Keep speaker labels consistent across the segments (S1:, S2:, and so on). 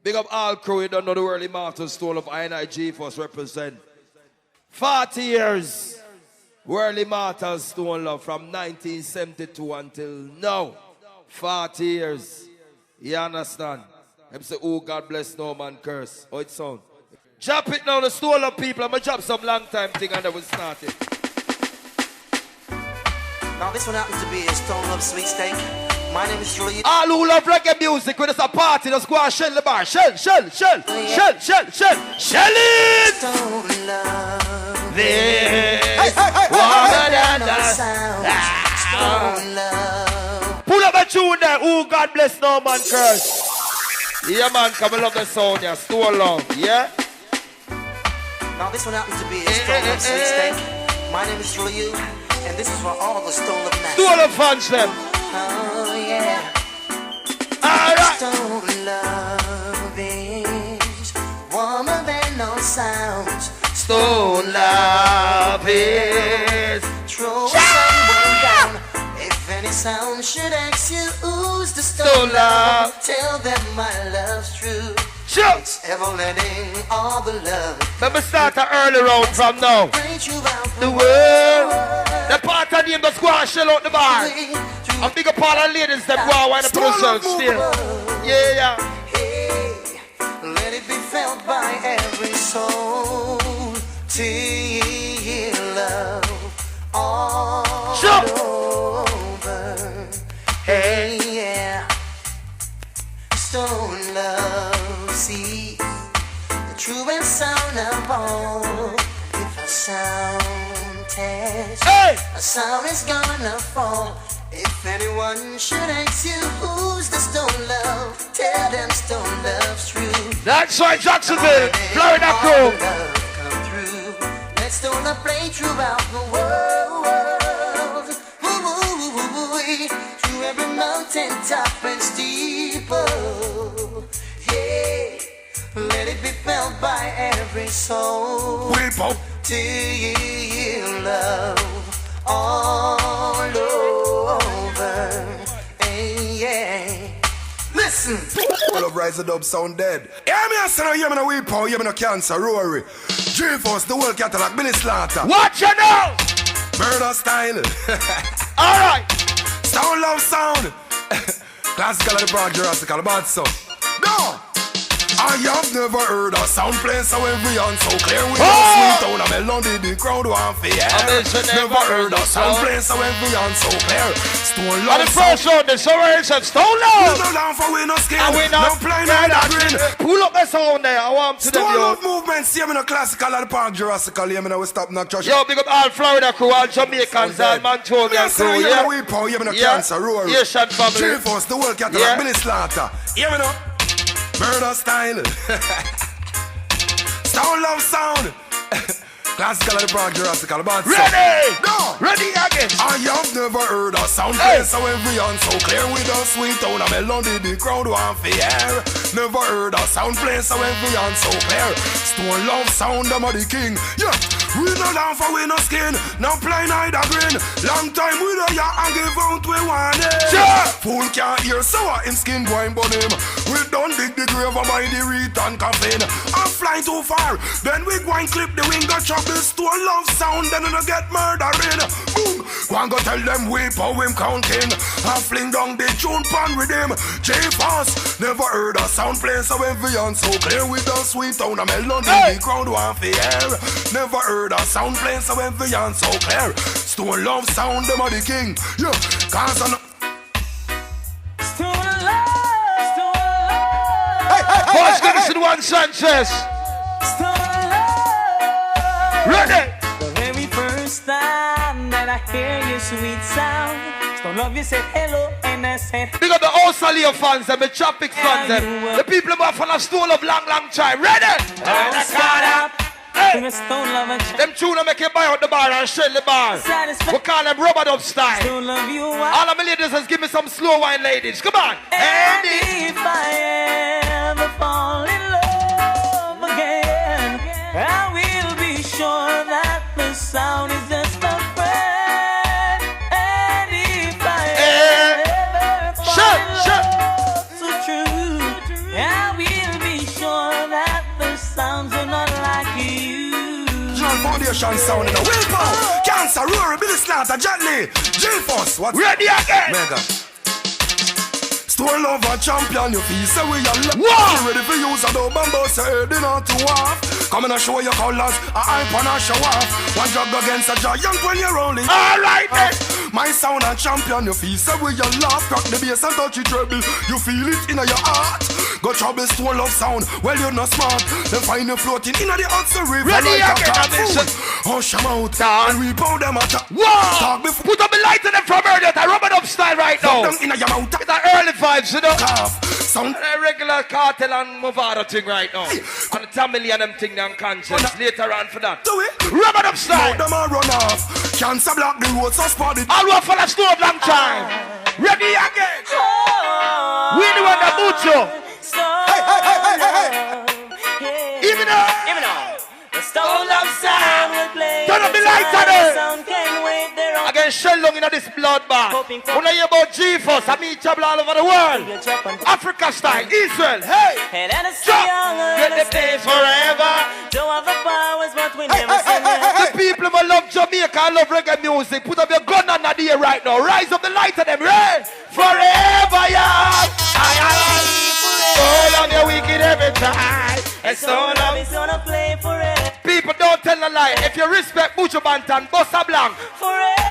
S1: Big up all crew, you don't know the world immortal stole of INIG Force represent. 40 years. World immortal stone love from 1972 until now. 40 years. You understand? Them say, oh, God bless, no man curse. How it sound? Drop it now, the stone love people. I'm going to drop some long time thing and then we start it.
S2: Now this one happens to be a Stone Love Sweet Steak. My name is Julie.
S1: All who love reggae music, when it's a party, just go and shell the bar. Shell it! Stone love. This woman and Stone love. Pull up a tune there. Oh, God bless, no man curse. Yeah, man, come and love the sound, yeah. Stone love, yeah?
S2: Now this one happens to be a Stone Love Sweet Steak. My name is Julie. And this is for all the Stone Love Masters.
S1: Stone Love fans, them.
S2: Oh, yeah.
S1: All right.
S2: Stone Love is warmer than no sounds.
S1: Stone Love is
S2: throw someone down. If any sound should ask you who's the Stone Love, tell them my love's true.
S1: Sure.
S2: It's ever letting all the love.
S1: Let me start an early round from now. The world. The part of them just go and shell out the bar. And big up all the ladies that go and wind up themselves still. Yeah.
S2: Hey, let it be felt by every soul. Till love all over. Hey, yeah. Stone love, see the truest sound of all. If a sound tests, a sound is gonna fall. If anyone should ask you who's the Stone Love, tell them Stone Love's true.
S1: That's right, Jacksonville, Florida crew.
S2: Come through. Let Stone Love play throughout the world. Through every mountain top and steeple. Hey, let it be felt by every soul. Till love all over. Hey, yeah. Listen.
S3: All of Rise the Dub sound dead. Hear me, I say no, hear me no weep out, hear me no cancer, Rory. G-Force, the whole catalog, Billy Slaughter.
S1: Watch you now!
S3: Murder style.
S1: Alright.
S3: Stone Love sound. Classical of the broad Jurassical, bad so. No! I have never heard a sound play so every on so clear with a sweet tone, a melody the crowd want to hear. Never heard a sound play so every on so clear. Stone Love
S1: sound. And the first round, the summer said Stone Love.
S3: We no down for we no skin, no blind no green.
S1: Pull up the sound there, I want to them, yo.
S3: Stone Love movement, see me no classical at the park Jurassical, hear me no we stop not trash.
S1: Yo, big up all Florida crew, all Jamaicans, all Mantonia crew, yeah?
S3: We power, hear me no cancer, Rory.
S1: Yeah, shot family.
S3: G-Force, the whole catalog, Billy Slaughter. Hear me no? Murder style. Stone Love sound. Classical of the broad Jurassical, but
S1: ready!
S3: Go!
S1: Ready again!
S3: I have never heard a sound play so every on so clear with a sweet tone, a melody the crowd want to hear. Never heard a sound play so every on so clear. Stone Love sound, them are the king. Yeah, we no down for we no skin, no plain eye da grin. Long time we do ya and give out we want it. Yeah. Fool can't hear sour in skin wine but him. We don't dig the grave by the reed and coffin. I fly too far, then we go and clip the wing, got trouble. Stone Love sound, then we get murdering. Boom, go and go tell them we how him counting. I fling down the tune pan with him. J-Force, never heard a sound play so every on so clear with a sweet tone, a melody the crowd want to hear. Never heard a sound play so every on so clear. Stone Love sound, them are the king. Yeah, cause I'm
S4: Stone Love, Stone Love.
S1: Watch this in one Sanchez.
S4: Stone Love.
S1: Ready?
S4: The very first time that I hear your sweet sound, Stone Love, you said hello and I said
S1: big up the Australia fans and the traffic fans and the people who are from a Stone Love long time. Ready?
S4: Hey. Stone Love.
S1: Them tuna make you buy out the bar and shell the bar. We call them rubber dub style.
S4: Stone Love, you are.
S1: All of my ladies, just give me some slow wine ladies. Come on.
S4: And if I ever fall in love again, I will be sure that the sound is just a friend. And if I ever fall in love so true, I will be
S3: generation sound in a willpower. Cancer, Rory, Billy Slaughter, Jet Lee, J-Force. What's
S1: ready again?
S3: Mega. Store lover champion, you feel say we are love. Ready for use a dope and bust your head in or two off. Come and show your colors, a hype and a show off. One drug against a giant when you're rolling.
S1: Alright then.
S3: My sound and champion, you feel say we are love. Crack the bass and touch it treble. You feel it in your heart. Go trouble, store love sound. Well, you're not smart. Then find you floating in the Hudson River.
S1: Ready
S3: like
S1: again,
S3: a cartoon. Hush them out and we bow them at a
S1: wow. Put up the light in them from earlier. I rub it up style right now.
S3: Them in your mouth.
S1: It's the early vibes, you know.
S3: Sound
S1: a regular cartel and Movado thing right now. And the Tamil and them thing down conscious. Later on for that.
S3: Do it.
S1: Rub it up style.
S3: Now them a run off. Cancer block the road so spotted.
S1: I'll work for the store long time. Ready again. We the one that boot you. Hey. Even though.
S4: The stone of sound will play.
S1: Turn up the light on it. Again, shell long in this bloodbath. When I hear about Jesus, I meet trouble all over the world. Africa style, Israel, hey. Get the place forever.
S4: Don't have the powers, but we never send it.
S1: The people who love Jamaica and love reggae music, put up your gun on the air right now. Rise up the light of them, right? Forever, yeah. All of your wicked every time. And so now
S4: it's gonna play forever.
S1: People don't tell a lie. If you respect Buju Banton, Bossa Blanc.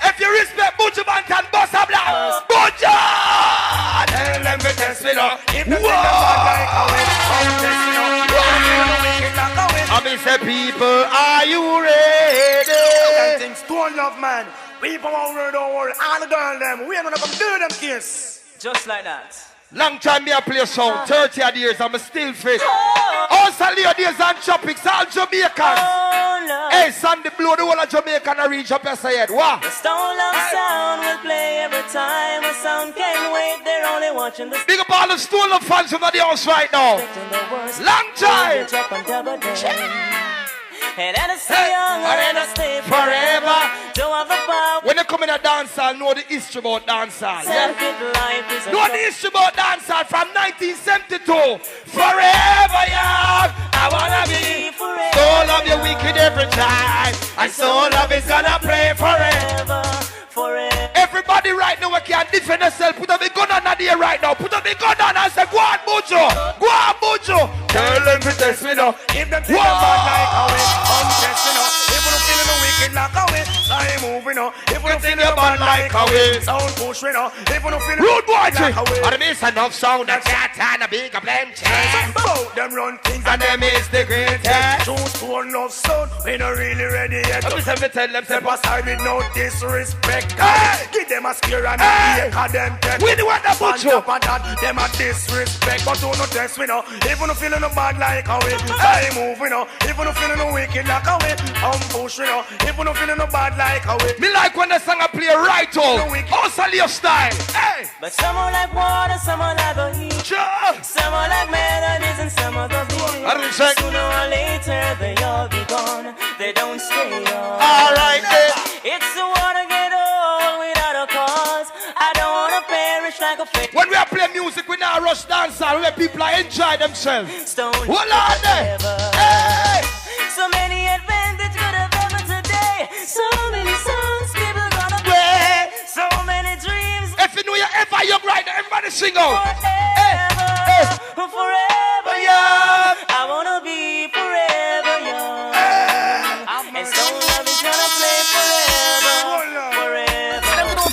S1: If you respect Buju Banton, Bossa Blanc. Buju! Tell them to test me now. If they I say, people, are you ready?
S3: Stone love, man. People over the world, all the girls, them. We ain't gonna come do them kiss.
S4: Just like that.
S1: Long time me a play sound, 30 odd years, I'm still fit. Also ladies and tropics, all Jamaicans. Hey, Sandy blow the whole of Jamaica and reach up your head. What?
S4: The stone love sound will play every time. A sound can't wait, they're only watching the
S1: big up all the Stone Love fans from the house right now. Long time.
S4: And I stay young, and I stay forever. Don't have the power.
S1: When you come in a dancehall, know the history about dancehall.
S4: Yeah?
S1: Know the history about dancehall from 1972. Forever, yeah. I wanna be forever. Soul of your wicked every time. And soul of is gonna play forever.
S4: Forever.
S1: Everybody right now can defend themselves. Put up a gun on the air right now. Put up a gun on and say, go on, Buju. Go on, Buju. Tell them to test me now.
S3: If them think about like how it, test me now. If you feeling the wicked like how it, I moving now. If you think about like how it, sound push me now. If you feeling
S1: rude boy,
S3: like how it,
S1: and it is enough sound that can't turn a big a blame change.
S3: Them run things
S1: and them is the greatest.
S3: True Stone Love sound, we not really ready yet.
S1: I'm just tell them,
S3: step aside with no disrespect. Hey. Give them a scare and a cause them take.
S1: We do what the Buju.
S3: On top of that, them a disrespect. But do not test me now. If you not feeling no bad like how it, I move, you know. If you not feeling no wicked like how it, I'm push, you know. If you not feeling no bad like how it.
S1: Me like when the song I play right on. Also your style. Hey.
S4: But some are like water, some are like a heat.
S1: Sure.
S4: Some are like melodies and some are the beat. Sooner or later they all be gone. They don't stay on.
S1: All right then.
S4: It's the water get old without a cause. I don't wanna perish like a fish.
S1: When we are playing music, we now rush dancehall where people are enjoy themselves.
S4: Stone
S1: hold on there. Hey.
S4: So many advantages could have ever today. So many songs people gonna play. So many dreams.
S1: If you know you're ever young right now, everybody sing out.
S4: Forever, forever young. I wanna be forever young. And Stone Love is gonna play forever.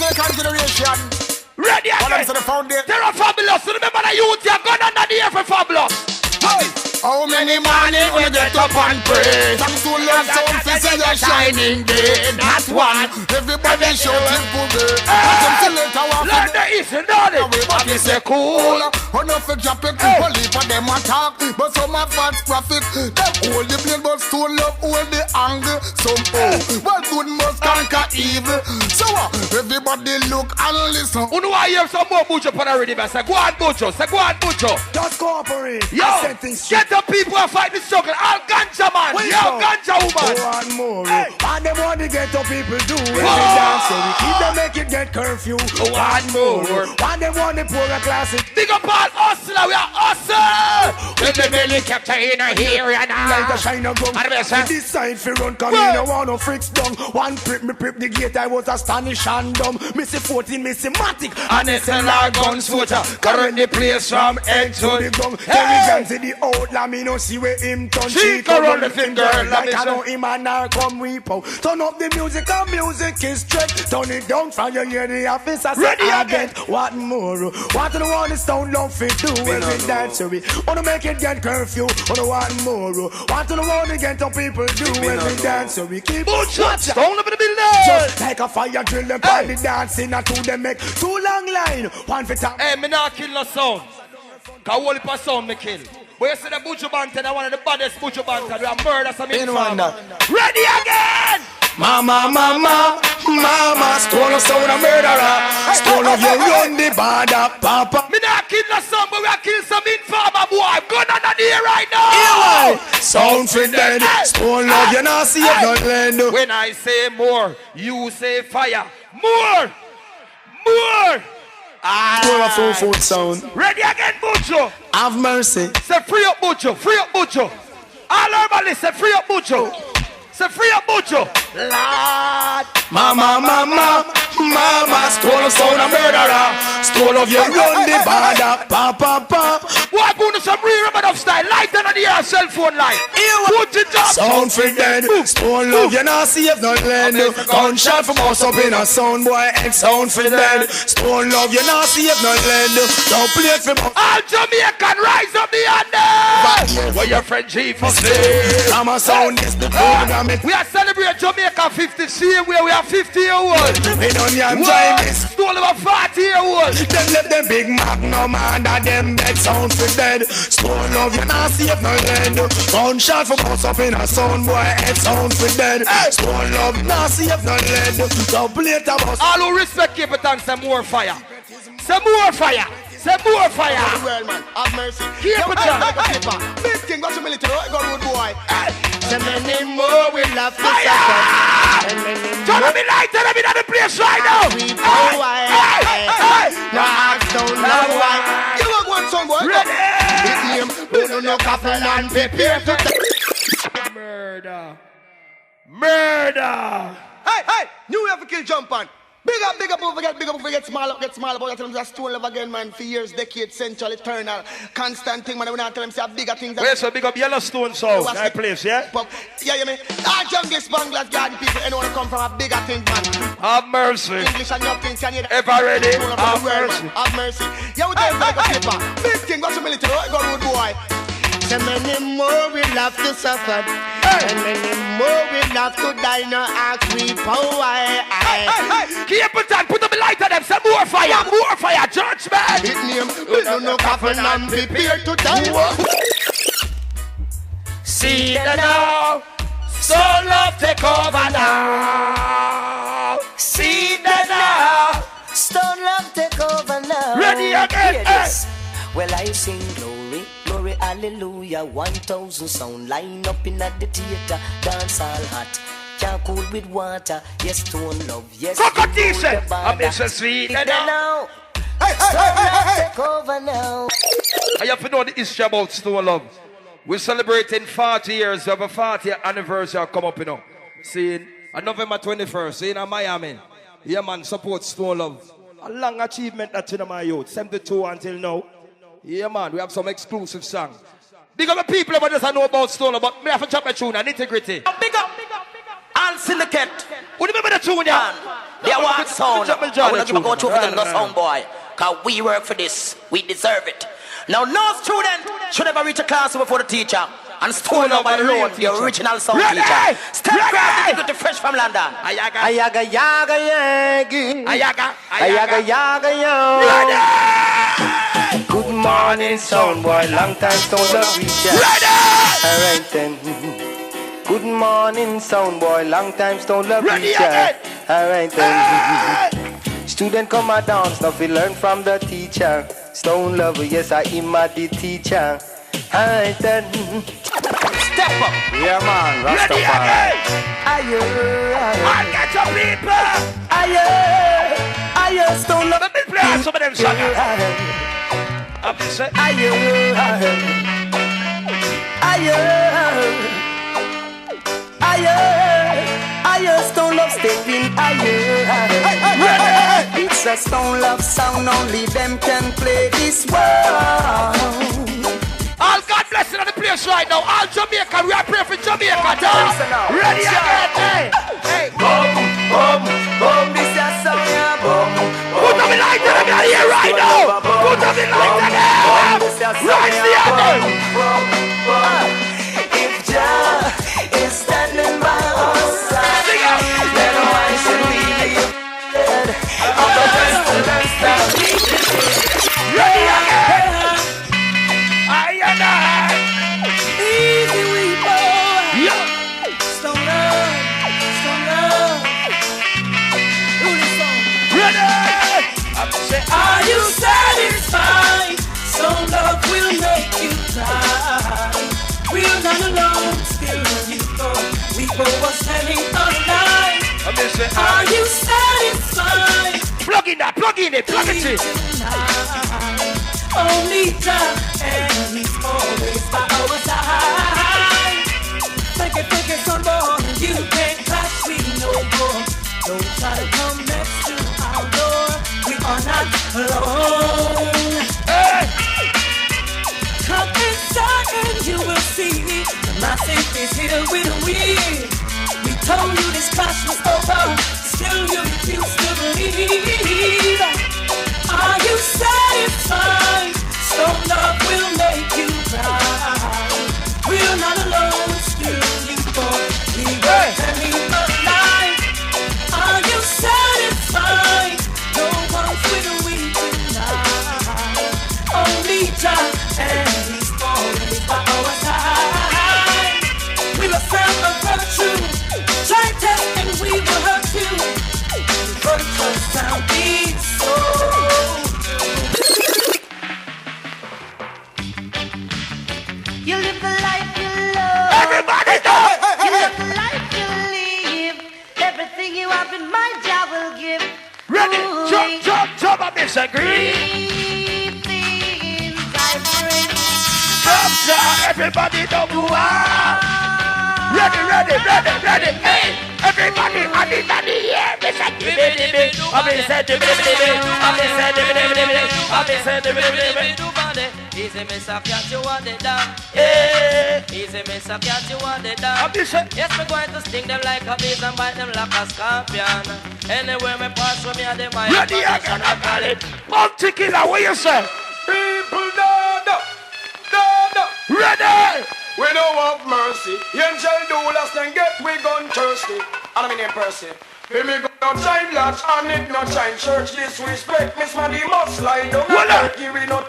S3: Consideration.
S1: Ready again. They're a fabulous. So remember the youth, you're going under the air for fabulous.
S3: How many morning when you get up and pray? Some soul love sound for say you're shining day. That's one. Everybody shouting boogie.
S1: Learn the easy, don't it?
S3: But they say cool. Enough to drop it. People leave for them attack. But some have fast profit. Them hold the blade but soul love hold the angle. Some well good must conquer evil. So everybody look and listen.
S1: Who know I hear some more Buju on already, man? Say go on Buju. Say go on Buju.
S3: Just cooperate.
S1: Yo, get the people who fight the struggle. All ganja man. Yo, ganja woman.
S3: One more. Hey. And them want to get the people do. Every dance so we keep them make it get curfew.
S1: One more.
S3: more. One them want the poorer classic.
S1: Big up all hustler, we are hustle.
S3: When the belly kept in a here and like a shine a gun. This side fi run, come in, no want no freaks down. One prip, me prip the gate, I was astonished and dumb. Missy 14, Missy Matic, and it's a large gun soldier. Current the place from head to the gun. Terry Guns in the outlaw, me no see where him turn. She come run the finger, like I know him and her come repo. Turn up the music, and music is straight. Turn it down from you hear the officer say again. What more? What do the one is down love fit do every dance we wanna make it get curfew. Wanna want more? What do the one to get to people do every dance we keep shots down over the building. Just like a fire drill them by the dancing and to them make too long line. One for top.
S1: Hey, me not kill no sound. Cause all the sound me kill. But you see the Buju Banton, one of the baddest Buju Banton. We are murder some informer. Ready again!
S3: Mama, mama, mama, stone of sound a murderer. Stone of you run the border, papa.
S1: Me not kill no sound, but we are kill some informer boy. Gun under the air right now.
S3: Sound for dead. Stone of you not see it not land.
S1: When I say more, you say fire. More, more.
S3: More of full food sound.
S1: Ready again, Buju.
S3: Have mercy.
S1: Say free up Buju, free up Buju. All everybody say free up Buju. Say free up Buju. Lord.
S3: Mama, mama, mama, stone of sound a murderer. Stone of you run the border, papa.
S1: Why put some real rubber style? Light on the air, cell phone light. Put it up.
S3: Sound for dead. Stone love you not save not land. Gunshot from us up in a sound boy. And sound for dead. Stone love you not save not land. Don't play for
S1: all Jamaican rise up the under. Where your friend G for say?
S3: I'm a sound is the program.
S1: We are celebrating Jamaica 50 year where we are 50-year-old.
S3: We don't have time.
S1: Still about 40-year-old.
S3: Them left them big magnum under them bed. Sound for dead. Stone love you not save no land. Gunshot from us up in a sound boy. Head sound for dead. Stone love not save no land. Don't play it about.
S1: All who respect keep it on some more fire. Some more fire. Some more fire.
S3: Well man, have mercy.
S1: Keep it on.
S3: Big thing got your military. Go road boy.
S2: So many more will love to suffer.
S1: Turn on the light, turn on the place right now.
S2: We know why. No hearts don't know why.
S3: You want one song boy?
S1: Ready?
S2: No coffin and prepare to
S1: murder. Murder.
S3: Hey, New Year for kill jump on. Big up, forget small up, get small up. I tell them just stone love again, man, for years, decades, century, eternal, constant thing, man. When I tell them, say, bigger things.
S1: Where's so big up Yellowstone sound, that place, yeah?
S3: Yeah, you mean, our junglist, Bangladesh, garden people, anyone come from a bigger thing, man.
S1: Have mercy.
S3: English and nothing, can you?
S1: Ever ready? Have mercy.
S3: Have mercy. Yeah, we tell them, like a paper. Big thing, what's the military, right? Go road boy.
S2: So many more will have to suffer. And many more will have to die. No ask we power.
S1: Keep it on, put up a light on them. Some more fire, judgment.
S3: Hit name, no coffin and prepare to die.
S1: See the now, so love take over now. See the now,
S2: Stone love take over now.
S1: ready again.
S2: Well, I sing glory, glory, hallelujah. 1,000 sound line up in at the theater. Dancehall hot, can't cool with water. Yes, stone love, yes.
S1: Coco T-shirt, I'm Mr. Sweet now.
S2: Take over now.
S1: I have to know the history about Stone Love. We're celebrating 40 years. We have a 40th anniversary come up, you know. See, on November 21st, in Miami. Yeah, man, support Stone Love. A long achievement that's in my youth, 72 until now. Yeah, man, we have some exclusive song. Big up the people who just know about Stone Love, but me have to chop my tune and integrity.
S5: Big up, all syndicate.
S1: What do you remember the tune, yeah?
S5: They want sound. I want to give a go to them, no sound boy. Because we work for this. We deserve it. Now, no student should ever reach a class before the teacher. And Stone Love alone, the original sound teacher. Step grab the fresh from London.
S2: Ayaga, yaga, yagi.
S5: Ayaga,
S2: yaga, yo. Good morning, sound boy. Long time Stone Love reach out. Alright then. Good morning, sound boy. Long time Stone Love reach out. Alright then. Student come a dance, now we learn from the teacher. Stone Love, yes, I am the teacher. Alright then.
S5: step up.
S2: Yeah, man.
S1: Ready again. I'll get your people.
S4: I stone love.
S1: Let me play some of them songs. I'm just saying.
S4: I stone love stepping higher. It's a stone love sound, only them can play this world.
S1: All God blessing on the place right now. All Jamaica, we are praying for Jamaica. Ready again, hey. Hey,
S4: boom, boom, boom. This is a song, yeah, boom.
S1: Put up the light in the here right now. Put up the light in there. Rise the other.
S4: If Jah is standing by our side, then why should we be afraid of the pestilence that we
S1: ready again. I and I.
S4: Easy we go.
S1: Yeah.
S4: Stone love, stone love. Do this song.
S1: Ready. I'm saying,
S4: are you satisfied? Stone love will make you cry. We're not alone, still you go. We both are standing alive.
S1: I'm saying,
S4: are you satisfied?
S1: Plug in that, plug in it, plug it in.
S4: Only Jah, and He's always by our side. Take it, son, boy. You can't clash, we no more. Don't try to come next to our door. We are not alone.
S1: Hey.
S4: Come inside and you will see the massive is here with we. We told you this clash was over, still you refuse to believe. Are you satisfied? Stone love will make you cry. We're not alone, still you boy. We were standing alive. Are you satisfied? No one's with we tonight. Only Jah, and He's always by our side. We will serve a virtue. Try test and we will hurt you. Virtuous sound be so.
S2: You live the life you love.
S1: Everybody know.
S2: You live the life you live. Everything you have in my Jah will give.
S1: Ready, jump, I disagree.
S2: Things I bring.
S1: Jump, everybody know who are. Ready, hey. Everybody, I need to hear me say,
S6: Easy miss a cat you want it down. Easy miss a cat you want it down. Yes, me going to sting them like a bees and bite them like a scorpion. Anywhere me pass from me and them my
S1: ready again, I call it. Bounty killer, what you say?
S3: People,
S1: Ready.
S3: we don't have mercy. Angel do last and get we gun thirsty. And I mean in Percy. We me go no shine latch and it no shine church. Disrespect Miss Mandy must lie down. Give me no.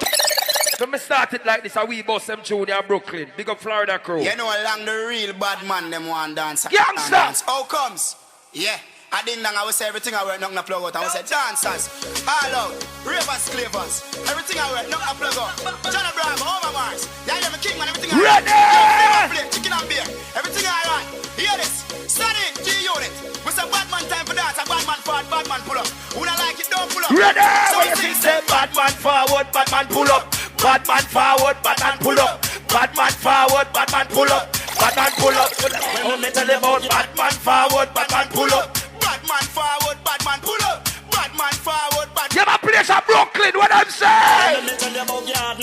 S1: So me start it like this, a wee boss them junior Brooklyn. Big up Florida crew.
S7: You know along the real bad man them want dance.
S1: Gangsta.
S7: How comes? Yeah. I didn't know I would say everything I wear, not plug out. I would say dancers, all out, ravers, clavers, everything I wear, not plug out. John Abraham, over Mars, yeah, I'm a king man, everything I wear.
S1: Ready!
S7: Chicken and beer, everything I want. Hear this, study G-Unit. We say bad man time for dance, a bad man forward, bad man pull up. Who not like it, don't pull up.
S1: Ready!
S7: So
S1: What you say? Bad man forward, bad man pull up. Bad man forward, bad man pull up. Bad man forward, bad man pull up. Bad man pull up. When me tell you about bad man forward, bad man pull up.
S7: Bad man forward, bad man pull up. Bad man forward, bad man.
S1: You have a place in Brooklyn, what I'm saying?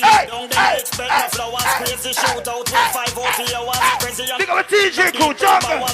S1: Hey, Big up a TJ crew, jungle.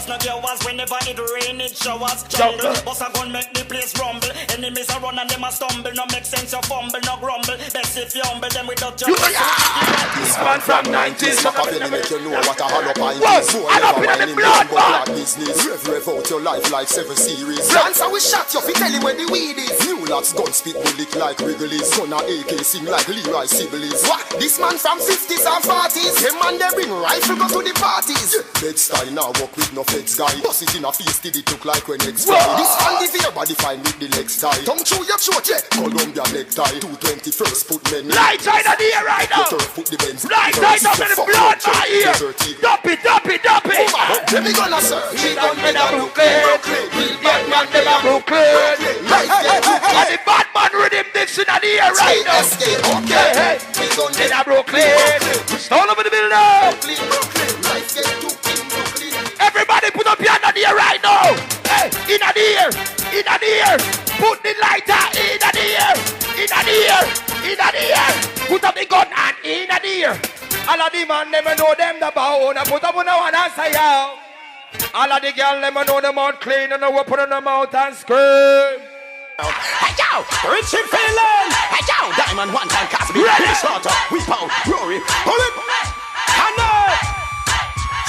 S4: Whenever it rain, it showers.
S1: Jungle.
S4: Boss a gun make the place rumble. Enemies a run and them a stumble. No make sense, you fumble, no grumble. Best if you humble them without your
S1: This man from 90s.
S3: Make you know what a hollow pint
S1: What?
S3: is.
S1: I'm up in the blood, man.
S3: Business. Rev out your life like 7 series. Dance and we shot you, fi tell you where the weed is. New lots gun spit bullet like Wrigley's. Gun a AK sing like Leroy Sibbles. What? This man from 50s and 40s. Them man they bring rifle go to the parties. Bed style now walk with no feds guy. Bust it in a face till it look like when next guy. This hand is your body fine with the legs tight. Tongue chew your throat, yeah. Columbia necktie, 221st put men.
S1: Light side of the air right now.
S3: Put the Benz.
S1: Light side of the blood my ear. Dump it.
S3: Let me go now, sir.
S1: We done with a Brooklyn. Bad man them a Brooklyn. And the bad man rhythm this in the air right now. Okay, we done with a Brooklyn. Stone over the building. Everybody put up your hand in the air right now. Hey, in the air. Put the lighter in the air. Put up the gun and in the air. All of the man never know them the bow. Now put up on one and say out. All of the girl never know them out clean and open on them out and scream.
S7: Hey yo, Richie feeling. Hey yo, Diamond one time cast me. Ready, slaughter, we pound, Rory, pull it, Garnett.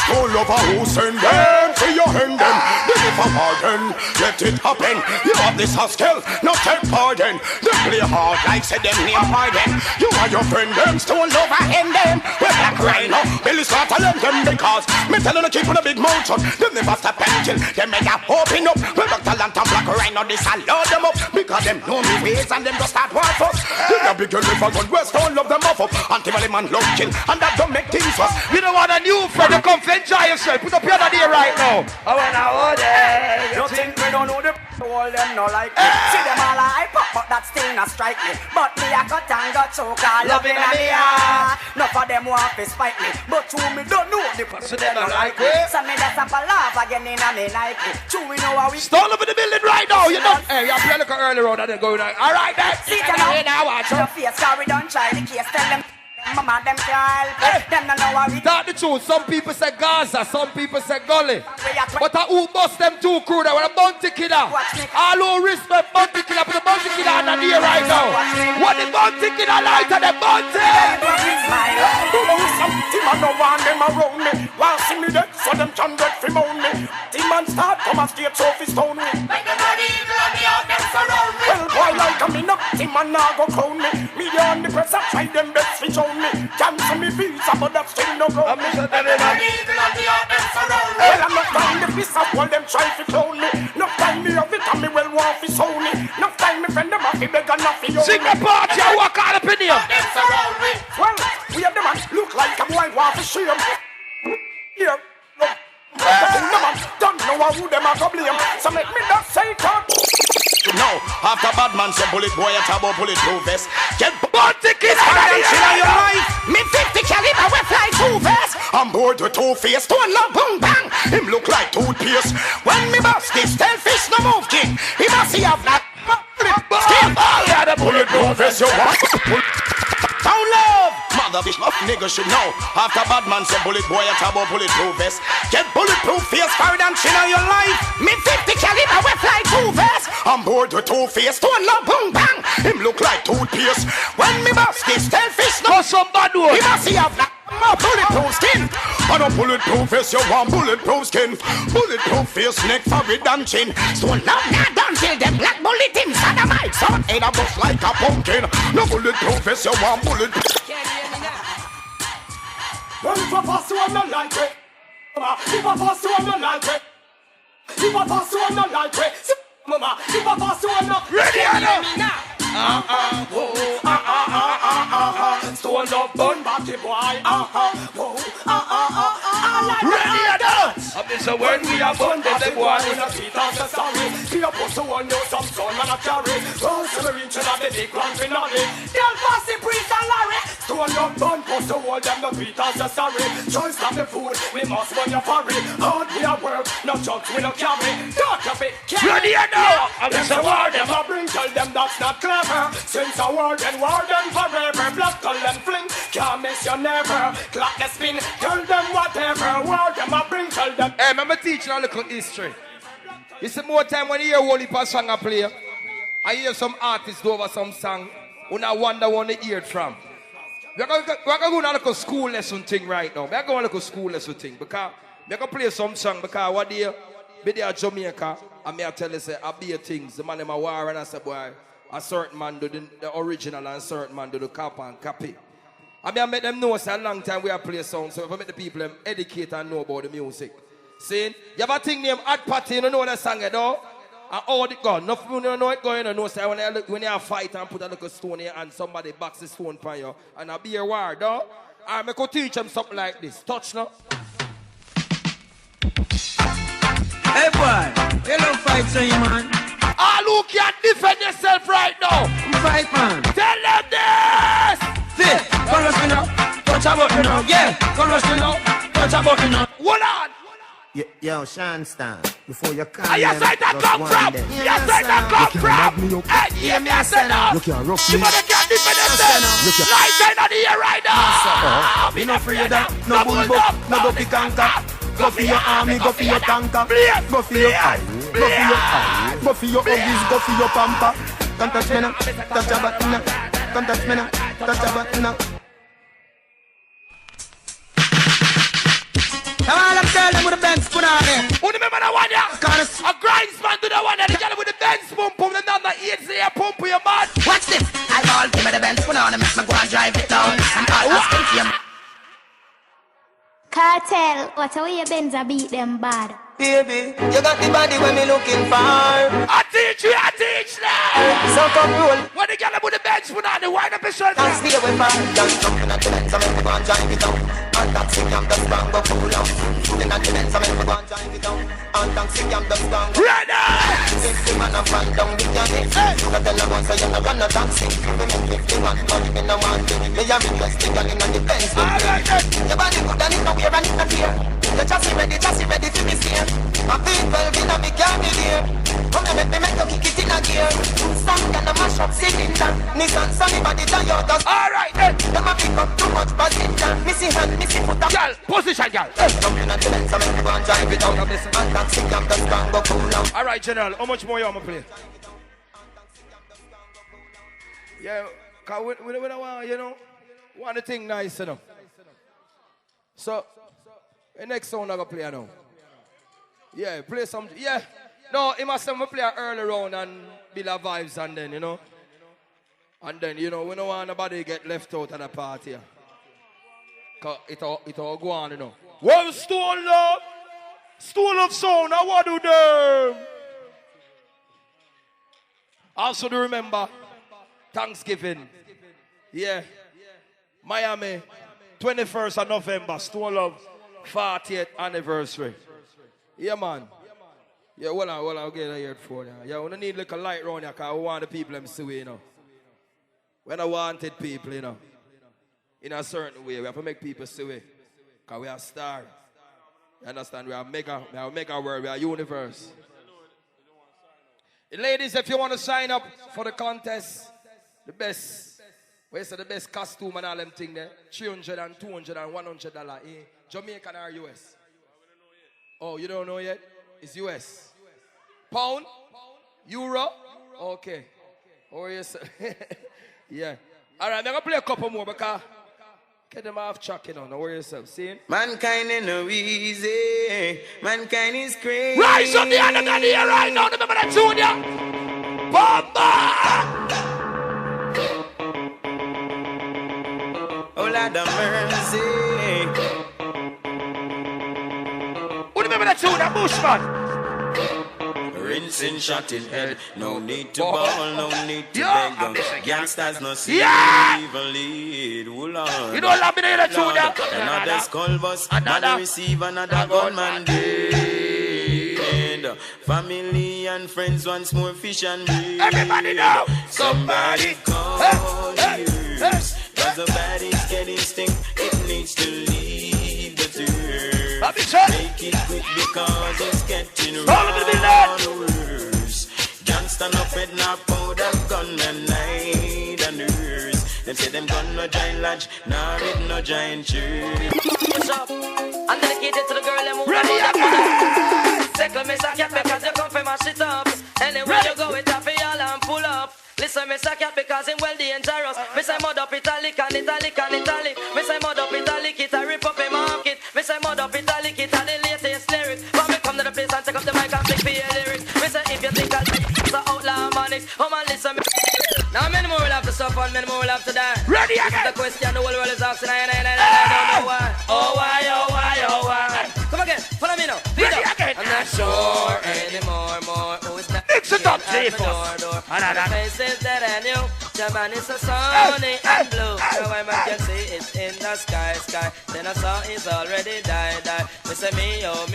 S7: School over who send them, see you hand them. Then if I pardon, let it happen. You have this hustle, not take pardon. They play hard like say them name pardon. You and your friend them, stole over hand them. We're black right now, Billy start to lend them because me tell them to keep on a big mouth shut. Them never stop until they make a open up. We're back to Lantern Black right now, this I load them up. Because them know me ways and them just start war for us. They a big girl if I gun west, don't love them off up. Anti-Valley man love kill, and that don't make things worse.
S1: You don't want a new friend to come enjoy yourself. Put up your hand here right now. I wanna hold it.
S8: You think we don't know the all them no like me. See them all I pop, but that still not strike me. But me a cut and got so called loving a me Enough of them want to spite me, but to me don't know the person they don't like it. So me just up a laugh again in a me Nike. True we know how we
S1: stall over the building right now. You know, hey, you play like an early road and then go now. All right, then.
S8: See you now, watch your face, cause we don't try the case. Tell them mama, them can't help. Them don't know how we
S1: start the truth. Some people say Gaza, some people say Gully. But who bust them two crew there with a bounty killer? All who respect bounty killer, put the bounty killer under the air right now. What the bounty killer like to the bounty?
S8: Something I don't want them around me. While see me dead, so them can get from on me. Team man start come and straight so fi stone me. Make the body evil and me out them surround me. Well, boy like a me up, team man now go crown me. Me on the press, I try them best fi show me. Cancel me visa, but that still no go me. Well, I'm not trying to piss up while them try to clone me. No time me of it and me well want to soul me. No time me friend them off, me beg and off you.
S1: Sing the party, I walk out up in here.
S8: Well, we have the man look like a boy want to shame. Here, look. Don't know who them are to blame. So make me not say God.
S7: Now, after bad man say bullet boy, a tabo bulletproof vest. Get bounty kids
S8: in your life. Me 50 caliber we fly two vest.
S7: I'm bored with two-face, don't love boom bang. Him look like toothpaste. When me bust this, tell fish no move king. He must see have that skin. Yeah, the bulletproof vest you want. Sound love. Mother fish up nigga should know. After bad man say bullet boy, a tabo bulletproof vest. Get bulletproof face fire than chin on your life. Me 50 caliber we fly two vest. I'm bored with two-face, don't love boom bang. Him look like toothpaste. When me bust this, tell fish no
S1: some bad one.
S7: He must see have that bulletproof skin. I don't bulletproof face, you want bulletproof skin. Bulletproof face, neck, forehead and chin. So now done till them black bullet inside the mic. So head a bust like a pumpkin. No bulletproof face, you want bulletproof.
S8: Well, if I pass you, I'm not like it. If I pass you, I'm not like it. If I pass you, I'm not like it. Mama, if I pass you, I'm not
S1: ready now.
S8: Stone love bun body boy.
S1: Ready or not? So when we are born, they boy
S8: in a seat as a sorry. See a pussy one, know some son and a carry. Oh, so we reach out the big grand finale. Tell Bossy Priest and Larry. Stone love bun, pussy one, them no beat as a sorry. Choice of the food, we must run your furry. Hard we are work, no jokes we no carry. Talk of it,
S1: ready or not?
S8: Them say war them a bring, tell them that's not clever. Since a war them forever. Blood tell them fling, can't miss you never. Clock the spin, tell them whatever. War them a bring, tell them.
S1: Hey, remember teaching a little history. It's more time when you hear Holy Pass song I play. I hear some artists do over some song. When I wonder where they hear it from. We're going to go on a little school lesson thing right now. We're going to a little school lesson thing. Because we're going to play some song. Because what day, be there Jamaica, and me I tell you, say, I be things. The man in my war, and I say, boy, a certain man do the original and a certain man do the copy. I make them know, say, a long time we have play sound. So if I make the people them educate and know about the music. See, you have a thing named Hot Party, you know that song, though? And all the gun. Nothing you know it going on. No, say when you fight and put a little stone here and somebody backs the stone for you and I be a war, dog. I could teach them something like this. Touch now.
S9: Hey boy, you don't fight so you man.
S1: All who can defend yourself right now.
S9: Fight man.
S1: Tell them this.
S9: See, come rush me now. Touch a button now. Yeah, come rush me now. Touch a button now.
S1: Hold on.
S10: Yo, Sean Stan, before you come
S1: yes, I that come from. Yes, I that come from. Hey, hear me, I said now.
S10: You can't rock
S1: me. Somebody can't defend themselves. Light in the air right now.
S8: Me no afraid that. No bull buck, no dopey canker. Go for your army, go for your tanker. Go for your eye, go for your eye. Go for your huggies, go for your pamper. Don't touch me now, touch a button now. Don't touch me now, touch a button now.
S9: Come on, let's tell them with the Benz spoon on there.
S1: Who remember that one, yeah? A grindsman to the one that the girl with the Benz pump, the number 8 say pump your man.
S5: Watch this. I all give me the Benz spoon on and make me go and drive it down. And all asking for you.
S11: Cartel, what are your Benz a beat them bad?
S9: Baby, you got the body when me looking for.
S1: I teach you now.
S9: So come roll.
S1: When the girl with the Benz put on the wind up his shoulder.
S9: Can't stay away from. Just jumping at the Benz, I make me go and drive it down. And taxi cam just bang go cool out. Then at the Benz, I make me go and drive it down. And taxi cam just bang go.
S1: Ready!
S9: If the man a fall down with your neck, you got tell a boy so you no run no taxi. Me make 50 man, but me no want to. Me a request the girl inna the Benz. Your body good and it no wear and it no tear. The chassis ready for me steer. My feet well in a me can't be there. Come and make you kick it in a gear. Stand and a mash up cylinder. Nissan Sunny body Toyotas.
S1: Alright then.
S9: Them a pick up too much passenger. Missy hand, missy foot.
S1: Girl, position girl.
S9: Come in at the lens, I make you go and drive it down. And taxi cam just bang go cool out.
S1: Alright General, how much more you want me play? Yeah, cause we don't want, you know, want the thing nice, you know. So, the next song I'm going to play now. Yeah, play some, yeah. No, it must have to play an early round and build a vibes and then, you know. And then, you know, we don't want nobody to get left out of the party. Cause it all go on, you know. Well, Stone Love sound, I want to do them. Also do remember, Thanksgiving. Yeah. Miami, 21st of November, Stone Love 40th anniversary. Yeah, man. Yeah, well, I'll get a here for you. Yeah, we don't need like a light round here because we want the people to see, you know. When I wanted people, you know, in a certain way, we have to make people see it. Because we are stars. You understand? We are mega world, we are universe. Ladies, if you want to sign up for the contest, the best, the best costume and all them things there, $300 and $200 and $100 in Jamaican or US? Oh, you don't know yet? It's US. Pound? Euro? Okay. Oh, yes. Yeah. All right, I'm going to play a couple more because get them off track, you know. Don't worry yourself. See?
S9: Mankind ain't no easy. Mankind is crazy.
S1: Rise up the hand of the here right now. Remember that tune, yeah? Bomba!
S9: Oh, Lord of mercy.
S1: Who remember that tune, that Bushman?
S9: Rinsing, shot in head. No need to ball, no need to beg. Gangsters no see even lead. Hold on.
S1: You don't love me there, tune, yeah?
S9: Another skull bus, another receive, another gunman dead. Family and friends once more fish and bread.
S1: Everybody know.
S9: Somebody call you. Cause the body's getting stink. It needs to leave the dirt. Make it quick because it's getting worse. Gangsta no fed, no powder, gunmen, night and nurse. Them say them gun no giant lodge, nah it no giant church.
S6: What's up? I'm dedicated to the girl and move ready. Second miss a cat because you come from my shit up. Anywhere you go with a y'all and pull up. Listen, miss a cat because him well dangerous. Miss I mud up italic and italic and italic. Miss I mud up italic, it a rip up a market. Miss I mud up italic, it a the latest lyric. When me come to the place and take up the mic and pick for your lyrics. Miss I if you think I'll the outlaw manics. Oh man, listen. Now many more will have to suffer and many more will have to die.
S1: Ready again.
S6: This is the question the whole world is asking. I don't know why. Oh why, oh why, oh why. Come again, follow me now.
S1: Ready again.
S6: I'm not sure anymore, more. Oh, it's not. door. The face is dead and you. Jaman is so sunny and blue. Now I man can see it in the sky. Then I saw it's already died. Me say me oh,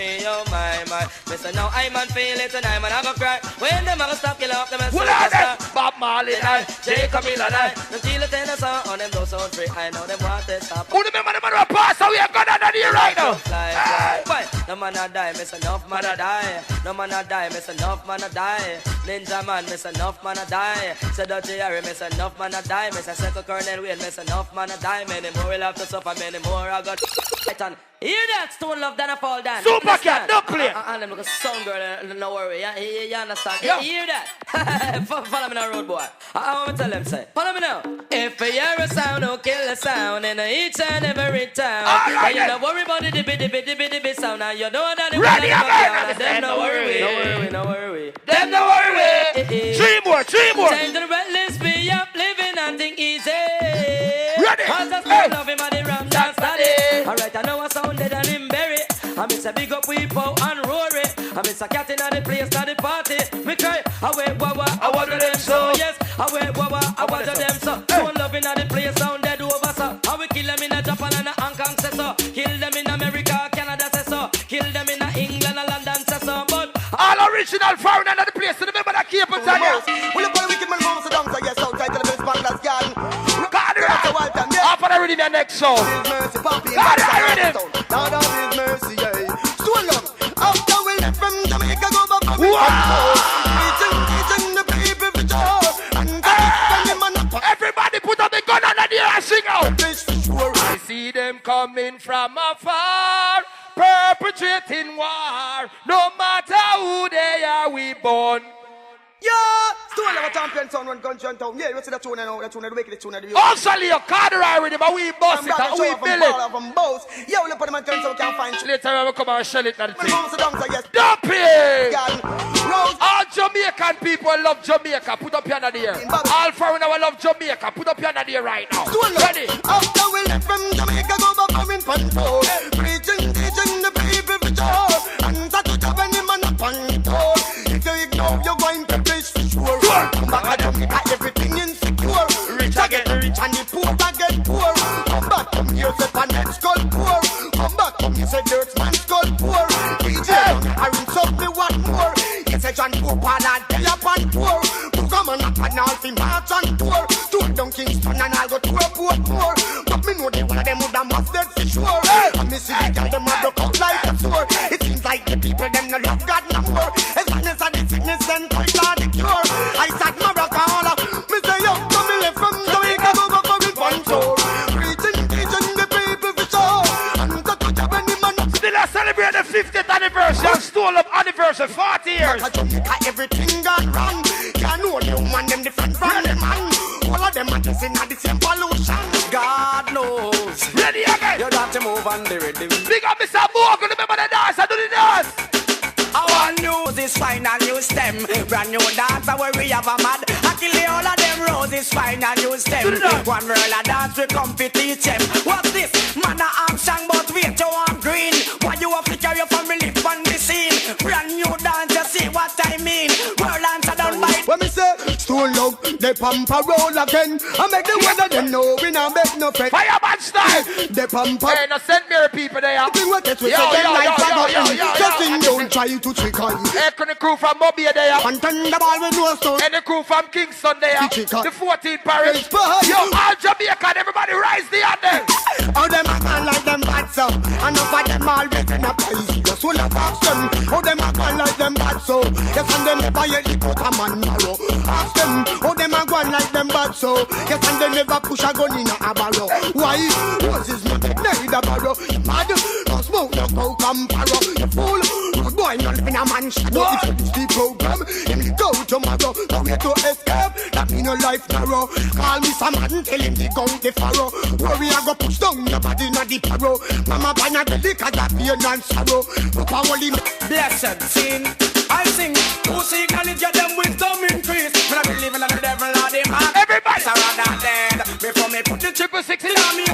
S6: my. Me say now I man feel it and I man I go cry. When them a go stop kill off them and stop.
S1: Bob Marley and I,
S6: Jacob Hill and I. Them kill it in the sun on them those sound free. I know them want to stop.
S1: Who remember the man who passed? So we have got under here right now.
S6: Fly. No man a die, miss enough man a die. No man a die, miss enough man a die. Ninja man, miss enough man a die. Say Dirty Harry, miss enough man a die. Miss a second Colonel Wayne, miss enough man a die. Many more will have to suffer, many more I got on. Hear that? Stone Love done a fall down.
S1: Super cat, don't play.
S6: And them look a song girl, no worry. You understand? Yeah. Hear that? Follow me now, road boy. I want to tell them, say, follow me now. If you hear a sound, don't kill a sound in each and every town. Right, you don't worry about the dibby sound. Now you know that
S1: ready again.
S6: Them no worry.
S1: Them no worry. Three more.
S6: Time to the red list, be up, living and think easy.
S1: Ready.
S6: Cause I still love him at the ram dance study. Alright, I know I sounded and him bury. I miss a big up Weepo and Rory. I miss a cat in the place at the party. Me cry, away wawa, I want them so. Yes, away wawa, I want them so. Don't loving at the place sounded over so. I will kill them in a Japan and a Hong Kong say so. Kill them in America, Canada say so. Kill them in a England and London say so. But
S1: all original foreign and the place to remember that keep it on you.
S7: Will you put a wicked man home so down so yes outside to the best bangla's girl.
S1: Half of the rhythm your next song.
S7: God of His mercy, yeah. Stone Love, after we left from Jamaica, go back to the people for joy.
S1: Everybody put up the gun on the air and sing out. I see them coming from afar, perpetrating war. No matter who they are, we born.
S7: Yeah, Stone Love a champion son, one country and town. Yeah, you see the tune now, the tune of the wicked, the tune of the
S1: also, Leo, Carter with him, but we boss it, and we build it.
S7: Yeah, we'll put them on turn so we can find shit.
S1: Later, we'll come and shell it at the thing.
S7: Dumpy!
S1: All Jamaican people love Jamaica. Put up your hand here. All foreigners love Jamaica. Put up your hand here right now. Ready?
S7: After we left from Jamaica, go back home in Panto. Preaching the people for joy. And that to have any man up on the door. If you ignore, you're going to place for sure. Come back to Jamaica, everything insecure. Rich I get rich and the poor I get poor. Come back to me, you say Panel skull poor. Come back to me, you say Dirt Man skull poor. DJ, I rinse up me what more. Yes, I John Pope and I'll tell you upon poor. Come on up and I'll see March on tour. Tour down Kingston and I'll go to a poor poor. But me know they one of them would have mustard for sure. And me see the girl them have broke out like a sword. It seems like the people them no love God no more. As long as I the sickness then quite hard to cure. I said Maracana. Me say yo, come in from Jamaica, go back for me Pancho. Preaching the people for sure. And that to have any man.
S1: Still I celebrate the 50th anniversary. Stone Love anniversary, 40 years.
S7: Everything gone wrong. Can't know the woman them different from the man. All of them are just in the same pollution. God knows.
S1: Ready again.
S7: You got to move on the rhythm.
S1: Big up Mr. Morgan, remember the dance, I do the dance.
S12: Our news is fine and new stem. Brand new dance where we have a mad. I kill all of them roses fine and new stem. One world of dance we come to teach them. What's this? Man a action but wait you want green. Why you have to carry your family on the scene? Brand new dance you see what I mean. World answer done by.
S7: When me say Stone Love, they pump a roll again. I make the weather them know we not make no fake.
S1: Fireman style.
S7: They pump a.
S1: Hey, no St. Mary people there.
S7: Yo. Just in don't try to trick on.
S1: Hey, the crew from Mobile there.
S7: And turn the ball with no stone.
S1: And the crew from Kingston there. The 14th parish. Yo, all Jamaica, everybody rise the hand there.
S7: How them act like them bad so. And enough of them always in a place. Just full of action. How them act like them bad so. Yes, and them never yet put a man narrow. Ask them how them act like them bad so. Yes, and they never push a gun in a barrow. Why? Roses not need a barrow. You mad? No smoke, no coke and barrow. You fool. Road boy not live in a man shadow. If it's the program, him go tomorrow. No way to escape. That mean your life narrow. Call me some man, tell him to go the farrow. Worry I go push down your body not the barrow. Mama buy not the liquor that pain and sorrow. Papa only
S12: blessed sin. I sing, who see knowledge of them wisdom increase. When I believe in the devil or the man.
S1: Everybody
S12: surround that dead. Before me put the 666 in me.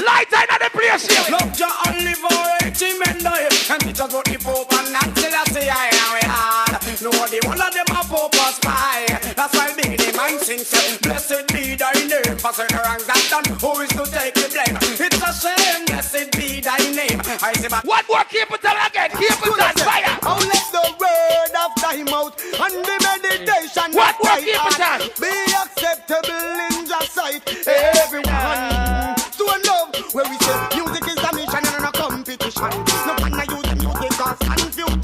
S1: Light in the place here.
S12: Love your only for 80 men die. And teach us what the Pope and not till I say I am we hard. No, the one of them are Pope us.
S8: high. That's why Beenie Man sings, blessed be thy name. For certain wrongs that done, who is to take the blame? It's a shame, blessed be thy name. I say,
S1: what more? Keep it on again, keep it on fire.
S8: Oh, let the word of thy mouth and the meditation
S1: what more? Keep it on.
S8: Be acceptable in the sight. Everyone to a love where we say music is a mission and a competition. No one use the music as confusion.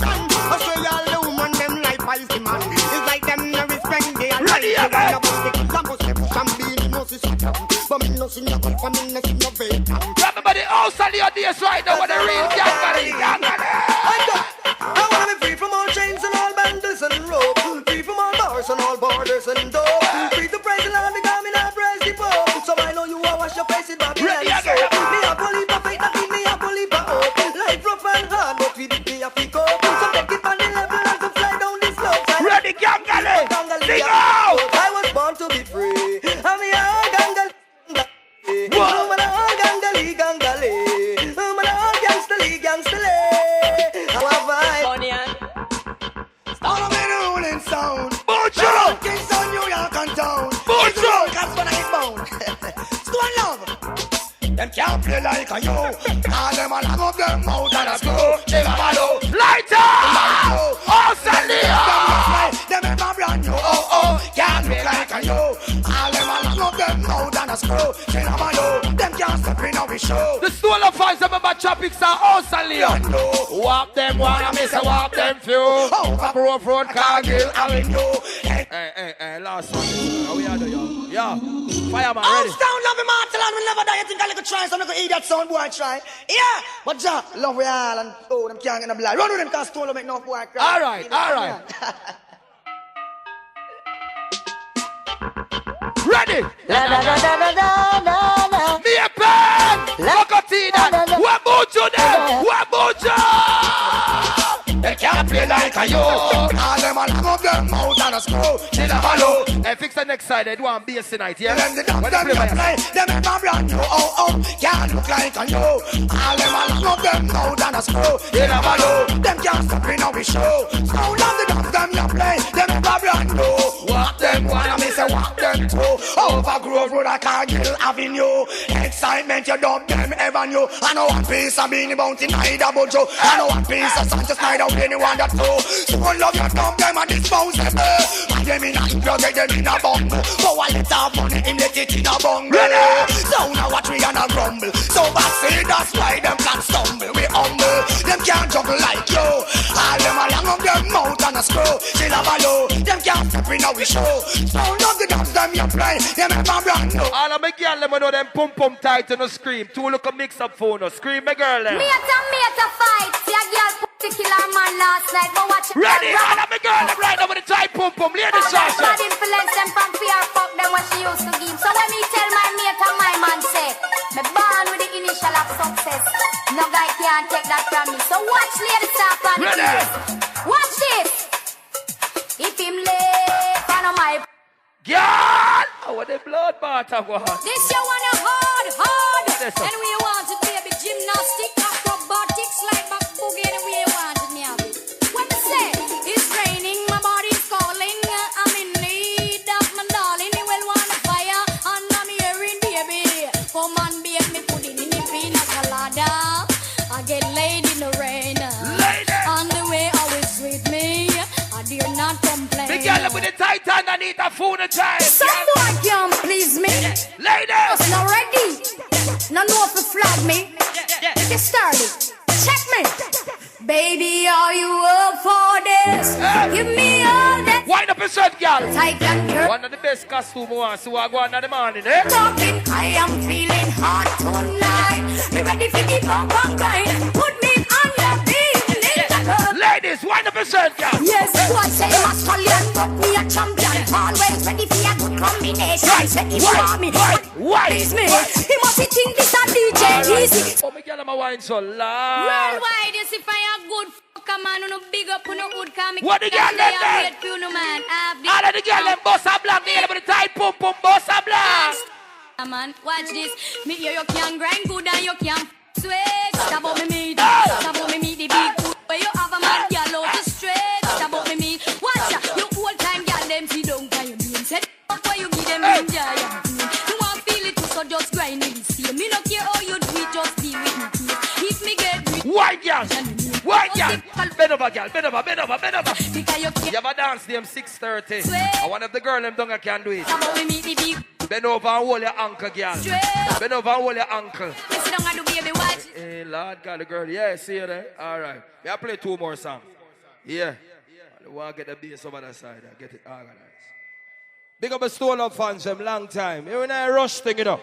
S8: Australia the woman them life is the man. It's like them no respect they are ready again. But me no sing no good for me no sing no fake.
S1: Everybody house on the audience right now with the real gang.
S8: I wanna be free from all chains and all bundles and rope. Free from all bars and all borders and dope. Free to praise the Lord, the God, me not praise the Pope. So I know you will wash your face in Babylon. Me a believe of faith, that mean me a believe of hope. Life rough and hard, but we did me a pick up. So take it on the level and so fly down this slope.
S1: Ready, Gangale, sing out!
S8: I was born to be free. I'm a Gangale. I'm a Gangale, Gangale. I'm a gangster, gangster. All of me rolling sound.
S1: Mojo!
S8: Kingston, New York and town.
S1: Mojo!
S8: That's when I hit bound. Stone love. Them can't play like a yo. All them a lag up them mouth and a screw. They have a low.
S1: Lighter! Oh, Sandy!
S8: Them ever brand new. Oh. Can't look like a yo. All them a lag up them mouth and a screw. They have a low. Them can't step in our show.
S1: The stolen fans them about tropics are all Sandy. Walk them wanna miss a walk them few. Over Grove Road, Cargill, Avenue. Hey, last one. How we are doing, yo? Yeah. Fireman, ready?
S8: House love him, Martin, and we never die. You think I could try, so I'm going to eat that sound boy try. Yeah, but Jack, love we all, and oh, them can't get no blood. Run with them, cause Stone make no boy cry.
S1: All right. Ready? Me a pen! Locotina! Wabujo them! Wabujo!
S8: They can't play like a yo. All them a lag up them mouth and a screw. They never know.
S1: Hey, fix the next side. They do want bass tonight, yeah?
S8: Them ever brand new. Oh. Can't look like a yo. All them a lag up them mouth and a screw. They never know. Them can't stop in our show. Sound of the dance them you play. Them ever brand new. Walk them one and me say walk them two. Over Grove Road a Cargill Avenue. Excitement you dub them ever knew. I know one piece of Beanie Bounty neither Bojo. I know one piece of Sanchez neither anyone that know. So love you dumb them and dispose them. And them in a plug them in a bungle. So a little money him let it in a bungle. So now watch we gonna grumble. So bad say that's why them can stumble. We humble. Them can't juggle like you. All them a long up them mouth and a screw. She love a low. Them can't step in our show. So love the dance them you play. Them ever brand new.
S1: All of my girl them know them pum tight and no scream. Two look a mix up phone no scream my girl them.
S11: Me a fight. See a girl put the killer man last night. Go watch it.
S1: Ready? All of my girl them right now with the tight pum. Ladies shout.
S11: Bad influence them from fear. Fuck them what she used to give. So when me tell my mate and my man say, me born with the initial of success. No guy can't take that from me. So watch ladies stop on the ears. Watch this. If him late on my
S1: girl, I want the blood bath of one.
S11: This you want a hard. And we want it baby gymnastic, acrobatics, like back boogie, and we want it now. What I say? It's raining, my body's calling. I'm in need of my darling. You will want a fire, and I'm hearing baby. Come on, babe, me put it in the pina colada. I get laid in the rain. On the way, always with me. I dare not complain.
S1: The girl with the tight hand and eat a food a time.
S11: Someone can please me.
S1: Ladies!
S11: Not ready. No if you flag me. Get started. Check me. Baby, are you up for this? Give me all that.
S1: Wind up your shirt, girl.
S11: Tight and curl.
S1: One of the best costume ones, so I go on in the morning, eh?
S11: Talking, I am feeling hot tonight. Be ready for the pump and grind. Put me on your feet, little girl.
S1: Ladies, wind up your shirt, girl.
S11: Yes, what say Australian, but me a champion. Always ready for a good combination. Say if you want me,
S1: why?
S11: Please me. He must think this a DJ easy.
S1: Oh, my girl, I'm a wine so loud.
S11: Worldwide, you see, if I a good fucker man, you no big up, you no good come.
S1: What the girl them there? All of the girl them boss a black, they with the tight pum boss a black.
S11: Man, watch this. Me hear you can grind good and you can switch. Stop about me meat. Stop about me meat the big food. Where you have a man, girl out the stretch. Stop about me meat. Watch ya, you old time girl them see try me the same. Me no care how you do it, just deal with me. If me get rich,
S1: white girl, bend over, girl, bend over. You have a dance name 6:30. I want if the girl them don't can do it. Bend over and hold your ankle, girl. Bend over and hold your ankle. Hey, Lord God, the girl, yeah, see you there. All right, we have play 2 more songs. Yeah, I want to get the bass over the side. Get it organized. Big up a Stone Up fans from long time. You in a rush thing, you know.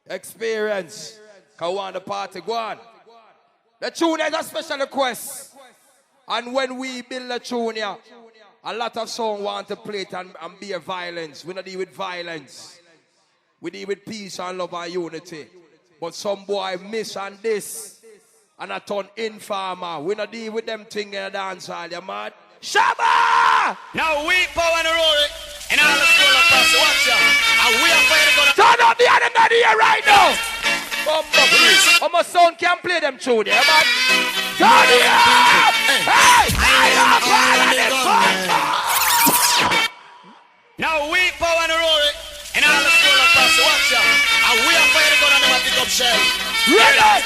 S1: Experience. Can want the party go on. The tune is a special request. And when we build a tune here, a lot of songs want to play it and be a violence. We don't deal with violence. We deal with peace and love and unity. But some boy miss on this and I turn informer. We don't deal with them things in the dance hall, you mad? Shabba!
S13: Now we power and roll it. And all the school of us, watch out. And we are fighting gonna
S1: turn up the other man here right now. My son can play them tune there, man. Turn it up! Hey!
S13: Now we power and roll it. And all the school of us, watch out. And we are fighting gonna never pick up shell.
S1: Ready!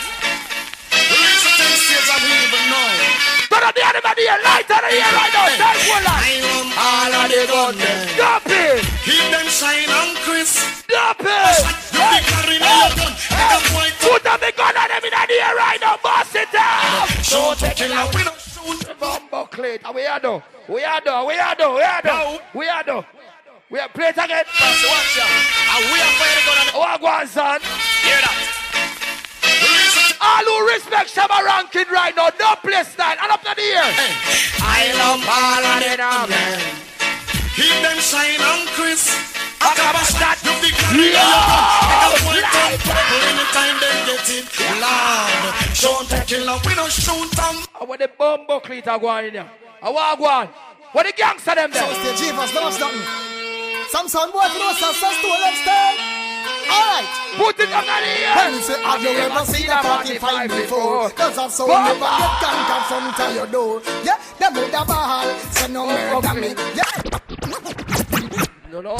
S13: Release the 10 states of we even know.
S1: Turn up the other man here, light on the here right now. That's one light.
S13: All of the gunmen.
S1: Stop it!
S13: Keep them shine and crisp.
S1: Stop it! Put up the gun on them in the air right now, boss it down!
S13: So taking out, we don't shoot the
S1: bomb plate. We are done. We are play it again.
S13: Watch out. And we are fighting gonna.
S1: Oh, go on, son.
S13: Hear that?
S1: All who respect Shabba ranking right now, don't play style. And up to the ear.
S13: I love all of the gunmen. Keep them shine and crisp. I got a shot, you big anytime they get it, Lord. Show them killer, we don't shoot them.
S1: I want the bumbo cleat are going in here. I want go on. What the gangster them there?
S14: So stay Jeepers, don't stop me. Some son boy for us, some to let's stay. Alright.
S1: Put it on the ear.
S14: When you say, have you ever seen a 45 before? Does that sound never get conquered from to your door? Yeah, them with the ball, say no murder me. Yeah.
S1: No,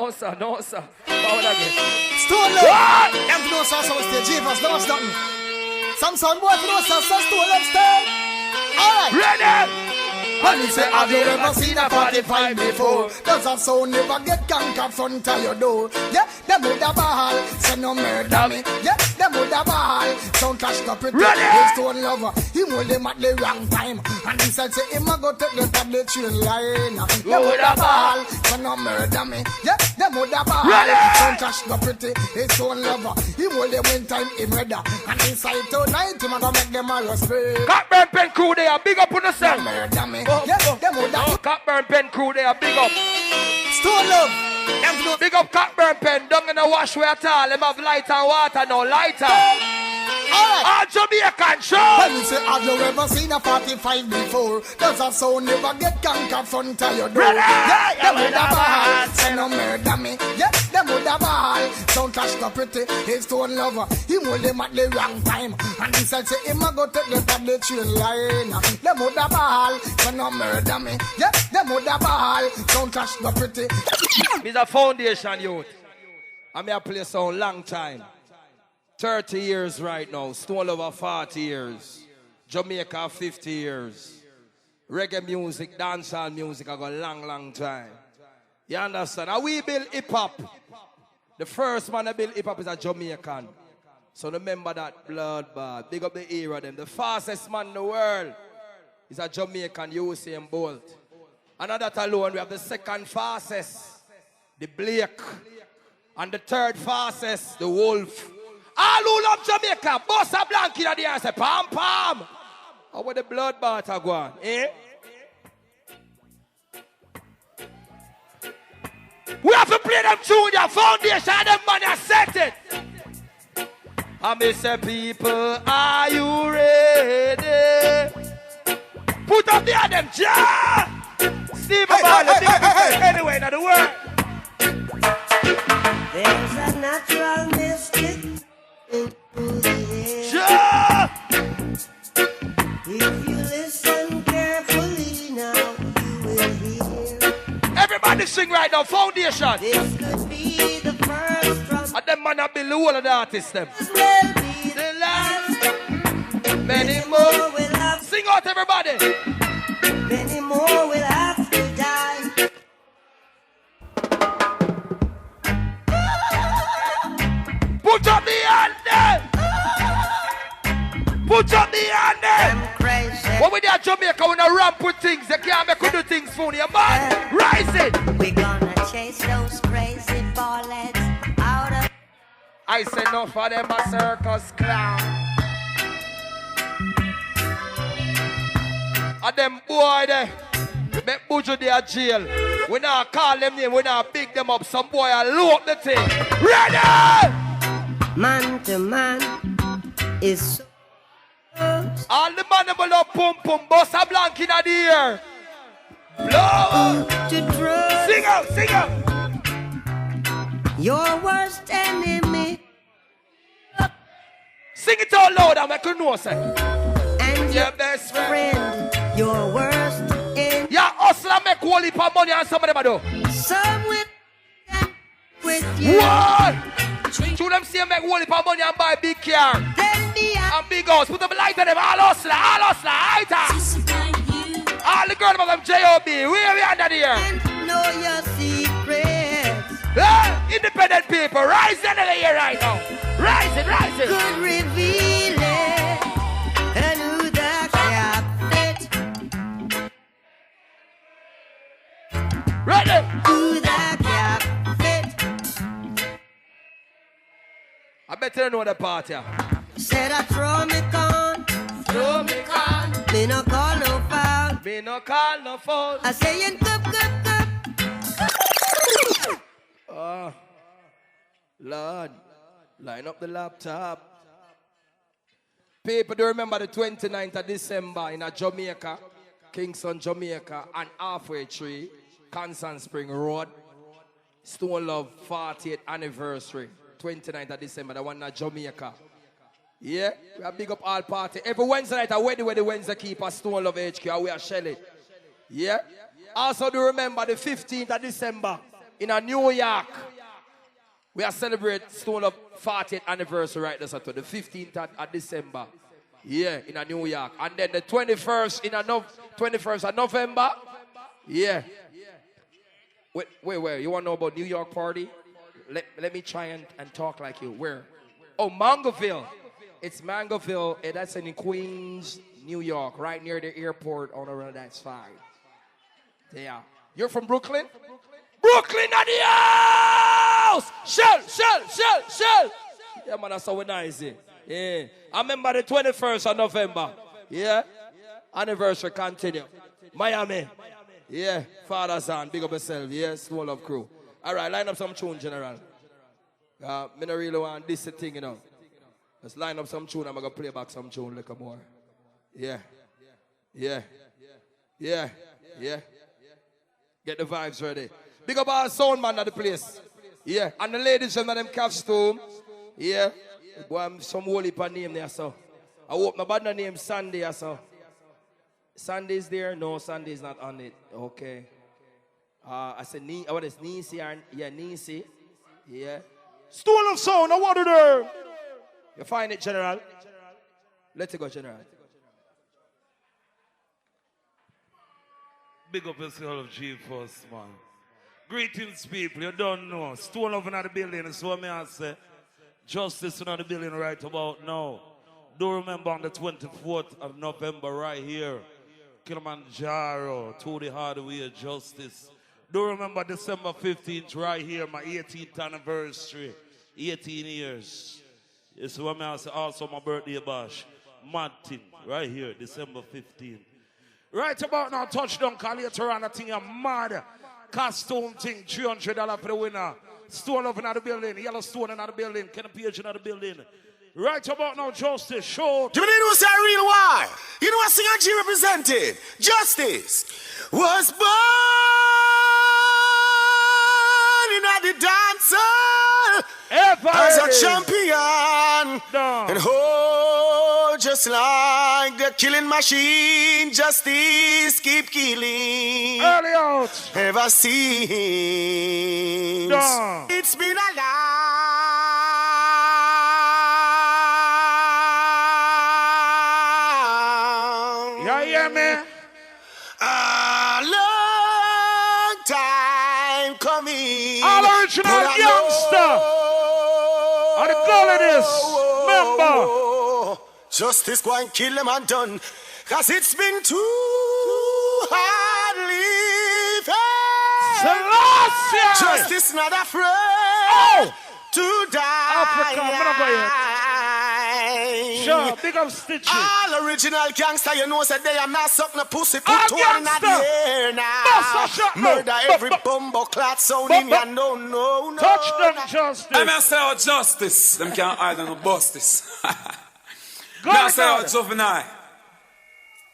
S1: sir. Power again.
S14: Stone love. Them no sir, so stay Jeepers, don't stop me. Some son boy for us, some to let's stay. Alright.
S1: Ready.
S14: And he say, have you ever seen a 45 before? Does that sound never get conquered front of your door? Yeah, them with the ball, say no murder me. Yeah, them with the ball, sound clash the pretty. His Stone lover, he hold him at the wrong time. And he said, say, him a go take the tablet train line. Them with the ball, say no murder me. Yeah, them with the ball, sound clash the pretty. His Stone lover, he hold him when time him ready. And inside tonight, him a go make them all straight.
S1: Cockburn Pen crew, they are big up on the set.
S14: No murder me.
S1: Cockburn Pen crew, they are big up.
S14: Stone love.
S1: Big up Cockburn Pen, don't in the wash way at all. Them have light and water, no lighter. All Jamaican show.
S14: When you say, have you ever seen a 45 before? Does that sound never get conquered front of your door? Yeah, them with a ball, say no murder me. Yeah, them with a ball, sound clash the pretty. His Stone lover, he hold him at the wrong time. And he said, say, him a go take the tablet train line. Them with a ball, say no murder me. Yeah, them with a ball, sound clash the pretty.
S1: He's a foundation youth. I'm here play sound long time. 30 years right now. Stone over 40 years. Jamaica 50 years. Reggae music, dancehall music, I got a long time. You understand? Now we build hip-hop. The first man that built hip-hop is a Jamaican. So remember that bloodbath. Big up the era them. The fastest man in the world is a Jamaican, Usain Bolt. And that alone, we have the second fastest, the Blake. And the third fastest, the Wolf. All who love Jamaica, boss a blanket at the air, say, pam, pam. How about the bloodbath are going, eh? We have to play them tune, your foundation, and them money are set it. I may say, people, are you ready? Put up the them, ja! Steve Ball, anyway, now the word.
S2: There's a natural mystic in the air.
S1: Ja!
S2: If you listen carefully now, you will hear.
S1: Everybody sing right now, foundation.
S2: This could be the first drum.
S1: And them man that build the whole of the artists them. The last, many more will have. Sing out everybody.
S2: Many more will have to die.
S1: Put up the hand there. Put up the hand there. What we do at Jamaica, we don't ramp with things. They can't make you do things for you, man. Rise it.
S2: We're gonna chase those crazy ballets out of.
S1: I say no for them a circus clown. And them boy there, make Buju their jail. We not call them name, we not pick them up. Some boy a low up the thing. Ready!
S2: Man to man is so.
S1: All the man will up pum pum, bust a blank in the ear. Blow
S2: to drugs.
S1: Sing out, sing out.
S2: Your worst enemy.
S1: Sing it out loud and make you know, say.
S2: And
S1: your best friend.
S2: Your worst enemy.
S1: Yeah, hustle and make whole heap of money and some of them do.
S2: Some with you.
S1: What? To them see make whole heap of money and buy big car. And big house. Put them light on them. All hustler, item. All the girls of them J.O.B. Where we under here?
S2: Know your secrets.
S1: Independent people, rise in the air right now. Rise it.
S2: Could reveal it. And who that kept it.
S1: Ready?
S2: Who that kept it.
S1: I bet you know the part here.
S2: Said I throw me con. Me no call no foul. I say in cup.
S1: Oh, Lord, line up the laptop. People do remember the 29th of December in Jamaica, Kingston, Jamaica, and Halfway Tree, Constant Spring Road, Stone Love 40th anniversary, 29th of December, the one in Jamaica. Yeah, we are big up all party. Every Wednesday night, where the Wednesday keep a Stone Love HQ, and we are shelling. Yeah. Also do remember the 15th of December in New York. We are celebrating Stone Love 40th anniversary right there, so the 15th of December. Yeah, in New York. And then the 21st of November. Yeah. Wait. You want to know about New York party? Let me try and talk like you. Where? Oh, Mangoville. It's Mangoville, and that's in Queens, New York, right near the airport. Oh, no, that's fine. Yeah. You're from Brooklyn? Brooklyn at the house! Shell! Yeah, man, that's so nice. Yeah. I remember the 21st of November. Yeah. Anniversary continue. Miami. Yeah. Father, son, big up yourself. Yeah. Small Love crew. All right, line up some tune, General. I don't really want this thing, you know. Let's line up some tune. I'm going to play back some tune a little more. Yeah. Get the vibes ready. Big up our sound man at the place. Yeah. And the ladies in them costume. Yeah. Boy, some whole heap of name there, so. I hope my bad name Sandy, so. Sandy's there? No, Sandy's not on it. Okay. I said, what is Nisi? Yeah, Nisi. Yeah. Stone of Sound, I want to do. You find it, General? Let it go, General.
S15: Big up yourself, G-Force, man. Greetings, people. You don't know. Stone Love in the building. So me I say, justice in the building right about now. Do remember on the 24th of November right here, Kilimanjaro, to the hardware justice. Do remember December 15th right here, my 18th anniversary, 18 years. It's when I say also my birthday bash. Mad thing, right here, December 15th. Right about now, touchdown, call later on, I think I'm mad. Costume thing, $300 for the winner. Stone Love in the building, Yellowstone in the building, Kenny Page in the building. Right about now, Justice, show.
S3: You know what's a real war? You know what singer G represented? Justice was born in the dancehall as a champion. No. And oh, just like the killing machine, justice keep killing.
S15: Early out.
S3: Ever since.
S15: No.
S3: It's been a long
S15: You hear me?
S8: A long time coming.
S15: All original youngster. And the goal of this. Remember.
S8: Justice go and kill them and done. Cause it's been too hard living. Justice not afraid to die.
S15: Africa, I'm gonna go here. Sure, big up Stitchy.
S8: All original gangster, you know, said they am not suck no pussy. Put two in the air now. Murder every bumbo clot sound in ya. No.
S15: Touch them, Justice.
S16: I'm gonna say out justice. Them can't hide and no bust this.
S15: Go
S16: I'm say out juvenile.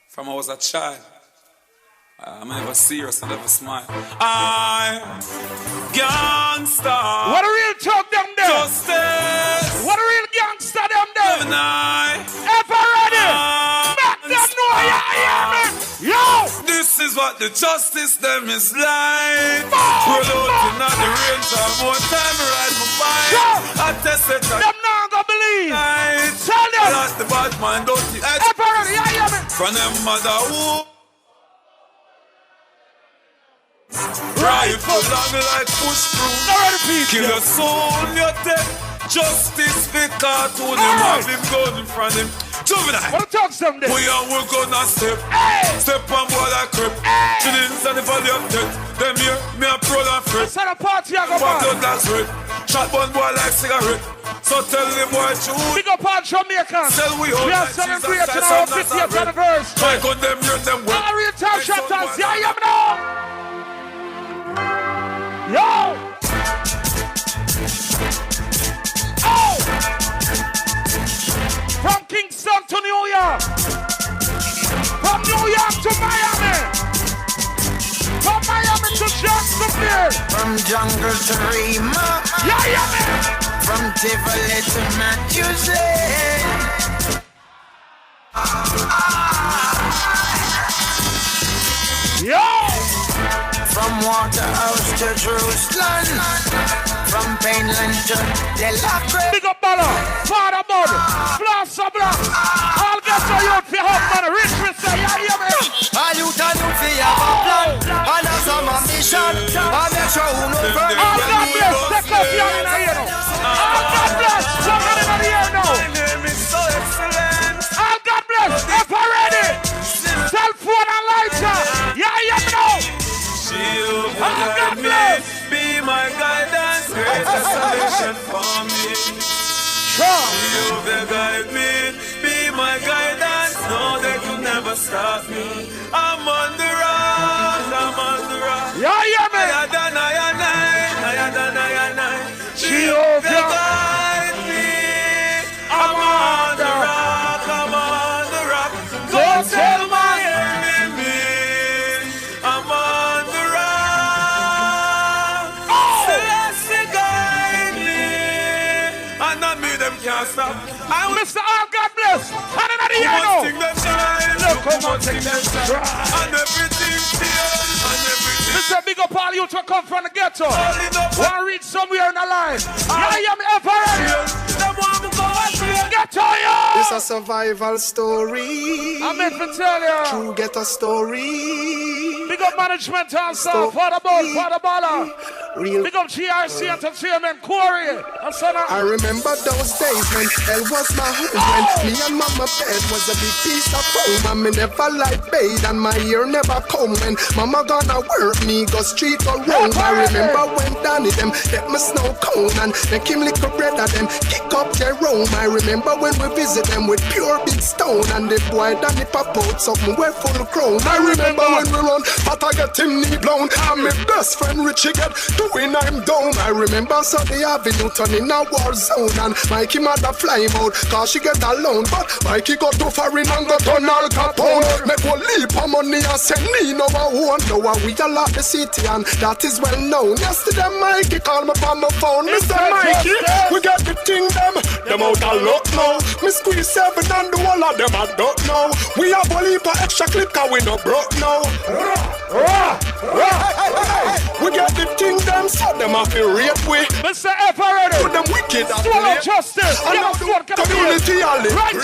S16: From I was a child. I'm never serious, I never smile. I gangster.
S15: What a real talk them there.
S16: Justice.
S15: What a real gangster them there.
S16: Juvenile.
S15: Ever ready? Make them know you hear me. Yo.
S16: This is what the justice them is like. Roll out in the range of more time ride my bike. I test it.
S15: Them not gonna believe. Tell them.
S16: Lost the bad man, don't the edge.
S15: Ever ready? You hear me?
S16: From them mother who. Rifle long like push through. Kill your soul, your death. Justice for cartoon. Him have him gun in front of him. Juvenile.
S15: What talk some day?
S16: We gonna step. Step on board like crip. Chillings and the valley of death. Them here, me a pro and fret.
S15: Set a party I go
S16: back. Blood like red. Shot one boy like cigarette. So tell them boy choose.
S15: Big up on Jamaican.
S16: Tell we all
S15: we are celebrating our 50th anniversary.
S16: Try on them here, them well.
S15: All real time chapters. Yeah, you know. Yo! Oh! From Kingston to New York. From New York to Miami. From Miami to Jacksonville.
S2: From jungle to Rima.
S15: Yeah, man.
S2: From Tivoli to Massachusetts.
S15: Yo!
S2: From Waterhouse to Jerusalem. From Painland to Delacre.
S15: Big up Bala, Father Bud, Blast of Black. All get to you for help, man. Rich, say, yeah, man.
S2: All you can do for your plan. And a some ambition. And make sure you know for
S15: all God bless, take off your in the ear now. All God bless, somebody in the ear now.
S16: My name is so excellent.
S15: All God bless, if I'm ready. Cell phone and lighter. Yeah, know.
S16: She'll guide me, be my guidance, great salvation for me. She'll guide me, be my guidance, no, they could never stop me. I'm on the rock, I'm on the rock.
S15: Yeah, man.
S16: She'll guide me, I'm on the rock, I'm on the rock. Don't tell my enemy, I'm on the rock. Celeste guide me, and not me them can't stop.
S15: I'm Mr. All God bless. And another year now.
S16: Look how much thing them shine. And everything fear, and everything.
S15: Mr. Big up all you to come from the ghetto. Want to reach somewhere in the line. I am ever. Ghetto, yo.
S14: It's a survival story.
S15: I'm in for tell you.
S14: True ghetto story.
S15: Big up management also. Father Baller.
S14: Real.
S15: Big up GRC Entertainment, Corey.
S14: I remember those days when hell was my home. When me and mama bed was a big piece of home. And me never like bathe and my ear never come. When mama gonna work me, go street or roam. I remember when Danny them get my snow cone. And make him lick a bread at them, kick up their room. I remember when we visit them with pure big stone. And the boy Danny pop out something we're full crown. I remember when we run, but I get him knee blown. And my best friend Richie get doing I'm down. I remember Sunday Avenue turning a war zone. And Mikey mother fly him out, cause she get alone. But Mikey got too foreign and got on Al Capone. Make one leap of money and send me no one. Now we a lot the city and that is well known. Yesterday Mikey called me from my phone. Mr. Mikey, we got the thing them out of luck now. Me squeeze 7 and the whole of them I don't know. We have a leap of extra clip cause we no broke now. We got the thing them so them have to rate we.
S15: Mr. Everett,
S14: put them wicked at
S15: swallow justice.
S14: And now the community all live.
S15: Right,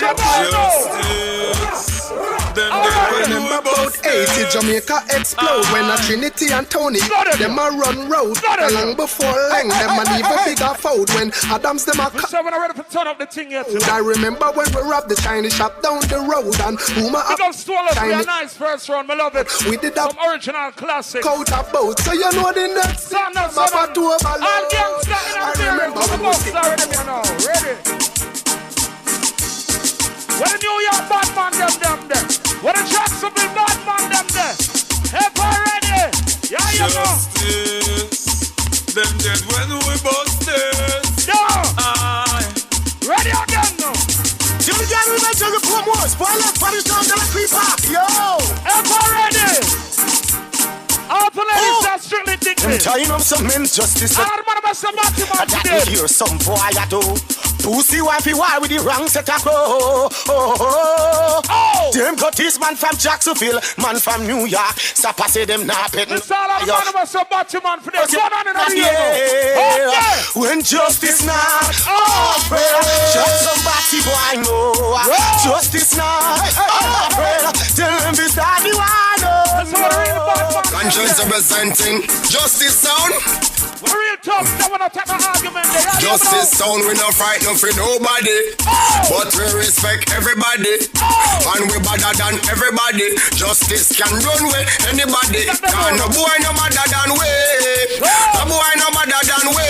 S16: them
S8: Remember about 80 Jamaica explode when a Trinity and Tony them a run road. Long before Lang them a leave a bigger fold when Adams them a cut.
S15: So when I ready to turn up the thing here too.
S8: I remember when we robbed the Chinese shop down the road and Uma up.
S15: Because Swallows be a nice first round, I love it.
S8: We did
S15: some original classic.
S8: Coat of boat, so you know the next
S15: son.
S8: Baba to a ball.
S15: All gangsta in our
S8: remember
S15: the box already me now. Ready? What the New York bad man them there? What the Jacksonville bad man them there? Ever ready? Yeah, you know.
S16: Them dead when we bust this.
S15: No. Ready again now.
S8: You got to make sure you put more. Spoil up for the sound of the creeper. Yo.
S15: Ever ready? All the ladies that's strictly digging.
S8: I'm tying up some men's justice.
S15: All the man about some man today.
S8: Hear some boy I do. Pussy wifey why with the wrong set of go. Them got this man from Jacksonville, man from New York. Stop I say them not petting.
S15: It's all about man about some man for this. One on in the
S8: when justice not shut somebody boy know. Justice not tell them this that you know.
S3: Conscience representing justice sound.
S15: We're real tough, that wanna take an argument there.
S3: Justice sound, we not frightened for nobody, but we respect everybody, and we better than everybody. Justice can run with anybody, and no boy no matter than we, no boy no matter than we.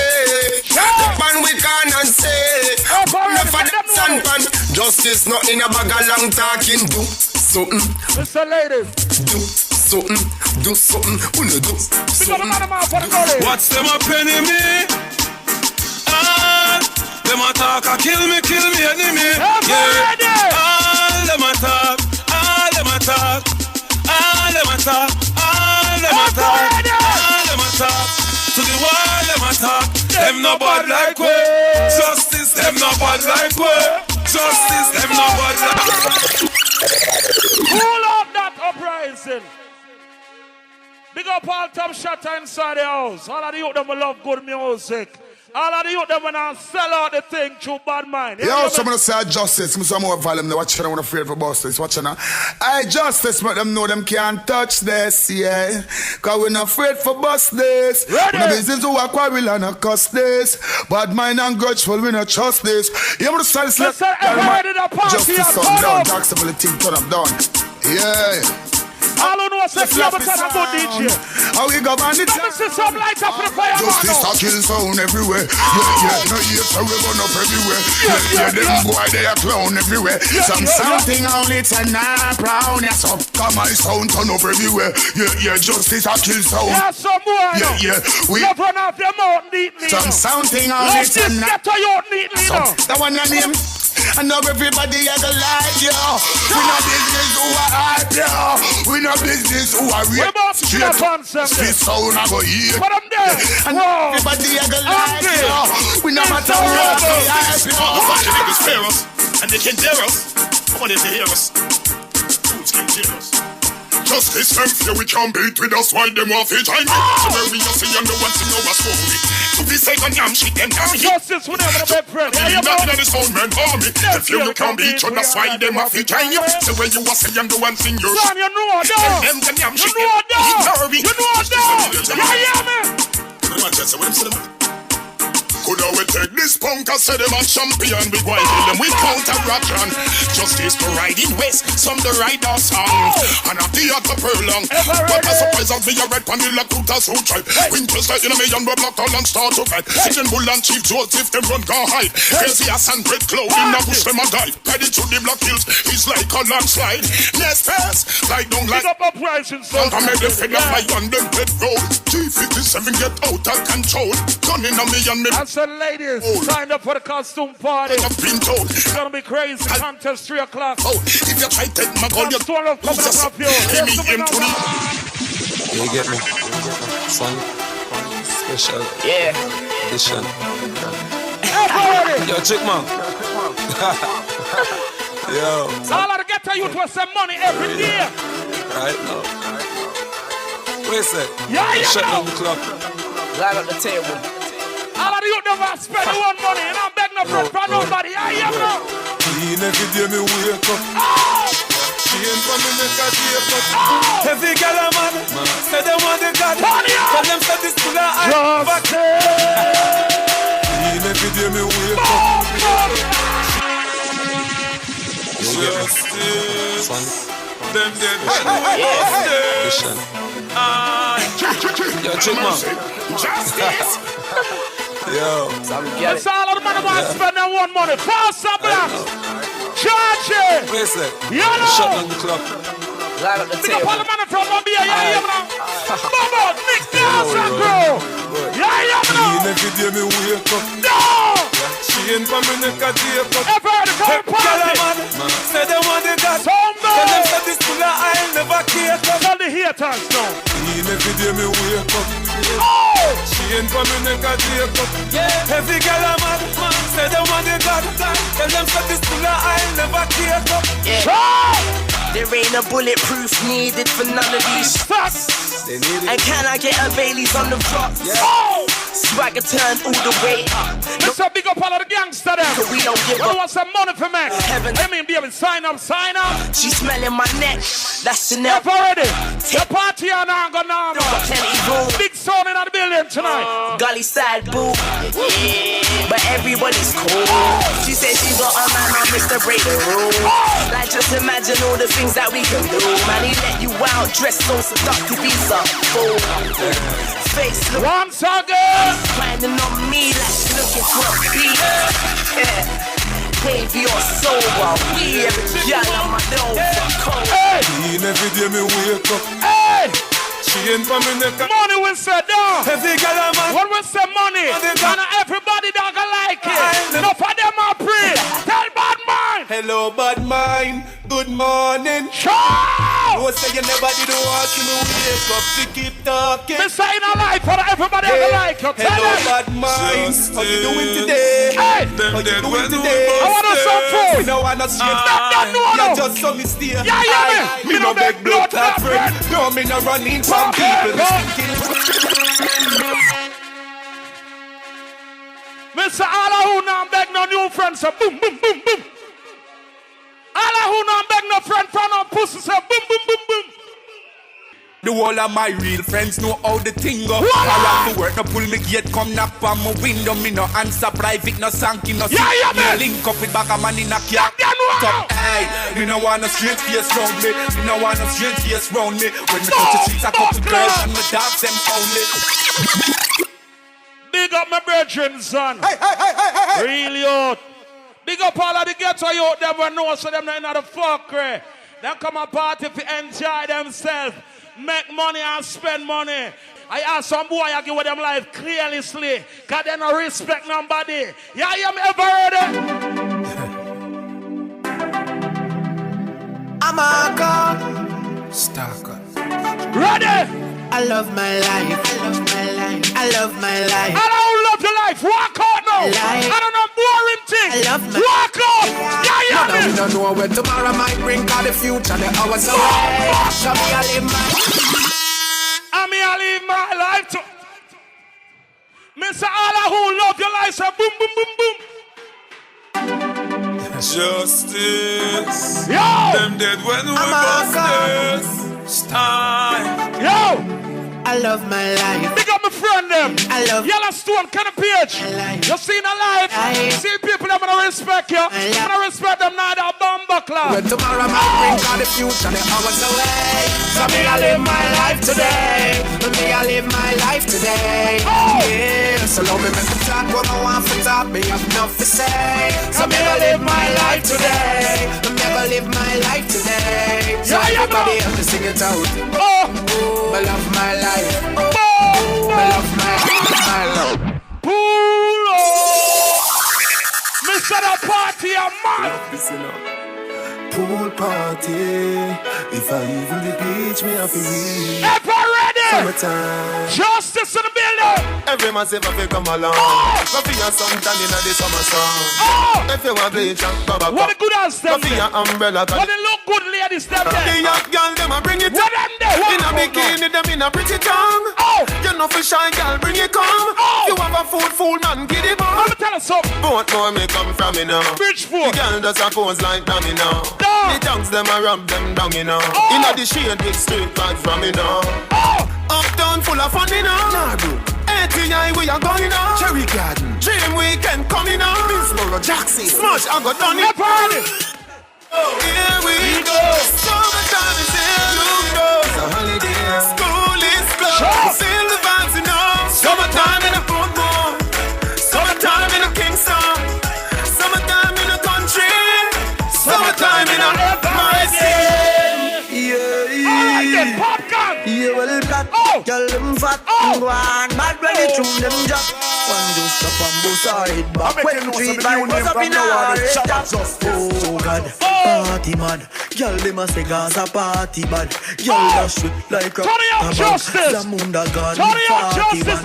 S3: The man we can't say, no for the sun pan. Justice not in a bag of long talking, do something.
S15: Mr. Ladies,
S3: do something, wanna do something.
S16: What's them a penny me? Them a talk a kill me enemy. Yeah. All them a talk, all them a talk, all them a talk, all them a talk, all them a talk. To the wall them a talk. Them no bad like we. Justice them no bad like we. Justice them no bad like.
S15: Pull up that uprising. Big up all top shotter inside the house. All of the youth them will love good music. All of the youth them will sell out the thing through bad mind.
S3: Yo, someone say justice. I'm more volume. They watch it. I want to afraid for boss this. Watch it now. I justice. Make them know them can't touch this. Yeah. Cause we're not afraid for boss this. We're not business who are quarrel and not cuss this. Bad mind and grudgeful. We not trust this. You ever start this? Justice on down. Jacksonville team turn up down. Yeah.
S15: All who know sex love is a good DJ.
S3: How we go on it?
S15: Let me see some light up for the fire.
S3: Justice a kill sound everywhere. Yeah, no yes, we run up everywhere. Yeah, them boy they a clown everywhere. Something only to not brown. Yeah, so come my sound turn up everywhere. Yeah, justice a kill sound.
S15: Yeah, some boy.
S3: Yeah, we
S15: love run off your mouth neatly.
S3: Something only to not.
S15: Get to your neatly.
S3: That one your name. I know everybody has a like yo. We no business who are hype yo. We no business who are real. This sound I go eat. And everybody has a like yo. We no matter what we hype yo.
S8: The niggas fear us and they can dare us. I want them to hear us. Fools can hear us. Justice them fear we can't beat with us. Why them want to join me? So where we just see and the ones who know us for me. To be safe on yam shit them down here.
S15: Justice whenever the best friend.
S8: Yeah, nothing on the sound man army. They fear we can't beat you. That's why them have to join you. So when you was see and the ones in your
S15: son, you know that.
S8: Them can yam shit
S15: them. You know that. Yeah, me.
S8: What them say them? Could I we take this punk and say them a champion? We go and kill them with counter-action. Justice to ride in west, some the rider song. And a theater furlong. But a surprise of me a red panilla kuta so tribe. Winchester in a million we block all and start to fight. Sitting Bull and Chief Joseph them run go hide. Crazy ass and red cloud in a bush them a dive. Headed to the block hills, it's like a landslide. Next pass, like don't like.
S15: Pick up uprising so
S8: I made them figure fly on them pet road. G57 get out of control. Gun in a me and me.
S15: So ladies, signed up for the costume party. It's gonna be crazy. Contest 3 o'clock.
S8: If you try to take my gun,
S15: you're coming up from you.
S16: You get me? Son, special edition. Yo, chick man. Yo.
S15: All of the ghetto youth will send money every day.
S16: Right now. Wait a sec.
S15: Yeah.
S16: Shut down the club.
S5: Line up the table.
S15: All of the youth never spend one money and I'm begging up for nobody. I am now.
S16: Every day me wake up. Chain for me make a tape. Every girl a man, say they want the God. Tell them say this full of ice. Every day me wake up. Justice. Them dead. Justice. Yo, check man. Justice. Yo.
S15: That's all of the money want to spend that one money. Pass up black. Charge it.
S16: Wait a sec.
S15: Shut
S16: down the clock.
S5: Light up the
S15: table. Pick up all the money from Mobile. Yeah, Bobo, Nick Nelson, bro. Yeah,
S16: every day me wake up.
S15: No.
S16: She ain't for me neck a tape up.
S15: Ever heard of the party?
S16: Say they want the God.
S15: Tell
S16: them say this full of I'll never care.
S15: Tell the haters now.
S16: Every day me wake up. She ain't for me neck a tape up. Every girl a mad. Say they want the God. Tell them say this full of I'll never care.
S5: There ain't a bulletproof needed for none of these shots. And can I get a Bailey's on the rocks? Swagger turned all the way up.
S15: Let's big up all of the gangsters there.
S5: We don't give up.
S15: We want some money for me. I mean, baby, sign up. She
S5: smelling my neck. That's Chanel.
S15: Never ready. The party on Angonama. Big sound in the building tonight.
S5: Gully side boo. Yeah, but everybody's cool. She said she got a man on Mr. Break the Rules. Like just imagine all the things that we can do. Man, he let you out, dressed so seductive, he's a fool. Face look
S15: once again.
S5: Grinding on me like she looking for a beat. Baby or sober, we every girl on my door for cold.
S16: Every day me wake up. She ain't for me neck.
S15: Money will say down.
S16: Every girl a man.
S15: What will say money? And everybody don't like it. Enough of them are free. Tell bad mind.
S16: Hello bad mind. Good morning.
S15: Sure.
S16: No say you never did watch me wake up to keep talking.
S15: Me say in a life for everybody don't like you. Tell
S16: hello
S15: them.
S16: bad mind. How you doing today?
S15: Hey.
S16: How you doing today?
S15: I want to some food.
S16: We no want to see
S15: you
S16: just saw me steer.
S15: Yeah.
S16: Me no beg blood clot friend. No me no running from people.
S15: Mr. Allah who now beg no new friends, so boom, boom, boom, boom. Allah who now beg no friend from no pussy, so boom, boom, boom, boom.
S16: The whole of my real friends know how the thing go. I have to work, no pull me gate, come knock on my window. Me no answer private, no sanky, no
S15: man.
S16: Link up with back a man in a car. Hey, me no want no strange face round me. Me no want no strange face round me. When me touch the streets, a couple girls and me dogs them only.
S15: Big up my brethren, son.
S14: Hey.
S15: Real youth. Big up all of the ghetto youth. Them will know so them not in the fuckery. They come a party to enjoy themselves. Make money and spend money. I ask some boy I give them life clearly, cause they don't respect nobody. Yeah, you ever heard it?
S12: I'm a god. Stalker.
S15: Ready?
S12: I love my life. I love my life. I love my life.
S15: I don't love your life. Walk out now. I don't know boring things.
S12: I love my
S15: walk out. Yeah.
S12: We don't know where tomorrow might bring, cause the future the hours away. So me I live
S15: my life to Mr. Allah who love your life, so boom, boom, boom, boom.
S16: Justice.
S15: Yo.
S16: Them dead when we bust this.
S15: Yo.
S12: I love my life.
S15: Big up my friend them.
S12: I love
S15: Yellowstone kind of page. You seen a life. See people that wanna respect you. Wanna respect them now that bumbuckler.
S12: When tomorrow might bring, cause the future the hours away. So me I live my life today. Me I live my life today. Yeah. So love me make me talk what I want for talk. Me have enough to say. So me I live my life today. Me never live my life today. So everybody have to sing it out. I love my life. I love my love.
S15: Pull Mr. The party a man.
S3: Pool party. If I even the beach, me have to reach.
S15: Ever ready?
S3: Summertime.
S15: Justice in the building.
S3: Every man say if you come along. Coffee and suntan in the summer sun. If you want bleach and bubble.
S15: What a good ass them.
S3: Coffee and umbrella.
S15: What a look good ladies them there.
S3: The young girl them a bring it.
S15: What them there?
S3: In a bikini them in a pretty tongue. You know for shy girl bring it come. You have a fool man get it on.
S15: Let me tell you something.
S3: Both know me come from me now.
S15: Bridge food.
S3: The girl does a pose like dummy now. The tongues them a rub them down, you know. Inna the shade with straight vibes from me now. Uptown full of fun, you know. Nah, bro. ATI we are going on. Cherry Garden, Dream Weekend coming on. Middlesboro, Jackson, Smash, I got done it. Here we go. Summertime is here. Look, it's a holiday. School is closed. Feel the vibes, you know. Summertime in a football. Summertime in a Kingston. Summertime in a country. Summertime in a my city.
S12: Yeah, popcorn. Yeah, well, got girl them fat. Go on, bad when they chew them jack. One just up and bust her head back. When three bite was up in her head jack. Oh God, party mad. Girl them a say Gaza party bad. Girl dash it like a
S15: Justice.
S12: Zamunda God.
S15: Justice.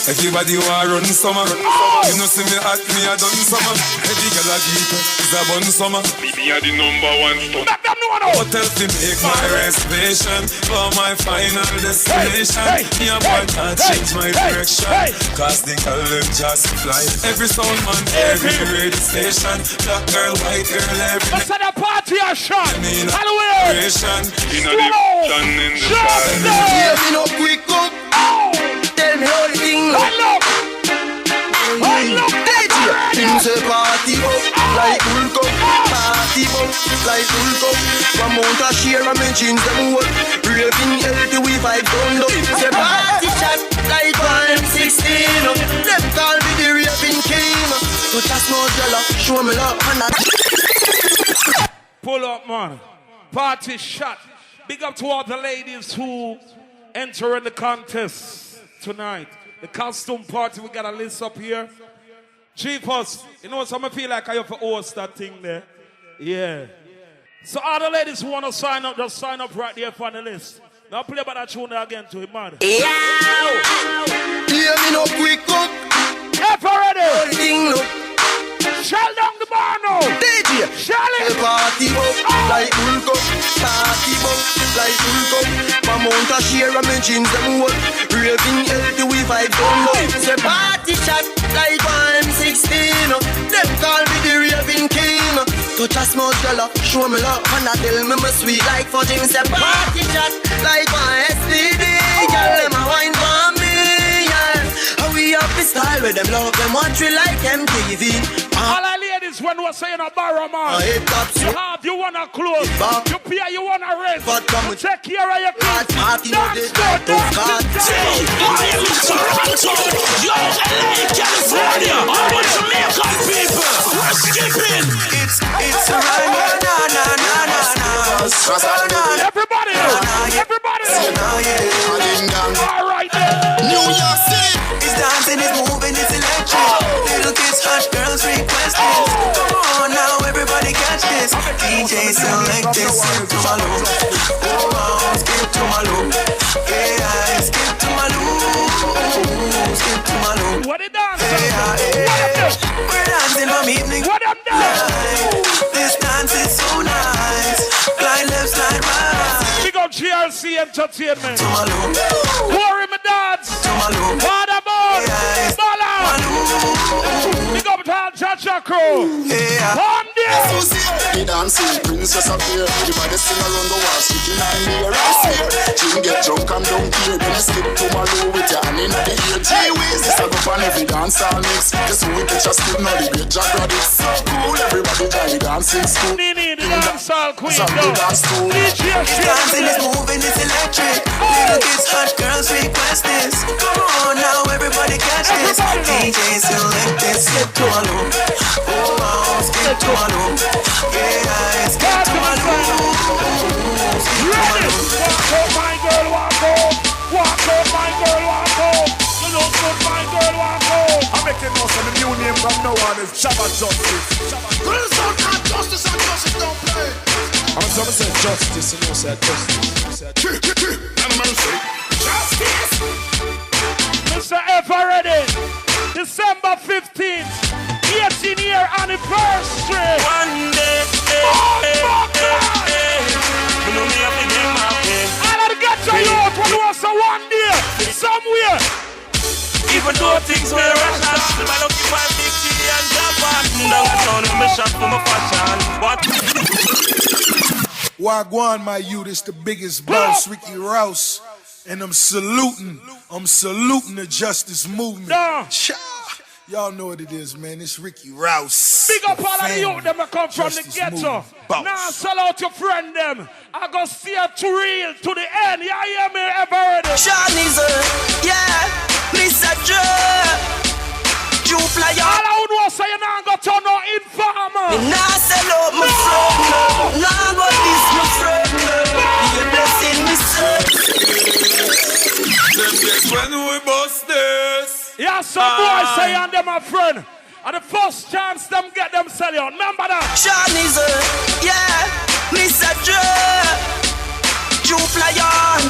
S3: Everybody want run summer. You know see me at me a done summer. Every girl a geek is a bun summer. Me a the #1 stop. Hotel to make my reservation for my final destination. Me a boy can't change my direction. Cause they call them just fly. Every sound man, every radio station. Black girl, white girl, every
S15: let's have a party or shot.
S3: Halloween. In the sky.
S12: Yeah, me no quick up. Tell me how the thing look. Things a party up like Hulk up. Party up like Hulk up. One mount a share and me jeans them hold. Raving healthy we vibe down up. It's a party chat like 116. Them call me the raving king. So just no jello, show me love and
S15: pull up, man. Party shot. Big up to all the ladies who enter in the contest tonight. The costume party, we got a list up here. Jeepers, you know what? I feel like I have to host that thing there. Yeah. So all the ladies who want to sign up, just sign up right there for the list. Now play about that tune again to him, man.
S12: Yeah, me no quick up.
S15: Ever ready?
S12: Thing look.
S15: Shell down the bar now.
S12: DJ,
S15: Shell it.
S12: Party up like Hulk up. Party up like Hulk up. My mount a share and my jeans them hold. Raving healthy we vibe down low. It's a party chat like 116. Them call me the raving king. Touch a small girl, show me love and I tell me my sweet like fudging. It's a party chat like my STD. Girl, them a wine for me, yeah. How we up the style with them love them watch we like MTV.
S15: All the ladies when we're saying a barrow man, you have, you want a clothes, you pay, you want a rest, take care of your kids. Dance to
S17: Yo, LA, California, all the Jamaican people, we're skipping. It's a rhyme,
S15: everybody, all right then.
S3: New York City.
S12: It's dancing, it's moving, it's electric. Little kids, hot girls request this. Come on now, everybody catch this. DJ select this, skip to my loop. Oh, skip to my loop. Yeah, skip to my loop. Skip to my loop.
S15: What it done?
S12: We're dancing from evening.
S15: What them done?
S12: This dance is so nice. Glide left, slide right.
S15: Big up GRC Entertainment.
S12: To my loop.
S15: Worry me dads.
S12: To my loop.
S15: Waterboard. Bala. Big up to Chacha crew. On this.
S3: The dancing princess up here. Everybody sing around the wall, sticking on me around here. Jim get drunk and don't care. Then you skip to my low with your hand in the ear. G-Wiz, this a go on every dance all mix. This week it's just still not the great Jack Rabbit. So cool, everybody join the dancing school.
S15: Nini, the dance all queen.
S3: Some the dance too.
S12: It's dancing, it's moving, it's electric. Little kids, hot girls request this. Come on now, everybody catch this. DJ select this, skip to a loop. Oh, skip to a loop. Yeah, skip to a loop.
S15: Ready? Walk out, my girl, walk out. Walk out, my girl, walk out. You look good, my girl, walk out.
S3: I'm making no some new name from now on is Shabba Justice.
S7: Girls don't have justice and justice don't play.
S3: I'm gonna say justice, you know, say justice. And I'm gonna say justice.
S15: Mr. F already. December 15th, 18-year anniversary.
S17: One day, you know me, I think I'm happy.
S15: I gotta get to you out when you was so one day, somewhere.
S17: Even though things may rush out, my lucky 550 and Japan. Now I found a mission for my fashion. What?
S3: Wagwan, my youth, it's the biggest boss, Ricky Rouse. And I'm saluting the justice movement. Y'all know what it is, man. It's Ricky Rouse.
S15: Big up all of the youth them that come from the ghetto. Now sell out your friend them. I go see her to real, to the end. You hear me ever heard it?
S12: Shawnee's yeah, Mr. Joe. You fly out.
S15: All I would want to say you now go turn no informer.
S12: You now sell out my friend. Now go this my friend. You blessing me, sir.
S16: When we bust this.
S15: Yeah, some boys say and them my friend. And the first chance them get them sell out. Remember that?
S12: Shawnee's yeah, Mr. Joe. You fly on.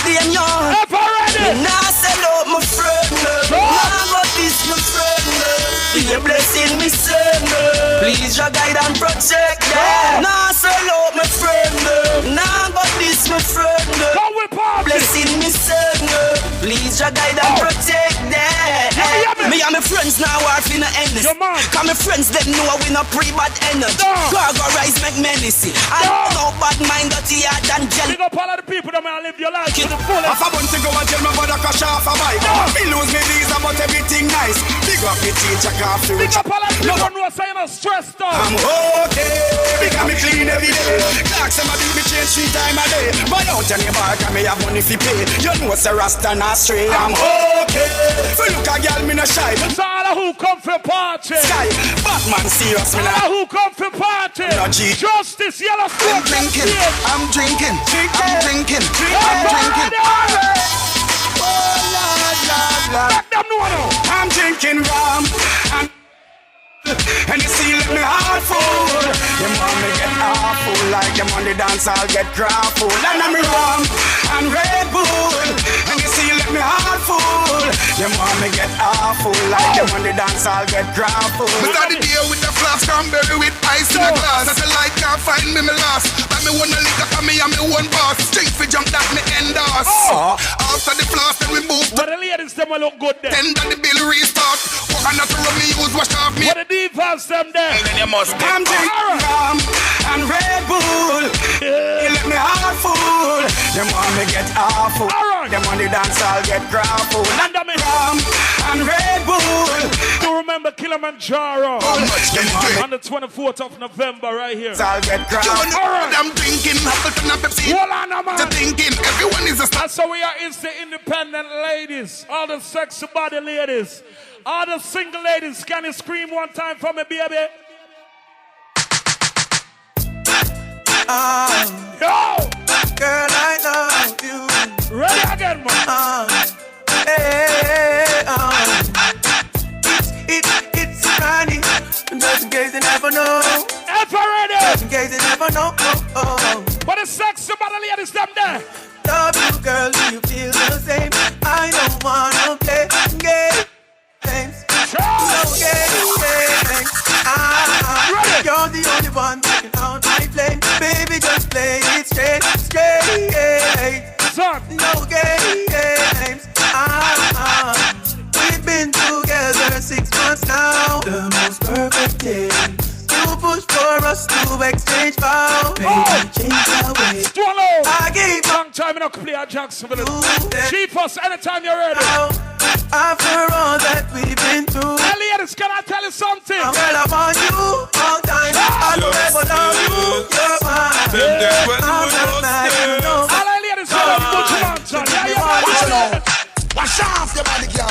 S12: Damn young.
S15: Ever ready?
S12: You now sell out my friend. Now go this my friend. You blessing me, son. Please your guide and protect them. Now sell out my friend. Now go this my friend. Blessing me, son. Please your guide and protect them. Me and my friends now are finna end this. Cause my friends them know we not pre-bad energy. Cargo rise make menacing. I don't know bad mind dirty heart and jelly.
S15: Big up all of the people that may live your life to the fullest.
S8: If I want to go and tell my brother crash off a bike, me lose me visa but everything nice. Big up me teacher coffee.
S15: Big up all of the people who are saying I'm stressed out.
S8: I'm okay. Big up me clean every day. Clocks and my beat me change 3 times a day. But out on your bar and me have money fi pay. You know it's a rasta not stray. I'm okay. For look a girl me no shy.
S15: It's all who come for party.
S8: Sky, Batman serious me
S15: all who come for party.
S8: No G.
S15: Justice, yellow smoke.
S8: I'm drinking. I'm drinking. I'm drinking rum and you see let me heart full. Them want me get awful like them on the dance I'll get grappled. And I'm rum and Red Bull and you see let me heart full. Them want me get awful like them on the dance I'll get grappled.
S3: We start the day with the flask cranberry with ice in a glass. As the light can't find me, me lost. But me wanna liquor for me and me one boss. Straight for jump that me endorse. After the flask then we move.
S15: But the ladies them will look good there.
S3: Then the bill restart. Walk on the road me use wash off me.
S15: But the divas them there.
S3: And then you must be.
S8: I'm drinking rum and Red Bull. You let me heart full. Them want me get awful. Them on the dance I'll get grappled.
S15: And me
S8: rum and Red Bull.
S15: To remember Kilimanjaro. On the 24th of November right here.
S8: I'll get grappled.
S3: I'm drinking Appleton and Pepsi.
S15: Hold on, man.
S3: To thinking everyone is a star.
S15: That's how we are. It's the independent ladies. All the sexy body ladies. All the single ladies. Can you scream one time for me, baby? Yo!
S12: Girl, I love you.
S15: Ready again, man.
S12: It's funny. Just in case you never know.
S15: Ever ready?
S12: Just in case you never know.
S15: But the sexy body ladies, them there.
S12: Love you, girl. Do you feel the same? I don't wanna play games. No games. You're the only one breaking out my flame. Baby, just play it straight.
S15: Son.
S12: No games. We've been together 6 months now. The most perfect day. You push for us to exchange vows. Baby, change our way.
S15: Swallow.
S12: I gave
S15: long time enough to play at Jacksonville. Chief us anytime you're ready.
S12: After all that we've been through.
S15: Hey, ladies, can I tell you something?
S12: Girl, I want you all time. I'll never love you. You're mine. I'm not you know.
S15: All the ladies, put up Butch Mountain. Yeah.
S3: Wash off your body, girl.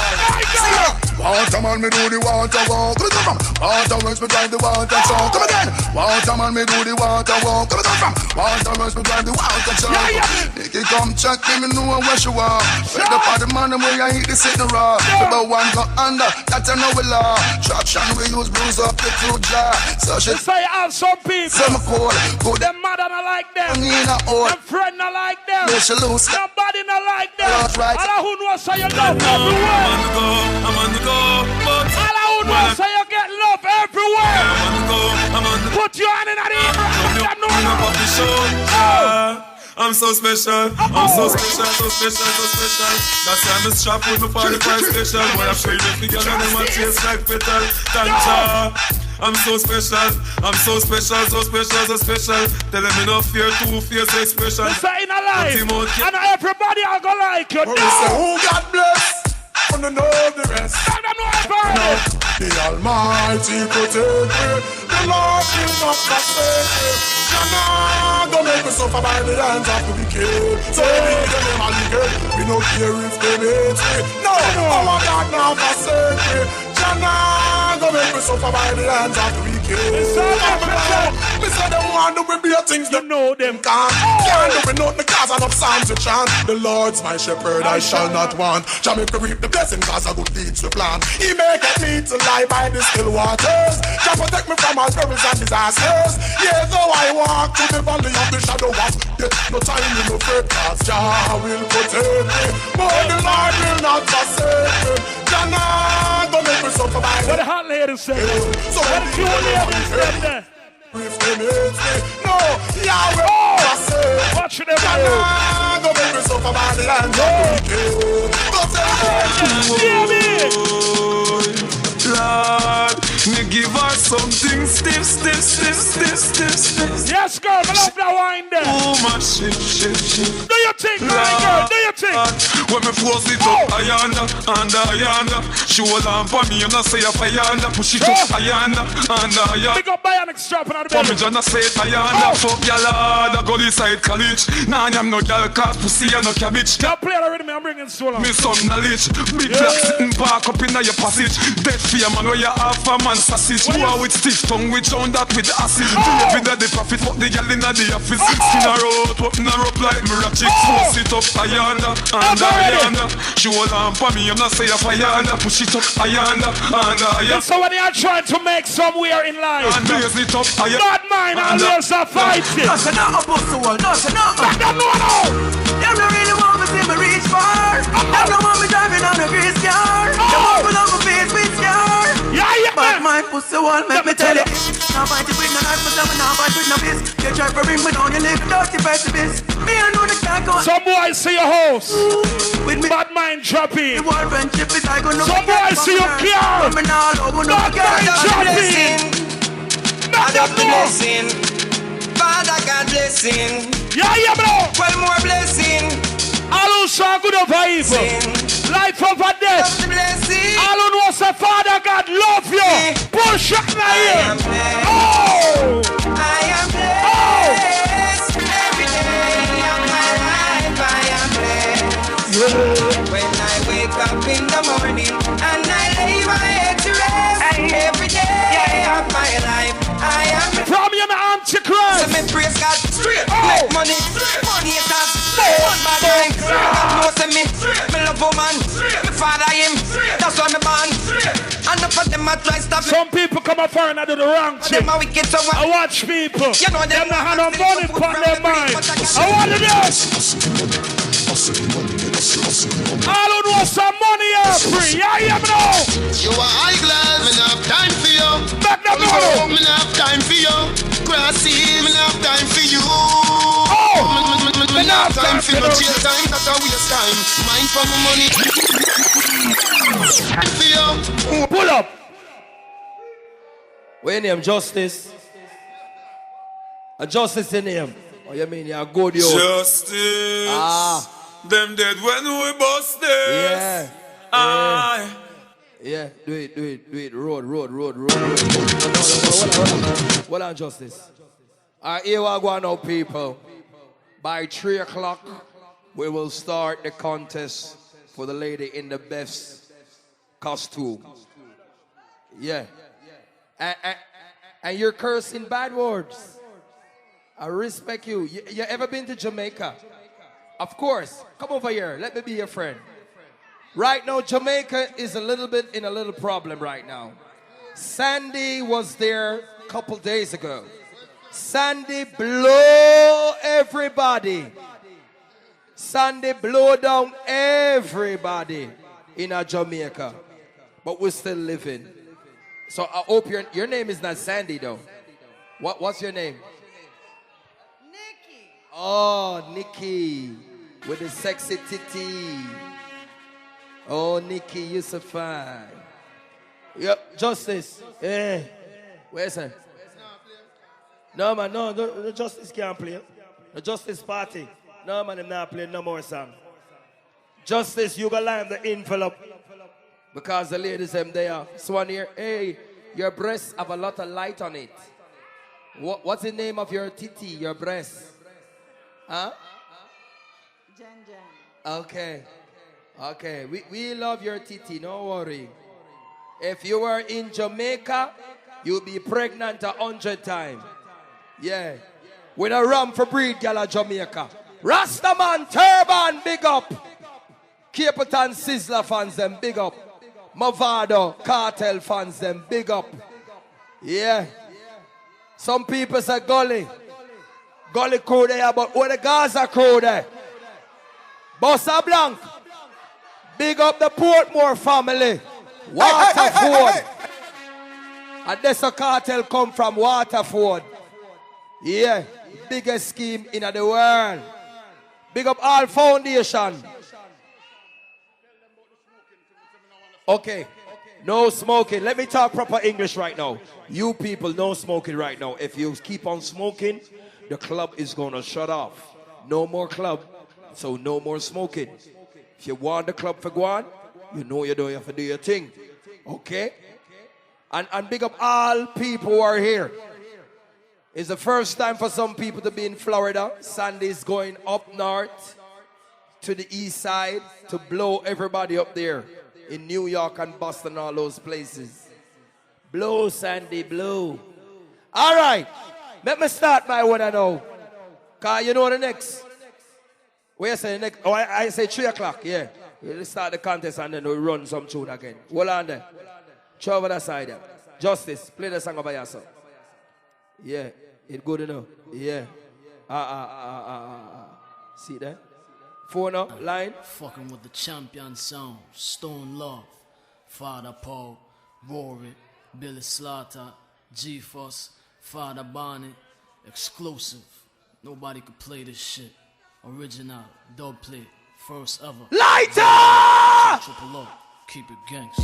S3: Water man, me do the water walk. Come on, water runs me drive the water song. Come again. Water man, me do the water walk. Come on, water runs me drive the water song. Nicky, come check me know where you are. Where the party man where I hit the sitting raw. But one go under, that's a no law. Traction we use bruise up the two jar. So she
S15: say have some people.
S3: Some cold.
S15: Them mother not like them.
S3: Them
S15: friend not like them.
S3: Nobody
S15: not like them.
S3: Right.
S15: All who knows say you love everywhere.
S16: I'm on the go. But
S15: all who knows say you get love everywhere.
S16: I'm on the go.
S15: Put your hand in the air.
S16: I'm so special. I'm so special, so special, so special. That's why I'm strapped with my 45 special. When I feel the figure, and them a taste like petal. Ganja. I'm so special. I'm so special, so special, so special. Tell them enough fear, two-face expression.
S15: Listen in a life, and everybody are gonna like you.
S3: Oh, we say, who God bless? Wanna know the rest. No, the Almighty protect me. The Lord will not forsake me. Don't make me suffer by the hands of the wicked. So we need them all again. We don't care if they hate me. No, our God now forsake me. Don't make me suffer by the hands of the wicked. We say them want to be a things that
S15: know them
S3: can't do we nothing cause enough psalms to chant. The Lord's my shepherd, I shall not want. Jamaica reap the blessing cause I good deeds to plan. He maketh me to lie by the still waters. Jah protect me from all perils and disasters. Yeah, though I walk through the valley of the shadow of death, no time in no fear cause Jah will protect me. But the Lord will not forsake me. Jah don't make me suffer by
S15: what the hot ladies say. So what the cute ladies say there?
S3: If they hate me, no, Yahweh just say.
S15: Watch them
S3: don't make me suffer by the hands of the wicked.
S16: Lord, me give her something stiff.
S15: Yes, girl, I love that wine there.
S16: Oh, my shit.
S15: Do you think, my girl? Do you think?
S16: When me force it up, ayanda. She will lamp on me and I say a ayanda. Push it up, ayanda.
S15: Big up bionic strap on the belly.
S16: For me just say ayanda. Fuck y'all, I go inside college. Nah, I'm no girl, cause pussy and no cabbage.
S15: Y'all play already, I'm bringing solo.
S16: Me some knowledge. Big black sitting park up in your passage. Dead fear man where you half a man sausage. Who are with stiff tongue, we drown that with acid. Every day the profit, fuck the girl in the office. Skin her out, open her up like mirror chicks. Force it up, ayanda. She will lamp on me, and I say a ayanda. Push it up, ayanda.
S15: So when you are trying to make somewhere in life,
S16: and blaze it up, ayanda.
S15: Bad mind always a fighting.
S12: That's enough about the world, that's enough. Them don't really want me to see me reach far. Them don't want me driving on a grease car. Them want me love my face with scar. But my pussy wall, make me tell it. Now fight it with no knife, but now fight with no fist. You try to bring me down, you live dirty precipice. Me I know the can't go.
S15: Some boys see your house with me. Bad mind dropping.
S12: The war friendship is like gonna
S15: some boys see your car.
S12: Bad
S15: mind dropping.
S12: God of the blessing. Father God blessing.
S15: Yeah, bro.
S12: Well more blessing.
S15: All who saw good over evil, life over death. All who know say Father God love you. Push up my ear. Oh!
S12: I am blessed. Every day of my life I am blessed. When I wake up in the morning and I lay my head to rest. Every day of my life I am blessed.
S15: From your Antichrist.
S12: So me praise God straight. Make money. Money is that. One bad mind. God knows me. Me love woman. Me father him. That's why me born. And for them I try stop me.
S15: Some people come up and do the wrong thing. I watch people.
S12: You know
S15: them not have no money for their mind. I want to do. All who know some money are free. Yeah, bro.
S18: You are high glass, me not have time for you.
S15: Back the bottle.
S18: Me not have time for you. Grassy, me not have time for you. Me not have time for you. Jail time, that's a waste time. Mind for my money. Time for you.
S15: Pull up.
S1: What your name? Justice? A justice in name? Oh, you mean you're good, yo?
S16: Justice.
S1: Ah.
S16: Them dead when we bust this.
S1: Yeah. Yeah, do it. Road. Hold on, Justice. Alright, here we go now, people. By 3 o'clock, we will start the contest for the lady in the best costume. Yeah. And you're cursing bad words. I respect you. You ever been to Jamaica? Of course. Come over here. Let me be your friend. Right now, Jamaica is a little problem right now. Sandy was there a couple days ago. Sandy blow everybody. Sandy blow down everybody in Jamaica. But we're still living. So I hope your name is not Sandy though. What's your name? Nikki. Oh, Nikki. With the sexy titty. Oh, Nikki, you're so fine. Yep, Justice. Yeah. Where's it? No, man, no, the Justice can't play. The Justice Party. No, man, I'm not playing no more song. Justice, you go line the envelope. Because the ladies, them there. Swan here, hey, your breasts have a lot of light on it. What's the name of your titty, your breast? Huh? Jan. Okay. Okay, we love your titty, no worry. If you were in Jamaica, you'll be pregnant 100 times. Yeah. With a rum for breed, gal of Jamaica. Rastaman, Turban, big up. Capleton, Sizzler fans, them big up. Movado, Cartel fans, them big up. Yeah. Some people say Gully. Gully crew there, but where the Gaza crew there? Bossa Blanc. Big up the Portmore family. Waterford. And this a cartel come from Waterford. Yeah. Biggest scheme in the world. Big up all foundation. Okay. No smoking. Let me talk proper English right now. You people, no smoking right now. If you keep on smoking, the club is going to shut off. No more club. So no more smoking. If you want the club for go on, you know you don't have to do your thing. Okay? And big up all people who are here. It's the first time for some people to be in Florida. Sandy's going up north to the east side to blow everybody up there in New York and Boston, all those places. Blow, Sandy, blow. All right. Let me start my one I know. Because you know the next. Where say the next? Oh, I say 3 o'clock, yeah. We'll start the contest and then we'll run some tune again. Hold on there. Throw over that side there. Justice, play the song over yourself. Yeah, it's good enough. Yeah. See that? Phone up, line.
S19: Fucking with the champion sound. Stone Love, Father Paul, Rory, Billy Slaughter, G-Fuss, Father Barney. Exclusive. Nobody could play this shit. Original, dubplate, first ever.
S1: Lighter!
S19: Triple O, keep it gangster.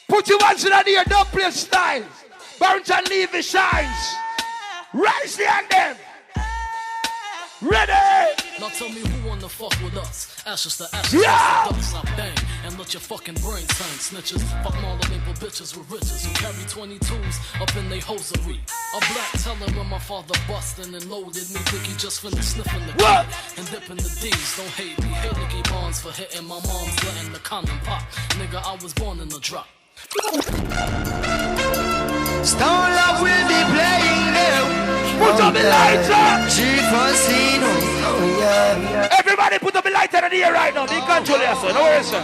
S1: Put your hands in the air, dubplate style. Burnt and Levy shines. Raise the hand them. Ready?
S19: Now tell me who wanna fuck with us. Ashes to ashes, yeah! Doubles I bang. And let your fucking brain turn snitches. Fuck all the maple bitches with riches who carry 22s up in they hosiery. A black teller when my father bustin' and loaded me. Think he just finished sniffing the what? And dipping the D's. Don't hate me. Hate Nicky Barnes for hitting my mom's letting the condom pop. Nigga, I was born in the drop.
S2: Stone Love will be playing them.
S1: Put up the lighter.
S2: Oh, yeah.
S1: Everybody put up the lighter in the air right now. Be control yourself. No worries, sir.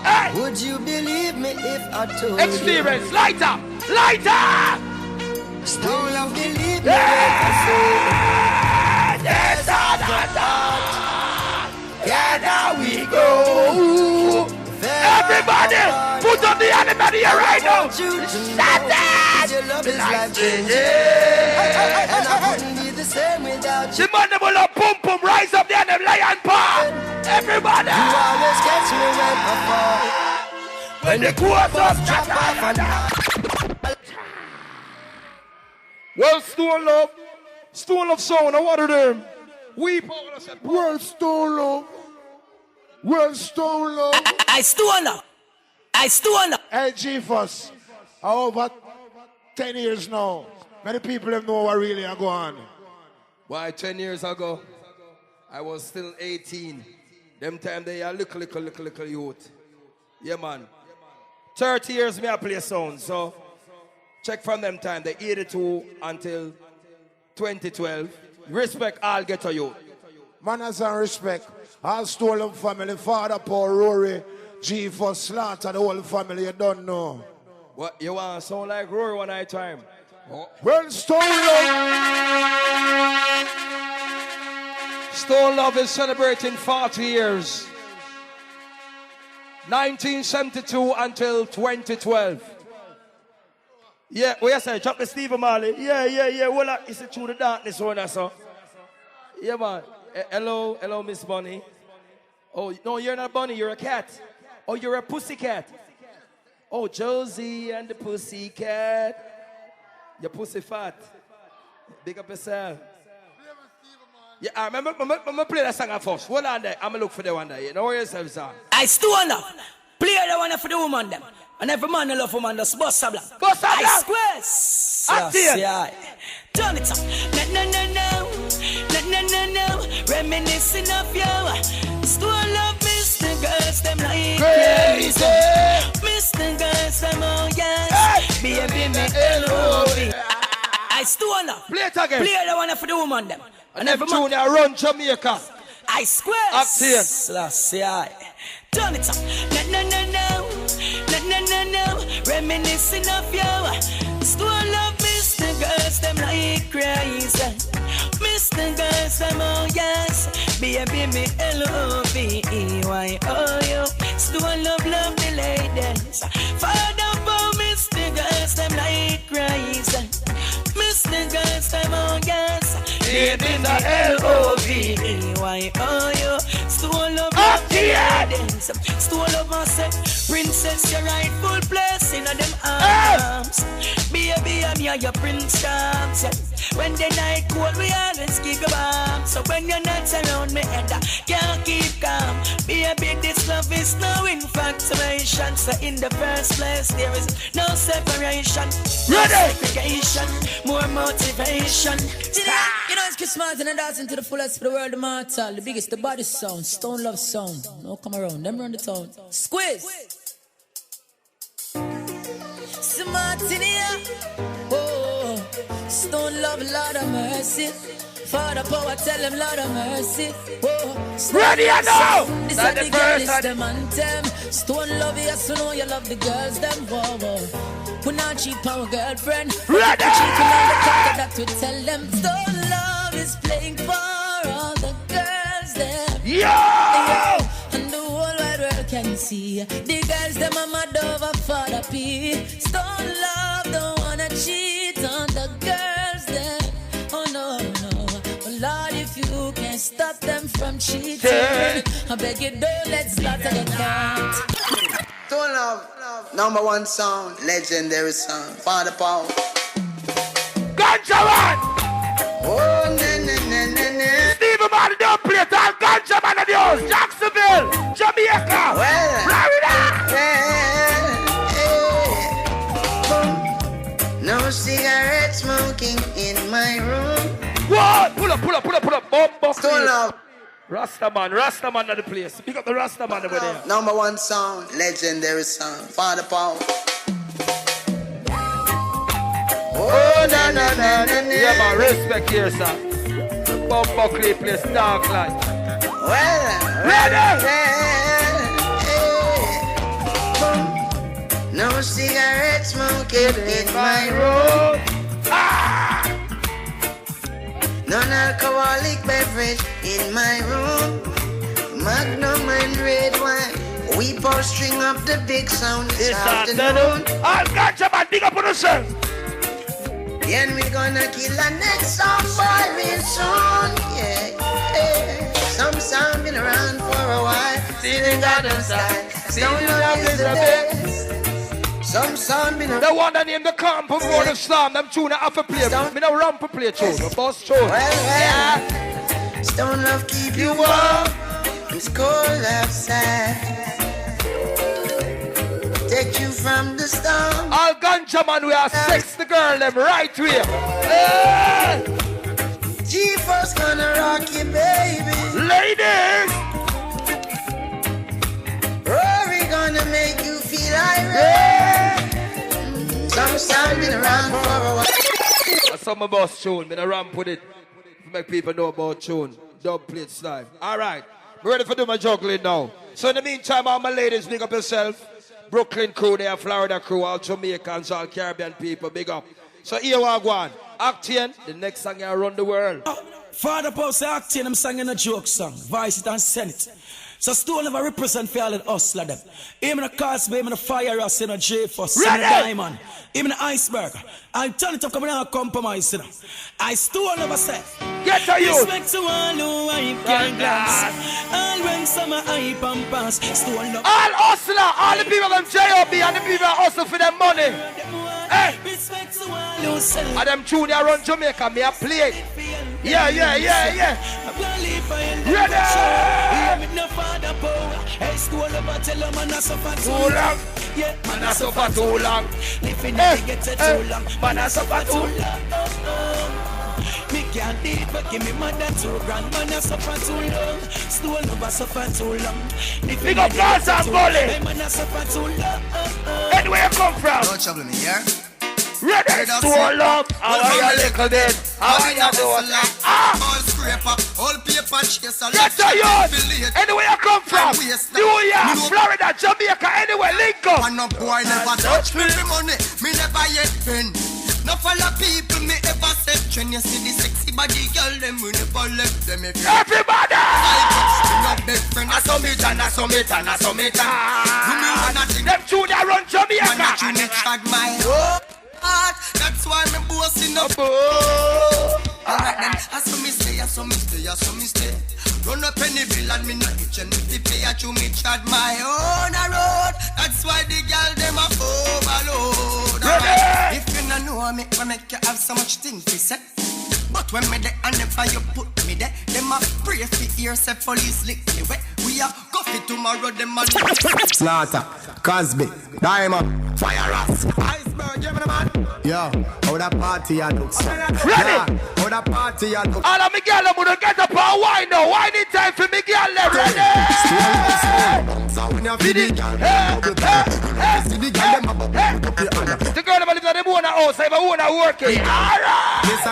S1: Hey.
S2: Would you believe me if I told
S1: Experience. You? Lighter. Lighter.
S2: Stone Love believe me if I say.
S1: Yes, yeah, now we go. Everybody, put up the animal here right now. Shut it!
S2: And I wouldn't be the same without you.
S1: The man will up, pum pum, rise up the animal lion paw. Everybody.
S2: You always catch me when I fall.
S1: When the quarters drop off. Well, Stone Love sound, what are them? Weep over us.
S14: Well, Stone Love. Well, Stone Love.
S12: I Stone Love. I Stone Love.
S14: Hey, G-Fuss. Over 10 years now. Many people don't know what really are going on.
S1: Why, 10 years ago, I was still 18. Them time they are little youth. Yeah, man. 30 years me I play sound, so check from them time, the 82 until 2012. Respect all ghetto youth.
S14: Manners and respect. All Stone Love family, Father Paul, Rory, G-Fuss, Slaughter, the whole family, you don't know.
S1: What, you want to sound like Rory one night time? Oh.
S14: Well, Stone Love.
S1: Stone Love is celebrating 40 years. 1972 until 2012. Yeah, what you say? Drop the Steve Marley. Yeah. Well, it's a through the darkness one, that's all. Yeah, man. Hello, Miss Bunny. Oh, no, you're not a bunny, you're a cat. Oh, you're a pussy cat. Oh, Josie and the Pussycat. Your pussy fat. Big up yourself. Yeah, I remember play that song first. Hold on there. I'm going to look for the one there. You know yourself, sir.
S12: I still up. Play the one for the woman them. And every man I love woman just bust a black.
S1: Bust a black.
S12: I squares. Turn it up. No. Reminiscing of you. Still love Mr. Girls, them like crazy. Mr. Girls, them oh yes. Baby, me L.O.V. I still up.
S1: Play it again.
S12: Play the one for the woman them.
S1: And every tune I run Jamaica.
S12: I squares. Turn it up. No. Reminiscing of you. Still love Mr. Girls, them like crazy. Mr. Girls, them oh yes. Baby, me L.O.V.E.Y. Oh, you. Still love the ladies. Father, for Mr. Girls, them like crazy. Mr. Girls, them oh yes. Baby, me L.O.V.E.Y. Oh, you. Still love the ladies. Still love myself. Princess, your rightful place in them arms. Baby, I'm your prince charms. When the night cold, we always keep your bomb. So when you're not around me, head can't keep calm. Baby, this love is no infatuation. So in the first place, there is no separation. No segregation, more motivation.
S20: You know it's Christmas and I'm dancing to the fullest for the world immortal. The biggest, the body sound, stone love sound. No come around, them run the town. Squeeze. Smart in here. Oh, stone love, Lord of mercy. Father power, tell him Lord of mercy. Oh,
S1: ready or no?
S20: This is the girl, this them anthem. Stone love, yes, you know you love the girls, them. Whoa. We're not cheap our girlfriend.
S1: Ready!
S20: That we tell them stone love is playing for all the girls, them.
S1: Yo!
S20: And the whole wide world can see the girls, them are mad over Father P. Stone love don't wanna cheat on the girls, them. Oh no. Lord, if you can't stop them from cheating, I beg you don't let's slaughter the cat.
S9: Stone Love, #1 song, legendary song, Father Paul.
S1: Ganja man!
S9: Oh, na.
S1: Steve man, the dubplate, all Ganja man of yours, Jacksonville, Jamaica, Florida.
S9: No cigarette smoking in my room.
S1: What? Pull up. Bomb.
S9: Stone Love.
S1: Rastaman of the place. Pick up the Rastaman over there.
S9: #1 song, legendary song, Father Paul. Oh, na.
S1: Yeah, man, respect here, sir. Bomb clay place, dark light.
S9: Well,
S1: ready?
S9: No cigarette smoking in my room. Non-alcoholic beverage in my room. Magnum and red wine. We both string up the big sound this afternoon.
S1: I'll catch you, man. Dig up on yourself.
S9: Then we gonna kill the next song boy real soon. Yeah. Some sound been around for a while. Still got them style. Still love is the best. Some sound been
S1: the one that named the camp from Road of Slam. Them tune I have to play. Me no run for play tune. The boss tune.
S9: Yeah. Stone Love keep you warm. It's cold outside. Take you from the storm.
S1: All Ganja man, we are sex the girl them right here.
S9: G-Force gonna rock you, baby.
S1: Ladies.
S9: Rory gonna make you feel irate. Some sound been around for a while.
S1: That's some of us tune. Me no ramp with it. To make people know about tune. Dubplate style. Alright. We're ready for do my juggling now. So in the meantime, all my ladies, big up yourself. Brooklyn crew there, Florida crew, all Jamaicans, all Caribbean people, big up. So here we go on. Acting, the next song you around the world.
S12: Father Paul say acting, I'm singing a joke song. Voice it and send it. So Stone never represent for all the hustler them. Even the Cosby, even the Fire Us, in a J Force, in a Diamond, even the Iceberg. I turn it up, come on, compromise, you know. I Stone never say.
S1: Get to you.
S12: Respect to all who hype can glance. All when summer hype and pass. Stone never.
S1: All hustler, all the people them J.O.B. and the people that hustle for them money. Hey.
S12: Respect to all who sell.
S1: And them junior run Jamaica, me a play it. Yeah. Ready? Too long.
S12: Yeah,
S1: man, I suffer too long.
S12: Living get too long. Man, I suffer too long. Me can't eat, but give me mother too grand. Man, I suffer too long. Stone over suffer too long.
S1: Big up Lance and Bully.
S12: Man, I suffer too long.
S1: Anywhere you come from?
S7: Don't trouble me, yeah?
S1: Ready to all up. How are you little bit? How are you doing?
S7: All scraper, all paper chaser.
S1: Get to you. Anywhere you come from? New York, Florida, Jamaica, anywhere, link up.
S7: And no boy never touch me for money. Me never yet been. No follow people me ever said. When you see the sexy body girl, them we never left them.
S1: Everybody!
S7: No best friend. I saw me and I saw me and I saw me.
S1: Them junior run Jamaica.
S7: Man, I tune it tag my that's why me bossing up. Alright then, I saw me stay. Run up any bill and me not itch and if they pay at you me chat my own road. That's why the girl them a overload. Right. If you don't know me, I make you have so much things to say. But when me there and never you put me there, them a pray for ears, say police lick me wet. We are coffee tomorrow, them a
S10: Slaughter, Cosby, Diamond, Fire Us,
S7: Iceberg, give me the man.
S10: Yo, how that party I look so.
S1: Ready?
S10: How that party I look.
S1: All of me girl them wanna get up and wine now. Wine in time for me girl them. Ready? The girl them live in them own house, they own working. Alright.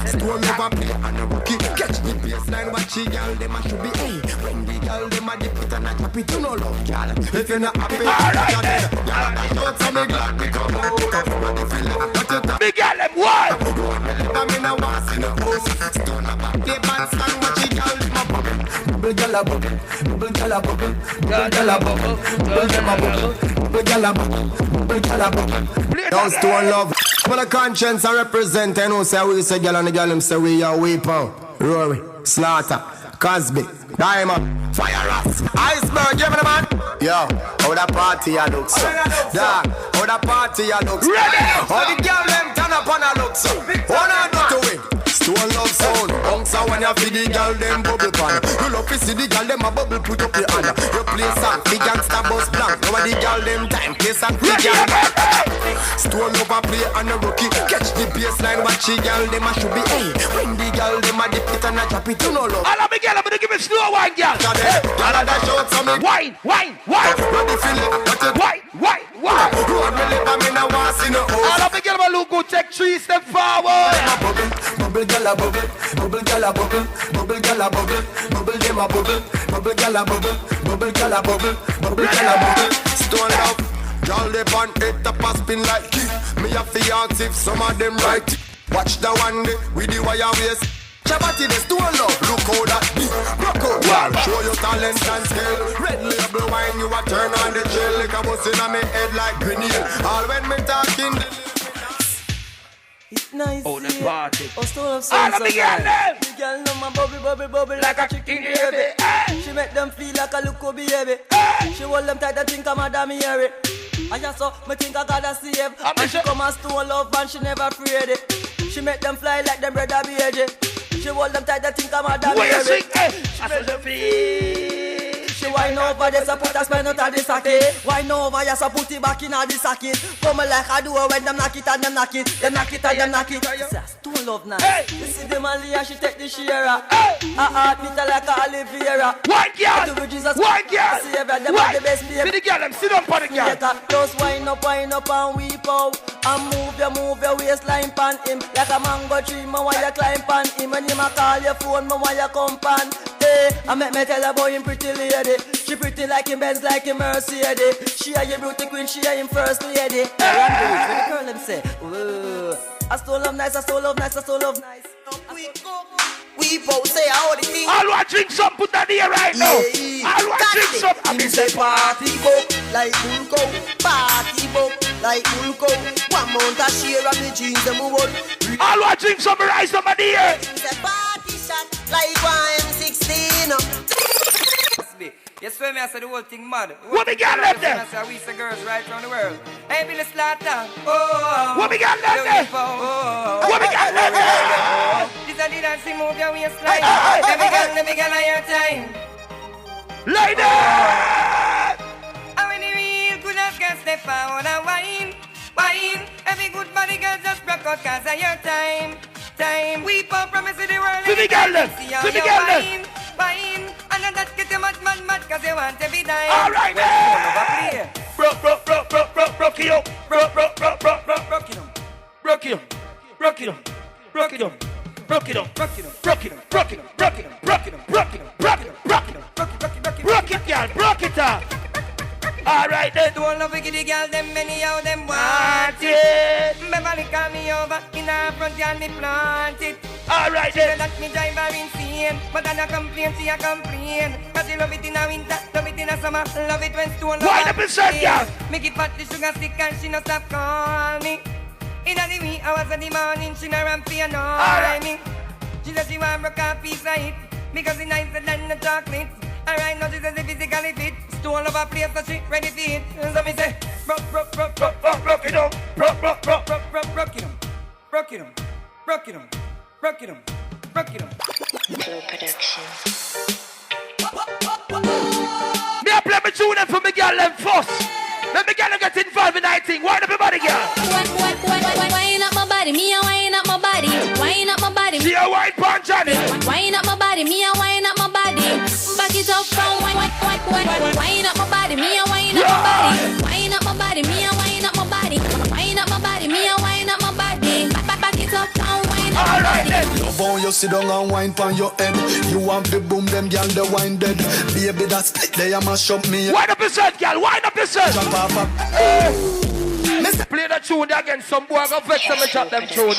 S10: Stone over play and a rookie. Catch the baseline, watch the girl them a should be. Hey, when the girl them a dip it and a drop it, you know love girl. If you're not happy, you're dead. Don't tell me glad me come out.
S1: Big girl them what?
S10: I'm in a was in a house. Stone over play band stand, watch the girl them a bubble. Bubble girl a bubble, bubble girl a bubble, bubble girl a bubble, bubble them a bubble, bubble girl a bubble, bubble girl a bubble. Don't Stone love. But the conscience I represent, I know say we say girl and the girl them say we are weep out. Rory, Slaughter, Cosby, Diamond, Fire Us, Iceberg, give me the man. Yo, how that party I look so. Dog, how that party I look so. How the girl them turn up and I look so. What I do to win? Stone love sound. Bounce out when you feel the girl them bubble pan. You love to see the girl them a bubble, put up your hand. You play some big gangsta bus blank. Now the girl them time, play some big gangsta. Stone over play and a rookie. Catch the baseline, watch the girl them a should be. Hey, when the girl them a dip it and a drop it, you know love.
S1: All of me girl, I'm gonna give me slow wine, girl.
S10: Girl that shout some
S1: wine.
S10: Ready feel it, what you
S1: wine.
S10: Road me live and me no want see no house.
S1: All of me girl, I'm look good, take 3 steps forward.
S10: Bubble girl a bubble, bubble girl a bubble, bubble girl a bubble, bubble them a bubble, bubble girl a bubble, bubble girl a bubble, bubble girl a bubble. Stone love, girl they pan it up a spin like key. Me a fi ask if some of them right. Watch the one day with the wire waist. Chabati the Stone love, look how that be. Rock out, girl, show your talent and skill. Red label wine, you a turn on the chill. Like a bus in me head like grenade. All when me talking.
S12: It's nice.
S1: Oh, the party.
S12: Oh, Stone of
S1: all of me girl them.
S12: The girl know my bubble like a chicken baby. She make them feel like a look baby. She hold them tight, I think I'm a damn Mary. And just so me think I gotta save. And she come and Stone love and she never afraid it. She make them fly like them brother BJ. She hold them tight, I think I'm a damn Mary. She make them feel. She wine over there, so put a spell out of the socket. Wine over here, so put it back in the socket. Come like I do when them knock it and them knock it. Them knock it and them knock it. Stone love nice. You see them and Leah, she take the shearer. Her heart beat like a Oliveira.
S1: White girl, white girl.
S12: See every them are the best baby.
S1: See the girl, them sit up on the girl.
S12: Just wind up and weep out. And move your waistline pan him. Like a mango tree, man, why you climb pan him. When him a call your phone, man, why you come pan. I met me tell a boy in pretty lady. She pretty like him Benz, like him Mercedes. She a your beauty queen, she a him first lady. Run the with the girl them say, whoa. I still love nice, I still love nice, I still love nice. We both say how the thing.
S1: I'll watch drink some, put that here right now. I'll watch drink some.
S12: I say party book like Bulko, party book like Bulko. 1 month a share of the jeans them move on.
S1: I'll watch drink some, rise some of the here.
S12: Say party shot like YM16.
S6: You swear me, I said the whole thing mad.
S1: What we got left there?
S6: I said we say girls right around the world. Hey, Billy Slaughter. Oh.
S1: What we got left there? What we got left there?
S6: This is the dancing move your waistline. Let me get on your time.
S1: Lady!
S6: And when the real good as girls step out and wine. Every good body girl just broke out cause of your time. We pop promise to the world.
S1: To the girl left. To the girl left.
S6: Wine, and then that get you mad, cause you want to be dying.
S1: All right, man. Broke it up. Broke it up. All right, then.
S6: Don't love the girl, them anyhow, them want it. Beverly call me over, in her front yard, me plant it.
S1: All right,
S6: she
S1: then.
S6: That me drive her insane, but then I complain, she a complain. Cause she love it in a winter, love it in a summer, love it when stone love.
S1: Why the percent, girl?
S6: Make it fat, the sugar stick, and she no stop call me. In the wee hours of the morning, she no ramp for no me. She says she want broke a piece of it, because it's nicer than the chocolate. Alright, now she says the physically fit. Stone of a place, so she ready for it. So me say, broke it up.
S1: Me a play my tune for me girl them first. Let me girl get involved in that thing. Wind up your body, girl.
S11: Wind up my body, me a wind up my body. Wind up my body.
S1: See a white punch on it.
S11: Wind up my body, me a wind up my body. Back it up from wind up my body, me a wind up my body. Wind up my body, me a wind up my body. Wind up my body, me a wind up my body. Back it up from wind up my body.
S10: Love how you sit down and wine pon your head. You want the boom, them girl the wine dead. Baby that split they a mash up me.
S1: Wind up yourself, girl. Wind up yourself.
S10: Jump off up.
S1: Play the tune again. Some boy go vex them and drop them tune.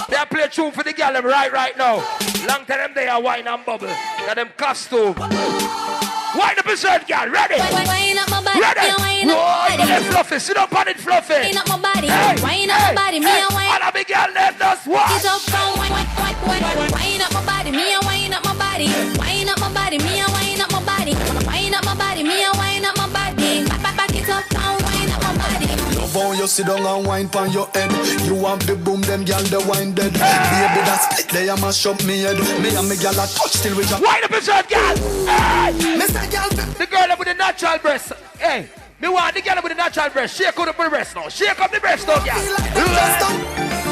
S1: They play a tune for the girl them right now. Long time them they are wine and bubble. Got them costume. Wind up yourself, girl. Ready?
S11: Wind up my body.
S1: Ready?
S11: Wind up my body.
S1: Fluffy. Sit up on it, Fluffy.
S11: Wind up my body. Wind up my body. Me a wind.
S1: All of the girl them just what?
S11: Back it up from wind up my body. Me a wind up my body. Wind up my body. Me a wind up my body. Wind up my body. Me a wind up my body. Back it up from wind up my body.
S10: Love how you sit down and wine pon your head. You want the boom, them girl the wine dead. Baby that split they a mash up me head. Me and me girl a touch till we jump.
S1: Wind up yourself, girl. Hey.
S10: Mr. Girl,
S1: the girl with the natural breast. Hey, me want the girl with the natural breast. Shake up the breast now. Shake up the breast now, girl.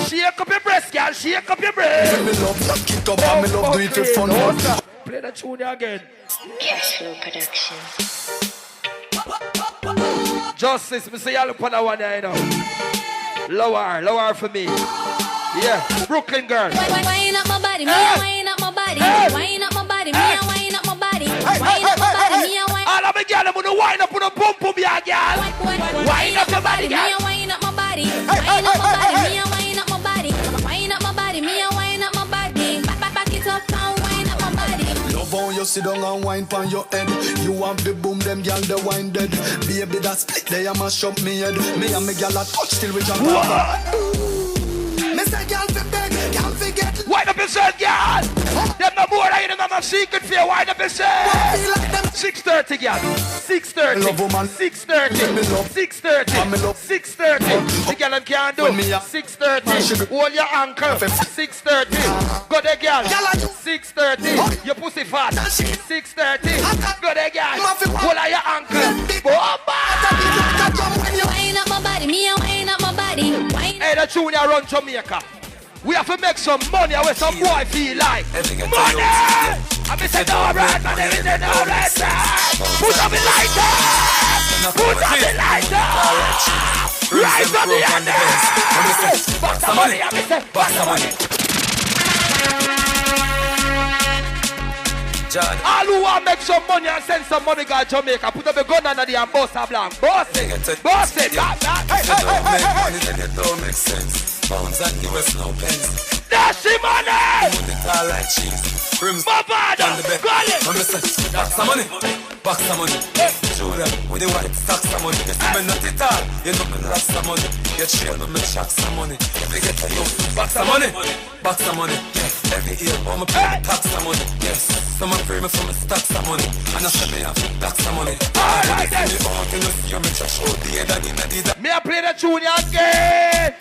S1: Shake up your breast, girl. Shake up your breast.
S10: Me love that kick up and me love do it for fun.
S1: Play the tune again.
S21: Cashflow Production.
S1: Justice, me say you look on that one there, you know. Lower for me. Yeah, Brooklyn girl.
S11: Wind up my body, me a wind up my body. Wind up my body, me a wind up my body. Wind up my body, me a wind.
S1: All of me girl, I'm gonna wind up on a boom boom, yeah, girl. Wind up your body, girl.
S11: Me a wind up my body. Wind up my body, me a wind up my body. Wind up my body, me a wind up my body. Back it up and wind up my body.
S10: Love how you sit down and wine pon your head. You want the boom, them girl the wine dead. Baby that split they a mash up me head. Me and me girl a touch till we jump off. Mr. Girl fi beg, girl fi get.
S1: Wind up yourself, girl. Them no more than you know, no secret fear. Wind up yourself. 6:30, girl. 6:30. 6:30. 6:30. 6:30. The girl them can't do. 6:30. Hold your ankle. 6:30. Go there, girl. 6:30. Your pussy fat. 6:30. Go there, girl. Hold on your ankle.
S11: Wind up my body, me a wind up my body.
S1: Hey, the tune here run Jamaica. We have to make some money where some boy feel like money! I'm saying alright, man, everything alright, man. Put up the lighter! Put up the lighter! Rise on the end! Box the money, I'm saying, box the money. All who want to make some money and send some money to Jamaica, put up a gun under the and bust a blank. Boss it. Boss it.
S13: If you don't make money, then it don't make sense. Pounds and US no pence.
S1: That's the money!
S13: Money tall like cheese. Rims
S1: my father!
S13: on the bed. I'm say, box some money. Box some money. Julia, with the white stocks some money. You see me not it all. You know me lost some money. You trail me shock some money. If you get a youth, box some money. Box some money. Yes. Every year, I'm pay me tax some money. Yes. Some pay me for me stock some money. And I say me have tax some money. Alright then.
S1: Me I play the tune again.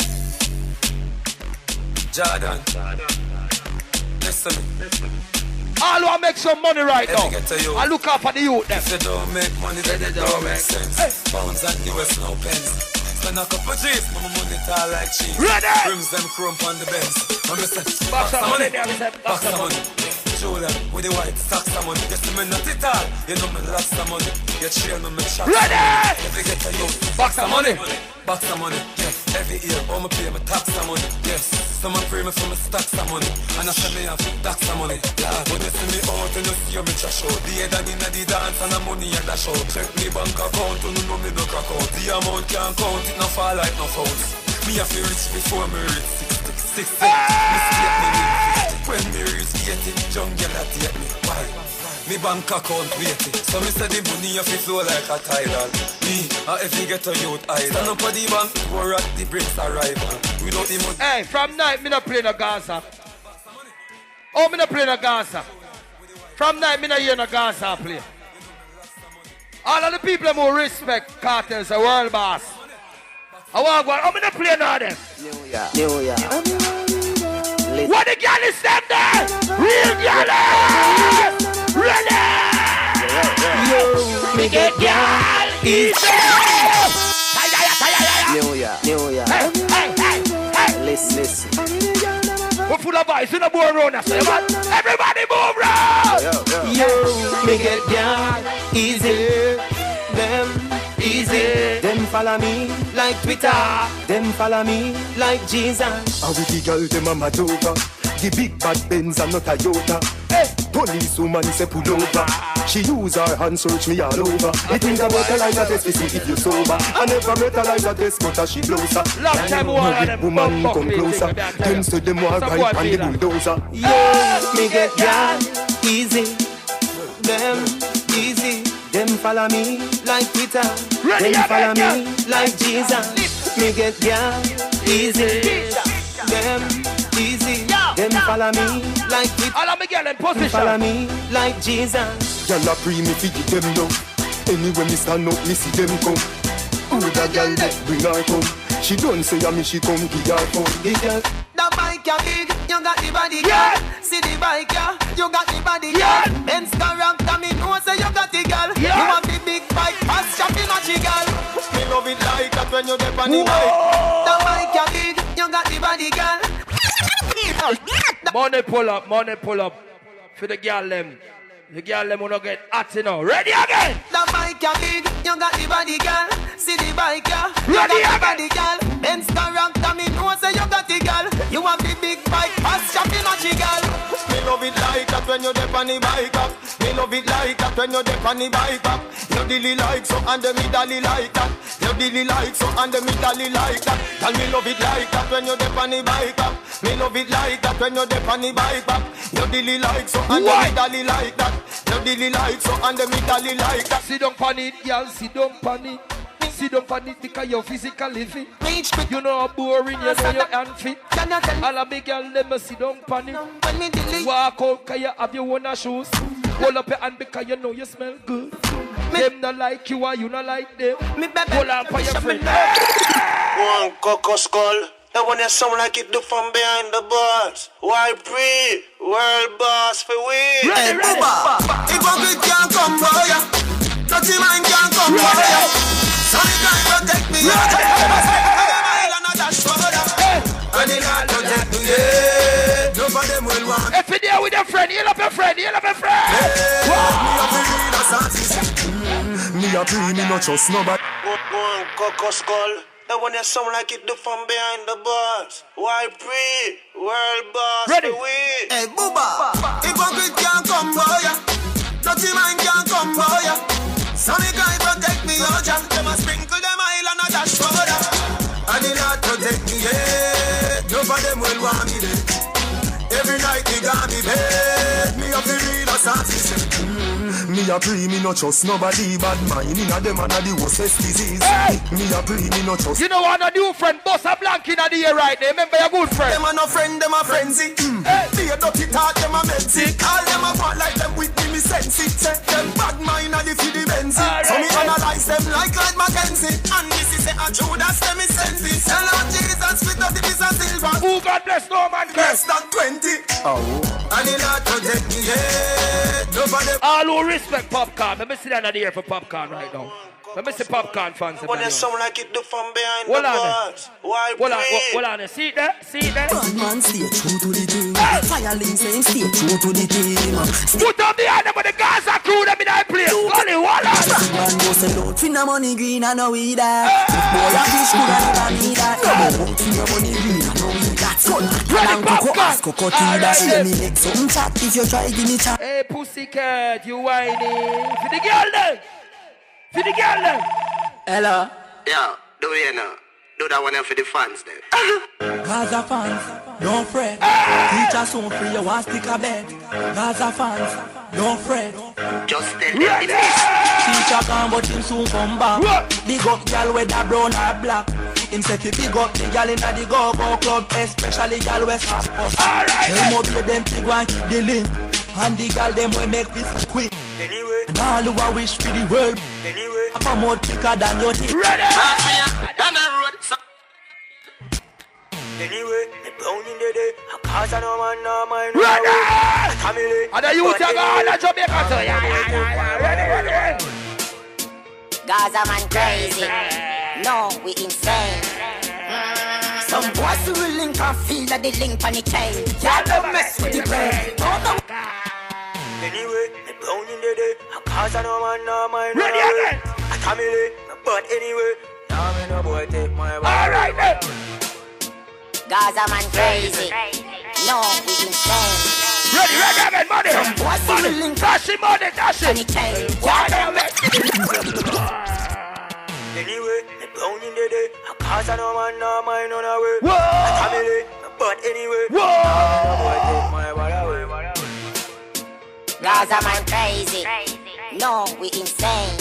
S13: Jordan, listen.
S1: All who make some money right now, I look up at the youth them.
S13: If you don't make money, then it don't make sense. Pounds and US no pence. Spend a couple G's, my money tall like cheese. Rims them crump on the Benz. I'm say, box some money, box some money. Julia, with the white stocks some money. You see me not it all, you know me lost some money. You trail me shot.
S1: Ready!
S13: If you get a youth, box some money. Box some money, yes. Every year, I'm pay me tax some money, yes. Some pay me for me stock some money. And I say me have tax some money. Yeah. When you see me out and you see me trash out. The head and inna the dance and the money and dash out. Check me bank account, you know me no crack out. The amount can't count, it no fall like no founds. Me have to rich before me reach 60. Me skate me reach 50. When me reach 80, jungle a take me. Why? Me bank account waiting. So me say the money have to flow like a tidal. Me, if you get a youth idol. Stand up at the bank, we're at the Prince arrival. Without the money.
S1: Hey, from night, me not play no Gaza. Oh, me not play no Gaza. From night, me not hear no Gaza play. All of the people who respect cartels, a world boss. I want to go, oh, me not play none of them.
S9: New Year.
S1: What the girl is them there? Real girl! Ready!
S9: Yo, me get girl easy. New Year.
S1: Hey.
S9: Listen.
S1: We're full of voice, in the board round, everybody move round!
S9: Yo, me get girl easy. Them easy. Them follow me like Twitter. Them follow me like Jesus.
S10: How with the girl them a mad over. The big bad Benz and not a Toyota. Police woman say pull over. She use her hand search me all over. Me think about her like a test to see if you sober. I never met her like a test but as she blows her.
S1: Long time
S10: woman come closer. Them say them war right on the bulldozer.
S9: Yo, me get girl easy. Them easy. Them follow me like Twitter. Them follow me like Jesus. Me get girl easy. Them easy. Them follow me like Twitter.
S1: All of me girl in position.
S9: Follow me like Jesus.
S10: Girl a pre me fi give them love. Anyway me stand up, me see them come. Who the girl that bring her come? She don't say me she come give her come. The girl.
S9: The bike ya big, you got the body girl. See the bike ya, you got the body girl. Benz character, me know say you got the girl. You want the big bike, fast shopping at the girl. Me love it like that when you get on the bike. The bike ya big, you got the body girl.
S1: Money pull up for the girl them. The girl them wanna get hot, you know. Ready again.
S9: The bike ya big, you got the body girl. See the bike ya, you
S1: ready
S9: got
S1: again.
S9: the body girl. Benz character, me know say you got the girl. You want the big bike, fast shopping at the girl. Me love it like that when you dip on the bike up. Me love it like that when you dip on the bike up. You dilly like so and the me dolly like that. You dilly like so and the me dolly like that. And me love it like that when you dip on the bike up. Me love it like that when you dip on the bike up. You dilly like so and the me dolly like that. You dilly like so and the me dolly like that.
S1: Sit down on it, y'all. Sit down on it. Sit down on it because you're physically fit. You know how boring, you know your hand fit. All a big girl, let me sit down on it. Walk out because you have your own shoes. Hold up your hand because you know you smell good. Them not like you and you not like them. Hold on for your friend.
S4: One cocoa skull. That one that sound like it do from behind the bars. Why pre? World boss for we.
S9: Hey, Booba. Hypocrite can't come for ya. Dirty mind can't come for ya. Sunny can't protect me. When they can't protect me, yeah. None of them will want.
S1: If you're there with your friend, heal up your friend, heal up your friend.
S10: Me a pre, me not trust nobody.
S4: One cocoa skull. That one that sound like it do from behind the bars. Why pre? World boss
S1: ready.
S4: For we.
S9: Hey, Booba. Hypocrite can't come for ya.
S18: Dirty mind can't come by ya. So me guy protect me, oh Jack. Them a sprinkle them oil and a dash powder. And the Lord protect me, yeah. None of them will want me dead. Every night they got me bed. Me up the real assassin. Me a pray, me no trust nobody. Bad mind in a them and a the worstest disease. Me a pray, me no trust.
S1: You know what, a new friend, boss a blank in the air right there. Remember your good friend.
S18: Them a no friend, them a frenzy. Be a dirty talk, them a messy. All them a want like them with me sense it. Say them bad mind and the feed the Benzie. So me analyze them like Clyde Mackenzie. And this is a Judas, them is sense it. Tell out Jesus with the piece of silver.
S1: Who God bless no man.
S18: Less than 20. Oh. And the Lord protect me, yeah. Nobody.
S1: All who respect popcorn. Let me sit down in the air for popcorn right now. Let me see popcorn fans.
S4: But there's someone like it do from behind
S1: hold
S4: the
S1: on
S4: bars. Why
S1: hold on. See it there? See it there?
S12: Bad man stay true to the team. Firelink saying stay true to the team.
S1: Put up the hand with the Gaza crew them in that place. Only one on.
S12: Man go sell out finna money green and no weed that. Boy a fish coulda never need that. Go out finna money green and no weed that. Son, long to go ask Cocotida. Let me make some chat if you try give me chat.
S1: Hey pussycat, you whining. For the girl then. For the girl then.
S12: Hello.
S7: Yeah, do you know? Do that one for the fans then.
S12: Gaza fans, don't fret. Teacher soon free, you want stick a bed. Gaza fans, don't fret.
S7: Just tell them the
S12: Teacher come but him soon come back. Big up girl with a brown or black. Him say fi big up the girl inna the go-go club, especially girl with fast us. Them up with them big one keep the link. And the girl them will make this quick.
S7: Anyway,
S12: and all who a wish for the world.
S7: Anyway,
S12: I come out quicker than your teeth.
S1: Ready?
S7: Down the road. Anyway, the brown in the day. I cause no man, no mind.
S1: Ready?
S7: Family.
S1: And the youth are gone to Jamaica. So yeah. Ready.
S5: Gaza man crazy. No, we insane. Some boys who will link and feel that they link on the chain. Y'all don't mess with the brain.
S7: Anyway, the brown in the day. I cause no man, no mind.
S1: Ready again.
S7: I family. But anyway, now me no boy take my wife.
S1: Alright then.
S5: Gaza man crazy. No, we insane.
S1: Ready again, money.
S5: Some boys who will link
S1: Dashi money, dashi.
S5: on the chain.
S1: Y'all don't mess.
S7: Anyway, the brown in the day. I cause no man, no mind on our way.
S1: Whoa.
S7: I family. But anyway,
S1: whoa.
S7: now me no boy take my wife.
S5: Gaza man crazy. No, we insane.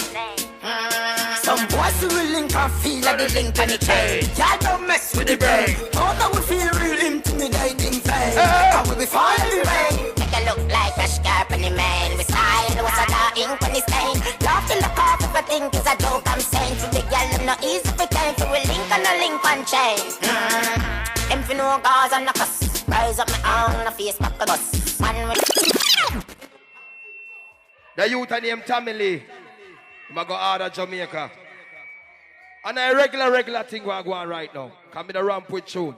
S5: Some boys who will link and feel like they link on the chain. Y'all don't mess with the brain. All that we feel real intimidating fame. And we be falling the rain. Make a look like a scarp on the man. We style was a dark ink on the stain. Love to look off if I think it's a joke I'm saying. To the girl, I'm not easy for time. So we link on a link on chain. Them for no Gaza and no cuss. Rise up my arm, no face back the bus. Man with
S1: the youth are named Tamile. I'm go out of Jamaica. And a regular thing we're going right now. Come in the ramp with you.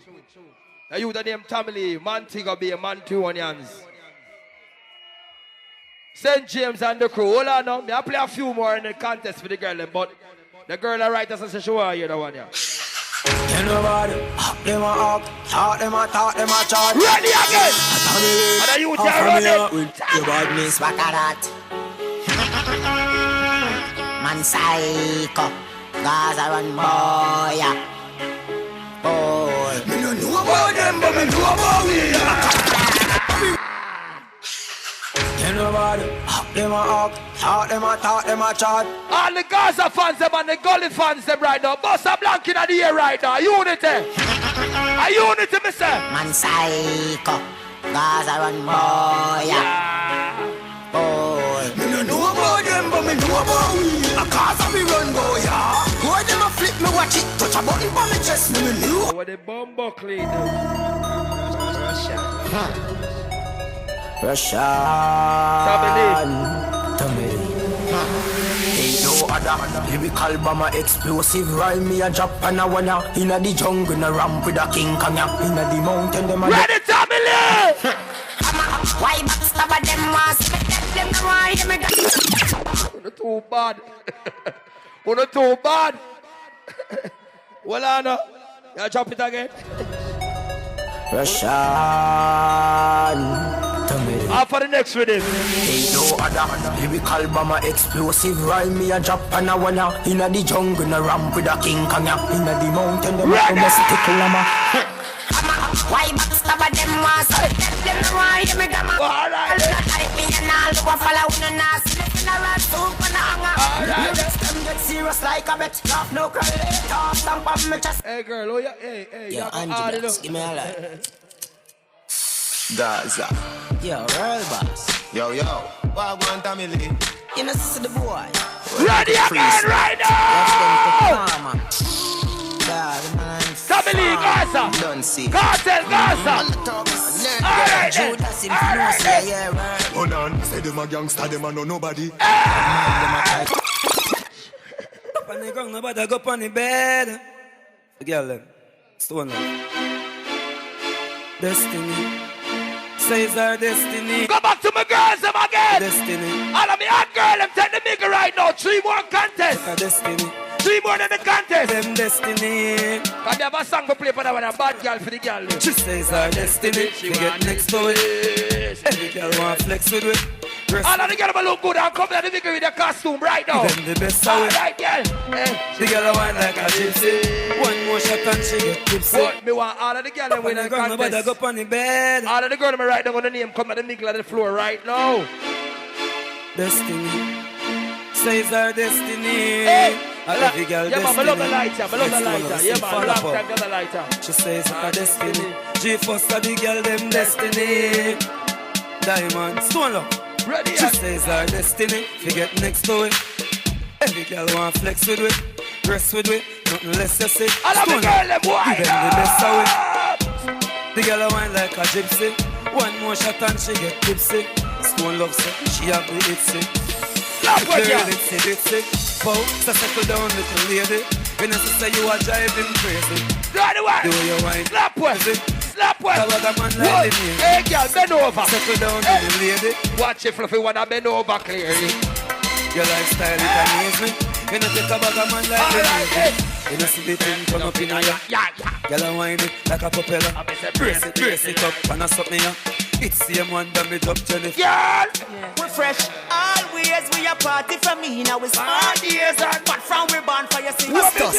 S1: The youth are named Tamile. Man thing will be a man 2 onions. St. James and the crew. Hold on now. I play a few more in the contest for the girl. But the girl that write us and say she want to hear the one here.
S12: You know what? Them a up, talk them a chat.
S1: Ready again! And the youth are running.
S12: With your badness.
S5: back at that. Man psycho, Gaza run boy, boy.
S18: Me no know about them, but me know about me.
S12: You know what? Them a up, talk them a chat.
S1: All the Gaza fans them and the Gully fans them right now. Bossa Blank in the air right now. Unity. A unity, me say.
S5: Man psycho, Gaza run boy, boy.
S18: Me no know about them, but me know about we. A Gaza me run boy, yeah. Boy them a flip me watch it, touch a button for me chest, me knew.
S1: What the bumbo clean.
S12: Russia. Tamil. Ain't no other lyrical bomber explosive rhyme me a drop and a wanna inna the jungle in a ramp with a king kanya inna the mountain them a
S1: ready Tamil.
S5: Why backstab them was them no want hear me.
S1: You're too bad. You're too bad. Well, Anna, you drop it again.
S12: Russian.
S1: Up for the next rhythm.
S10: Ain't no other lyrical bomber, explosive rhyme. Me a drop and a wanna inna the jungle, in a ramp with a king kanya. Inna the mountain, the domestic lama.
S5: Why backstab a them was them no want hear me come on. Alright, type me and all who follow no nas. Listen a rat soup and a hanger. Lyrics them get serious like a bet. Laugh no cry, talk stamp on me chest.
S1: Hey girl, oh yeah, hey,
S10: yo, Angela, give me a light. Gaza. Yo, real boss.
S18: Yo, what I want to me lead?
S10: You know, this is the boy.
S1: Ready again right now! Family Gaza! Cartel Gaza! Alright then!
S3: Hold on, say them a gangster, them a know nobody.
S16: Up on the ground, nobody go up on the bed. The girl them, stone them. Destiny. Says our destiny.
S1: Go back to my girls them again.
S16: Destiny.
S1: All of me hot girl them take the nigga right now. 3 more contests.
S16: Destiny.
S1: 3 more than the contest.
S16: Them destiny.
S1: Can they have a song to play for that one? A bad girl for the girl.
S16: She says our destiny. She get next to it. Every girl want flex with it.
S1: All of the girls look good and come to the nigga with the costume right now.
S16: Them the best of it.
S1: Alright girl.
S16: The girl wine like a gypsy. One more shot and she get tipsy.
S1: But me want all of the girls with the contest.
S16: Nobody go up on the bed.
S1: All of the girls right down on the name come at the middle of the floor right now.
S16: Destiny. Says our destiny.
S1: Hey.
S16: Every girl
S1: yeah,
S16: destiny.
S1: man, I love the lighter. I love the lighter. Yeah, man, long time got the lighter.
S16: She says our destiny. G-Force of the girl, them destiny. Diamond, stone up.
S1: Ready.
S16: She says our destiny. We get next to it. Every girl want flex with it. Dress with it. Nothing less to say.
S1: I love the girl, them wine.
S16: Give them the best of it. The girl wine like a gypsy. One more shot and she get tipsy. Stone loves her. She have the itsy. Girl, itsy. Bow, so settle down, little lady. When I say you are driving crazy.
S1: Right away.
S16: Do your wine.
S1: Slap one. Slap one.
S16: Cover the man like the me.
S1: Hey, girl, bend over.
S16: Settle down, little lady.
S1: Watch it, Fluffy, wanna bend over clearly.
S16: Your lifestyle, it amaze me. You know, take a bag of man like the me. You know, see the thing turn up in a ya. Girl, I wind it like a propeller. Brace it up, and I stop me ya. It's same one that me up Jennifer.
S1: Girl!
S12: We're fresh, always we a party from me. Now it's hard years and but from we born for your sing. Us give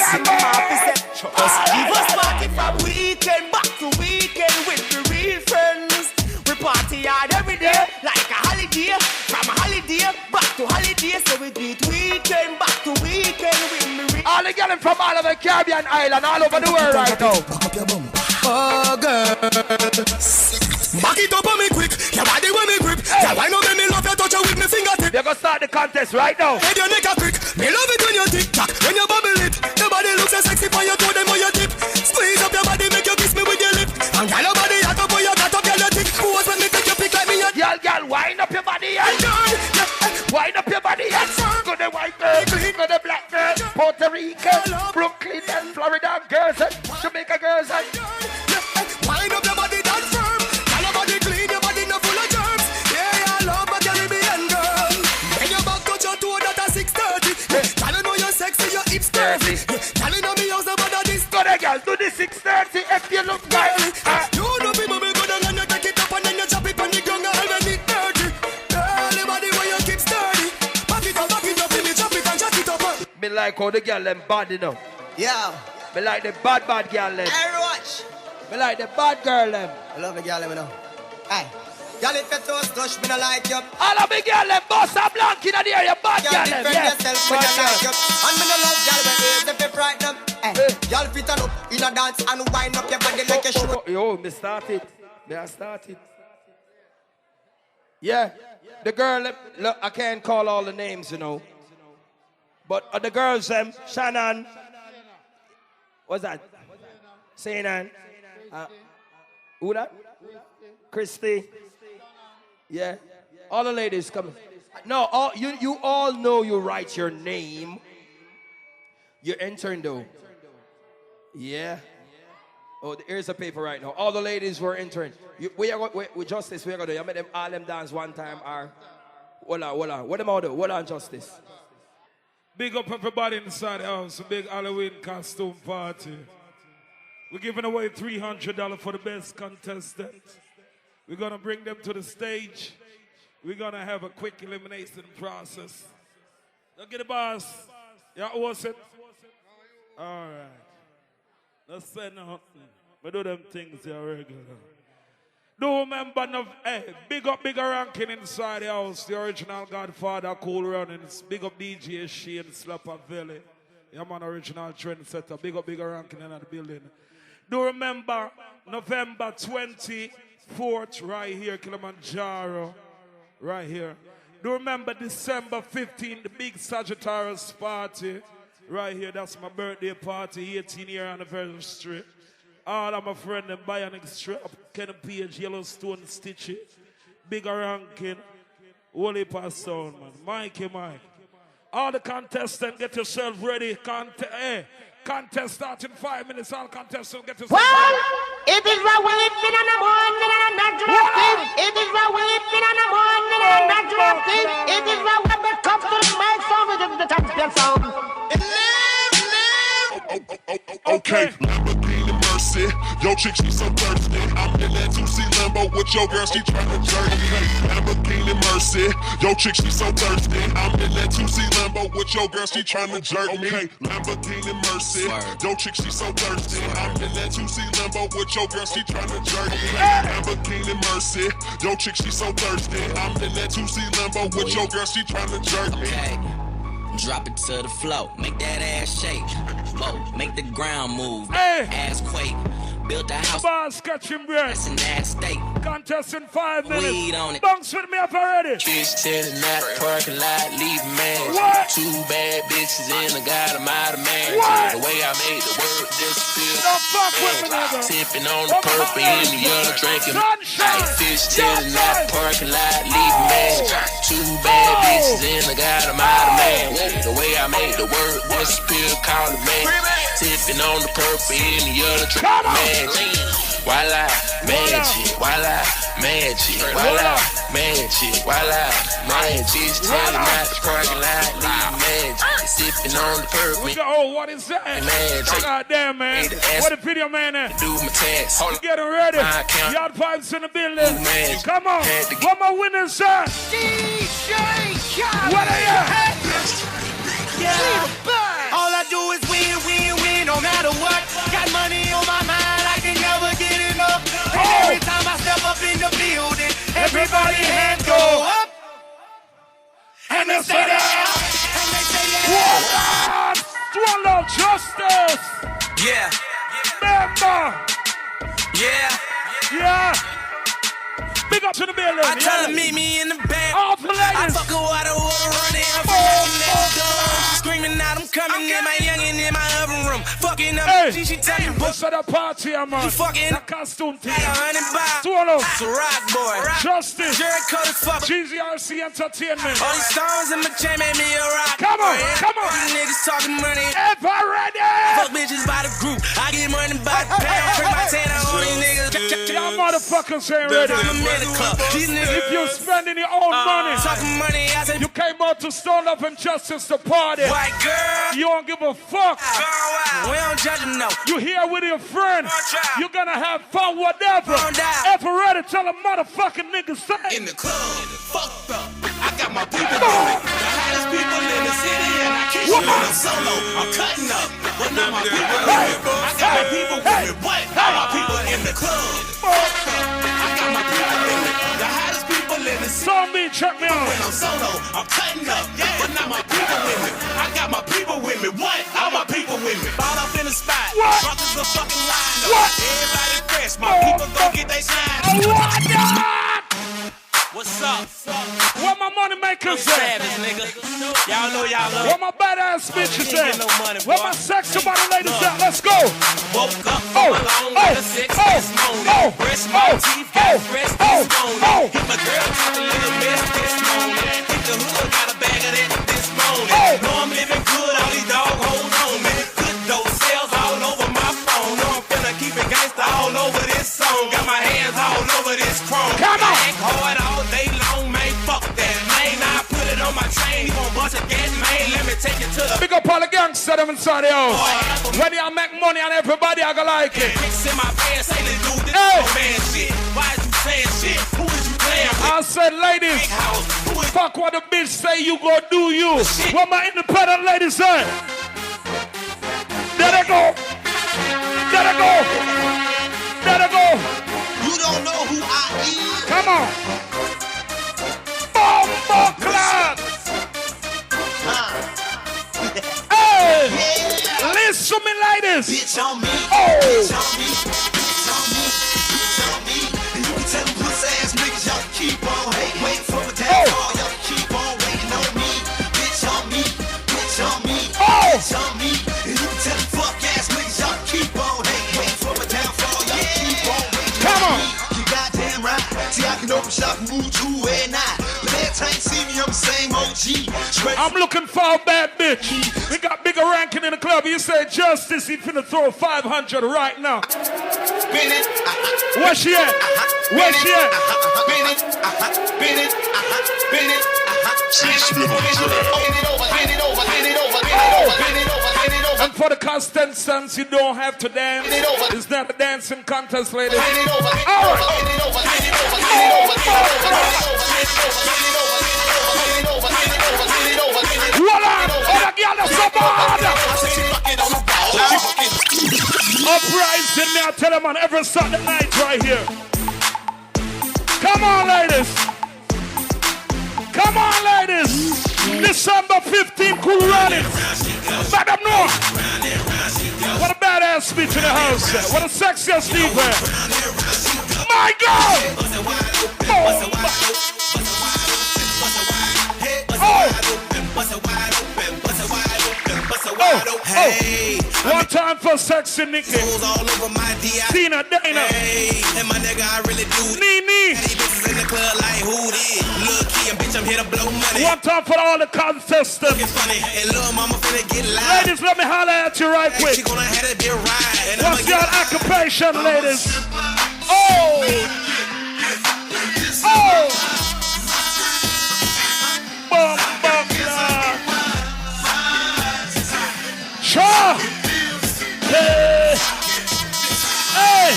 S12: us party from weekend back to weekend with the real friends. We party hard every day like a holiday. From a holiday back to holiday, so we do it weekend back to weekend with the real.
S1: All the girls from all over the Caribbean island, all over the world right now.
S3: Oh girl, back it up on me quick. Your body when me grip. Yeah, why not make me love you touch you with me fingertip?
S1: They're gonna start the contest right now.
S3: Head your neck a crick. Me love it when you tick tock. When you bubble it, your body looks so sexy for your toe them on your tip. Squeeze up your body, make you kiss me with your lip. And girl, your body hot up when you got up, girl, you tick. Who was when me take you pick like me?
S1: Girl, wind up your body and wind up your body and go the white girl, go the black girl, Puerto Rico, Brooklyn and Florida girls and Jamaica girls and
S3: wind up your body that firm. Girl, your body clean, your body no full of germs. Yeah, I love my Caribbean girl. When your back touch your toe, that at 6:30. Girl, you know you're sexy, your hips curvy. Girl, you know me house about this.
S1: Go there, girl, do the 6:30 if you look right.
S3: You know people me go down and you take it up and then you chop it on the ground and when it dirty. Girl, your body where you keep sturdy. Back it up, let me chop it and chop it up.
S1: Me like how the girl them bad, you know.
S12: Yeah.
S1: Me like the bad girl them.
S12: Hey, watch.
S1: Me like the bad girl them.
S12: I love the girl them, you know. Hey. Girl, if you toast touch, me no like you.
S1: All of me girl them, boss a blank in the area, bad girl them.
S12: Yes, yourself, me no like you. And me no love girl when ears if you frighten them. Hey. Girl, fit on up in a dance and wind up your body like a show.
S1: Yo, me start it. Yeah, the girl, look, I can't call all the names, you know. But the girls, Shannon. What's that? Shannon. Who that? Christy. Yeah. All the ladies coming. No, you all know you write your name. You're entering though. Yeah. Oh, here's a paper right now. All the ladies were entering. With Justice, we're going to do. You make them all them dance one time or... Hold on. What am I doing? Hold on, Justice.
S15: Big up everybody inside the house. A big Halloween costume party. We're giving away $300 for the best contestant. We're going to bring them to the stage. We're going to have a quick elimination process. Look at the boss. Yeah, what's it? All right. Let's say nothing. We do them things here regular. Do remember, bigger ranking inside the house. The original Godfather, Cool Runnings. Big up DJ Shane, Slapper Valley. Yeah, man, original trendsetter. Bigger ranking in the building. Do remember, November 24th, right here, Kilimanjaro. Right here. Do remember December 15th, the big Sagittarius party. Right here, that's my birthday party, 18-year anniversary. All of my friends, the Bionic Strap, Kenny Page, Yellowstone Stitchy, Bigger Ranking, Wally Pass Sound, man. Mikey Mike. All the contestants, get yourself ready. Contest starts in 5 minutes. All contestants, get yourself ready.
S5: It is the weeping and the mourning and the dropping. It is the weeping and the mourning and the dropping. It is the when it comes to the mic sound, it is the champion sound. It lives.
S3: Okay. Lamborghini Mercy, yo chick she so thirsty. I'm in that 2C Lambo with your girl, she tryna jerk me. Lamborghini Mercy, yo chick she so thirsty. I'm in that 2C Lambo with your girl, she tryna jerk me. Okay. Lamborghini Mercy, yo chick she so thirsty. I'm in that 2C Lambo with your girl, she tryna jerk me. Lamborghini Mercy, yo chick she so thirsty. I'm in that 2C Lambo with your girl, she tryna jerk me.
S17: Drop it to the floor, make that ass shake. Whoa, make the ground move, ass quake. Built a house,
S15: boss catching breath.
S17: That's an ass steak.
S15: Contest in 5 minutes.
S17: Weed on it.
S15: Bounce with me up already.
S17: Bitch telling that parking lot, leave man. Two bad bitches in the got them out of man. The way I made the word disappear.
S15: Don't fuck with me, nigga.
S17: Sipping on the purple in the other drinking. Fish telling that parking lot, leave man. Two bad bitches in the got them out of man. The way I made the word disappear, call it man. Sipping on the purple in the other drinking man. Voila, magic, voila, magic, voila, magic, voila, magic. Telling out the parking lot, leave magic. Sipping on the purple.
S15: Oh, what is that?
S17: Magic.
S15: God damn, man. What a video, man.
S17: Do my task.
S15: Getting ready. Y'all pipes in the building. Come on. What my winners are?
S5: DJ
S15: What are you?
S5: Yeah. All I do is win, win, win, no matter what. Got money on my mind, I can never get enough. And every time I step up in the building, everybody hands go up. And they say that. And they say that.
S15: Swallow justice.
S17: Yeah.
S15: Member.
S17: Yeah.
S15: Yeah. Big up to the building.
S17: I tell her meet me in the back.
S15: All the ladies.
S17: I fuck her water running. I'm that door. Screaming out, I'm coming in my youngin' in my oven room. Fucking up.
S15: Hey.
S17: She tell me,
S15: what's at the party, man?
S17: You fucking
S15: that costume thing.
S17: 100
S15: Swallow.
S17: It's a rock boy.
S15: Justice.
S17: Jericho the fuck.
S15: GZRC Entertainment.
S17: All these stones in my chain made me a rock.
S15: Come on, come on.
S17: These niggas talking money.
S15: Ever ready?
S17: Fuck bitches by the group. I get money by the pound. Bring my 10 on these niggas.
S15: Y'all motherfuckers ain't ready. If you're spending your own money, you came out to Stone Up and Justice to party.
S17: White girl.
S15: You don't give a fuck.
S17: We don't judge them, no.
S15: You here with your friend. You're gonna have fun, whatever. Ever ready? Tell a motherfucking nigga say.
S22: In the club, fucked up. I got my people with me. The hottest people in the city, and I keep you in solo. I'm cutting up, but now my people with me. I got my people with me. What? All my people in the club. I got my people with me. The hottest people in the city.
S15: Zombie, check me out.
S22: When I'm solo, I'm cutting up, but now my people with me. I got my people with me. What? All my people with me. Ball up in the spot. Brothers are fucking lined up. Everybody fresh. My people gon' get they shine. What's up?
S15: What my money makers say?
S22: Nigga. Y'all know y'all love.
S15: What my badass bitches say?
S22: No money,
S15: what my sexy body ladies say? Let's go.
S22: Woke up alone with a 6 this morning. Brush my teeth, got fresh this morning. Hit my girl with a little mess this morning. Hit the hood, got a bag of that this morning. Know I'm living good, all these dog hoes on me. Good dope sales all over my phone. Know I'm finna keep it gangsta all over this song. Got my hands all over this chrome.
S15: Come on.
S22: Act hard all day long, man. Fuck that, man. I put it on my chain. You gon' bust a gas, man. Let me take it to the.
S15: Big up all the gangsters them inside the house. When you make money on everybody, I go like it.
S22: Pics in my pants, say let's do this. Hey. Man, shit. Why is you saying shit?
S15: I said, ladies, fuck what the bitch say, you go do you. What my independent ladies say? There they go. There they go. There they go.
S8: You don't know who I am.
S15: Come on. Bomba clap. Hey. Yeah. Listen to me, ladies.
S8: Bitch on me.
S15: Oh.
S8: Bitch on me. Bitch on me. Bitch on me. And you can tell them pussy ass niggas, y'all keep on hating. Waiting for a downfall. Y'all keep on waiting on me. Bitch on me. Bitch on me. Bitch on me. And you can tell them fuck ass niggas, y'all keep on hating. Waiting for a downfall. Y'all keep on waiting on me. You goddamn right. See, I can open shop and move to where not. But every time you see me, I'm the same OG.
S15: I'm looking for a bad bitch. We got bigger ranking in the club. You say Justice, he finna throw 500 right now.
S8: Spin it.
S15: Where she at? Where she at?
S8: Spin it. Spin it. Spin it.
S15: And for the contestants, you don't have to dance. It's not a dancing contest, ladies. All Uprising me, I tell them on every Saturday night right here. Come on, ladies. Come on, ladies. December 15th, cool running. Madam North. What a badass speech in the house. What a sexiest sleeper. My God. Hey, one time for sexy Nikki. Tina Dana.
S8: Hey, and my nigga, I really do.
S15: Nene.
S8: These bitches in the club like who this? Lil' Key and bitch, I'm here to blow money.
S15: One time for all the contestants.
S8: It's funny, and little mama finna get live.
S15: Ladies, let me holler at you right quick.
S8: She gonna have to be a ride.
S15: What's your occupation, ladies? Oh! Oh! Bum, bum, blah. Sure! Hey! Hey!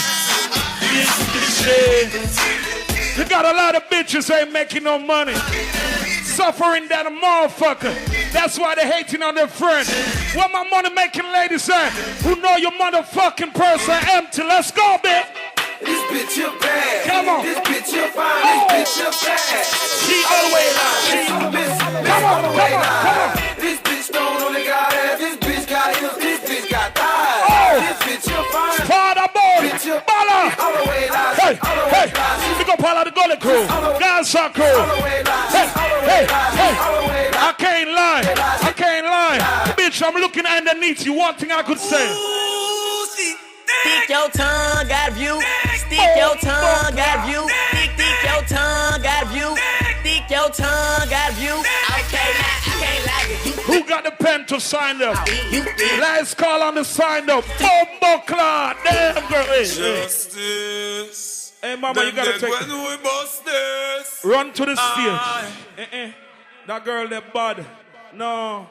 S15: You got a lot of bitches ain't making no money. Suffering that a motherfucker. That's why they hating on their friend. What my money making ladies at? Who know your motherfucking purse are empty? Let's go, bitch.
S19: This bitch you bad.
S15: Come on.
S19: This bitch you fine. This bitch you bad.
S15: She all the way loud. Come on, come on.
S19: This bitch don't only got ass. This bitch got heels. This bitch got thighs. This bitch you fine.
S15: Father boy. Bala.
S19: All the way loud.
S15: Hey, hey. We go Pala the Golden Crew. Dancer crew. Hey, hey, hey. I can't lie. I can't lie. Bitch, I'm looking underneath you. One thing I could say.
S6: Stick your tongue, got a view. Stick your tongue, got a view. Stick your tongue, got a view. Stick your tongue, got a view. I can't lie.
S15: Who got the pen to sign up? Let's call on the sign up. Bombo Clot. Damn girl. Hey,
S16: Justice.
S15: Hey mama, you gotta take it. Run to the stage. That girl, that bad. No.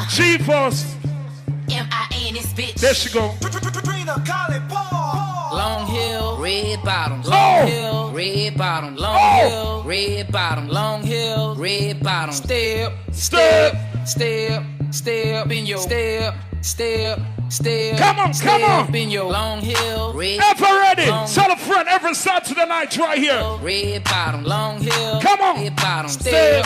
S15: She first.
S23: M.I.N. this bitch.
S15: There she go.
S23: Long hill, red bottom. Long hill, red bottom. Long hill, red bottom. Long hill, red bottom. Step in your step.
S15: Come on.
S23: In your long hill, red.
S15: Ever ready? Tell a friend every Saturday night right here.
S23: Red bottom, long hill.
S15: Come on.
S23: Red bottom.
S15: Step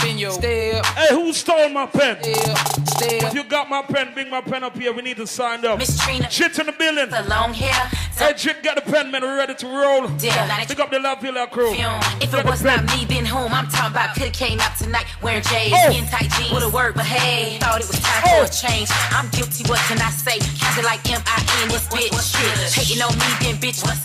S23: in your step.
S15: Hey, who stole my pen?
S23: Step.
S15: If you got my pen, bring my pen up here. We need to sign up.
S23: Miss Trina.
S15: Chit in the building.
S23: The long hair.
S15: Hey, Chit, got the pen, man. We're ready to roll. Pick up the La Villa crew.
S23: If it was not me, been home. I'm talking about coulda came out tonight wearing J's, skin tight jeans. Would've worked, but hey, thought it was time for a change. I'm guilty, what can I say? Kinda like M.I.N. this bitch. Hating on me, then bitch. I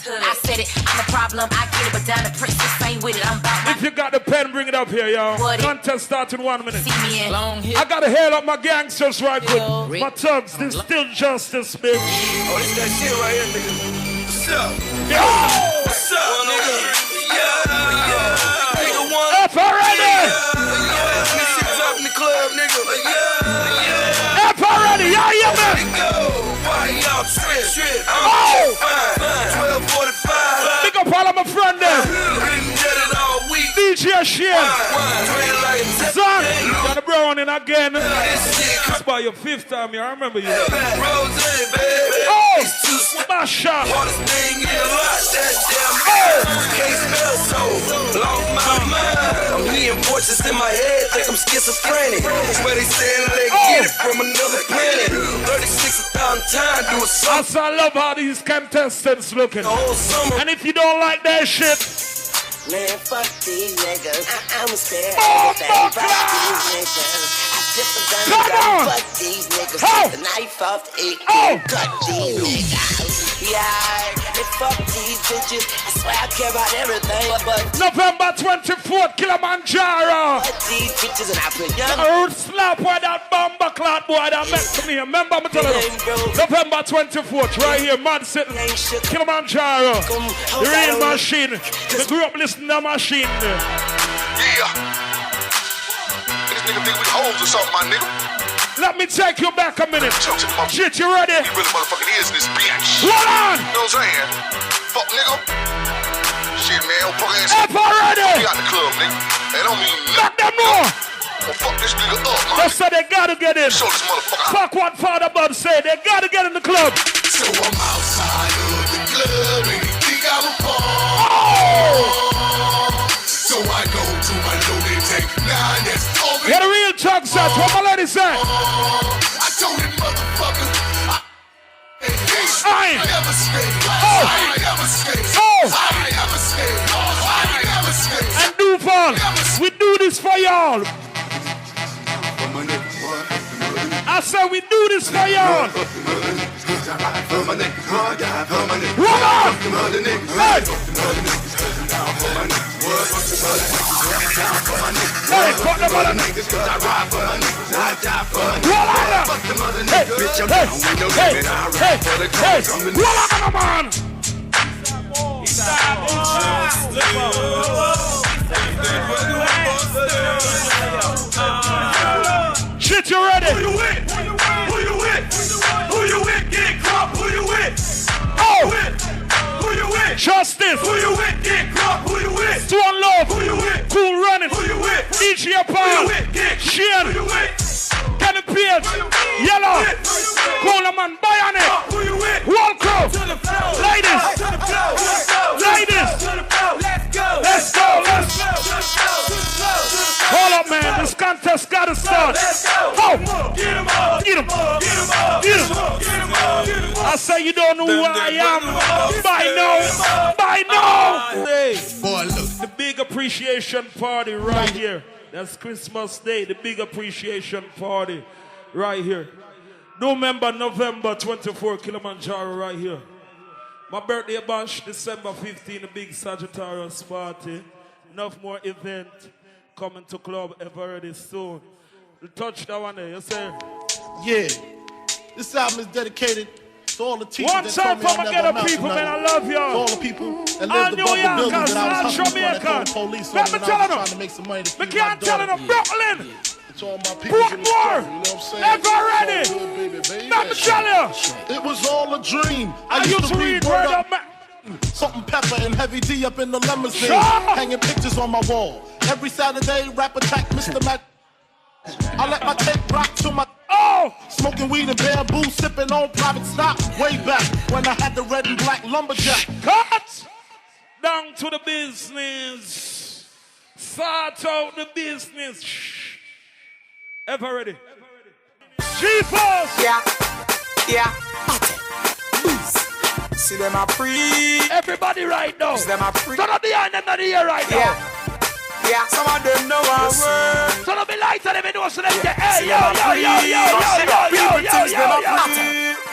S23: said it, I'm a problem. I get it, but down the princess ain't with it. I'm about
S15: If you got the pen, bring it up here, y'all. Contest starts in 1 minute. I gotta hail up my gangsters right quick. My thugs, this still justice, bitch.
S8: Oh, this that shit right here, nigga. What's up? What's up, nigga? Yeah. Nigga one.
S15: Up already.
S8: Yeah. Up in the club, nigga. Yeah.
S15: Up already. Yeah, man.
S8: Why y'all trip? I'm fine. 12:45.
S15: here, Shane. Son, got the brown in again. It's about your 5th time here. I remember you. Oh, Masha.
S8: I'm hearing voices in my head, think I'm schizophrenic. That's where they saying they get it from another planet. 36,000 times do a song.
S15: I love how these contestants looking. And if you don't like that shit,
S8: man, fuck these niggas. I'm scared.
S15: Fuck
S8: these niggas.
S15: Oh.
S8: The knife off the egg. Cut these niggas. Yeah, and fuck these bitches. I swear I care about everything. But
S15: November 24th, Kilimanjaro.
S8: these bitches and I put young.
S15: I slap where that bomber clot boy that met to me. Remember me telling you. November 24th, right here, man sitting. Kilimanjaro. The real machine. The grew up listening to the machine.
S2: Yeah. This nigga think we hoes or something, my nigga.
S15: Let me take you back a minute. Shit, you ready?
S2: You really motherfucking is this bitch.
S15: Hold on.
S2: You know what I'm saying? Fuck nigga. Shit, man, old punk ass.
S15: F already.
S2: We out the club, nigga. They don't mean nothing.
S15: Let them know.
S2: Well, fuck this nigga up, man.
S15: They said they gotta get in.
S2: Show this motherfucker.
S15: Fuck what Father Bud said. They gotta get in the club.
S2: So I'm outside of the club and you think I'm a ball.
S15: Oh.
S2: So I go to my loaded tank. Nah, that's over.
S15: Get a real chug set. What my lady say?
S2: I told him motherfuckers. I never skate. I never skate. I never skate. I never skate.
S15: And Duval, we do this for y'all. I said we do this for y'all. Run on! Hey! Hey, fuck the mother! Roll on! Hey, roll on, man! Shit, you ready?
S8: Who you with? Who you with? Who you with? Get crop. Who you with?
S15: Oh!
S8: Who you with?
S15: Justice!
S8: Who you with? Get crop. Who you with?
S15: Stone Love!
S8: Who you with?
S15: Cool Running!
S8: Who you with?
S15: DJ Paul! Shane!
S8: Who you with?
S15: Kenny Pierce! Yellow! Coleman Bayonet!
S8: Who you with?
S15: Walker! Ladies! Ladies!
S8: Let's go!
S15: Let's go! Let's go! Hold up, man. This contest gotta start.
S8: Let's go!
S15: Oh!
S8: Get him up!
S15: Get him!
S8: Get him up!
S15: Get him!
S8: Get him up! Get him up!
S15: I say you don't know who I am. By now! By now!
S8: Boy, look.
S15: The big appreciation party right here. That's Christmas Day. The big appreciation party right here. Remember November 24, Kilimanjaro right here. My birthday bash, December 15, the big Sagittarius party. Enough more event coming to club ever ready soon. You touch that one there, you say?
S14: Yeah. This album is dedicated to all the teachers
S15: one
S14: that
S15: time
S14: told me
S15: for
S14: I
S15: my
S14: never
S15: ghetto
S14: amount to
S15: people,
S14: nothing.
S15: man, I love y'all.
S14: To all the people that
S15: All
S14: lived
S15: New
S14: above the buildings
S15: Yorkers,
S14: that I
S15: all
S14: was hustling for, that
S15: Jamaica.
S14: called the police on
S15: Let
S14: me
S15: me
S14: when
S15: tell
S14: I was
S15: them.
S14: trying to make some money to
S15: We
S14: feed my
S15: can't tell
S14: daughter.
S15: them Brooklyn.
S14: To all my people in the struggle, you know what I'm saying?
S15: Ever ready?
S14: It's all good, baby.
S15: Let me tell you.
S14: It was all a dream.
S15: I used to read Word Up.
S14: Salt and pepper and heavy D up in the limousine.
S15: Sure.
S14: Hanging pictures on my wall. Every Saturday, rap attack, Mr. Mac. I let my tape rock to my.
S15: Oh!
S14: Smoking weed and bamboo, sipping on private stock. Way back when I had the red and black lumberjack.
S15: Cut! Down to the business. Start out the business. Shh. Ever ready? G-Force!
S12: Yeah. See them a pre.
S15: Everybody right now.
S12: See them a pre.
S15: Turn up the hand and the ear right now.
S12: Yeah, some of them know our word.
S15: Turn up the lights and them know so they say, hey,
S12: See
S15: yo.
S12: them a pre.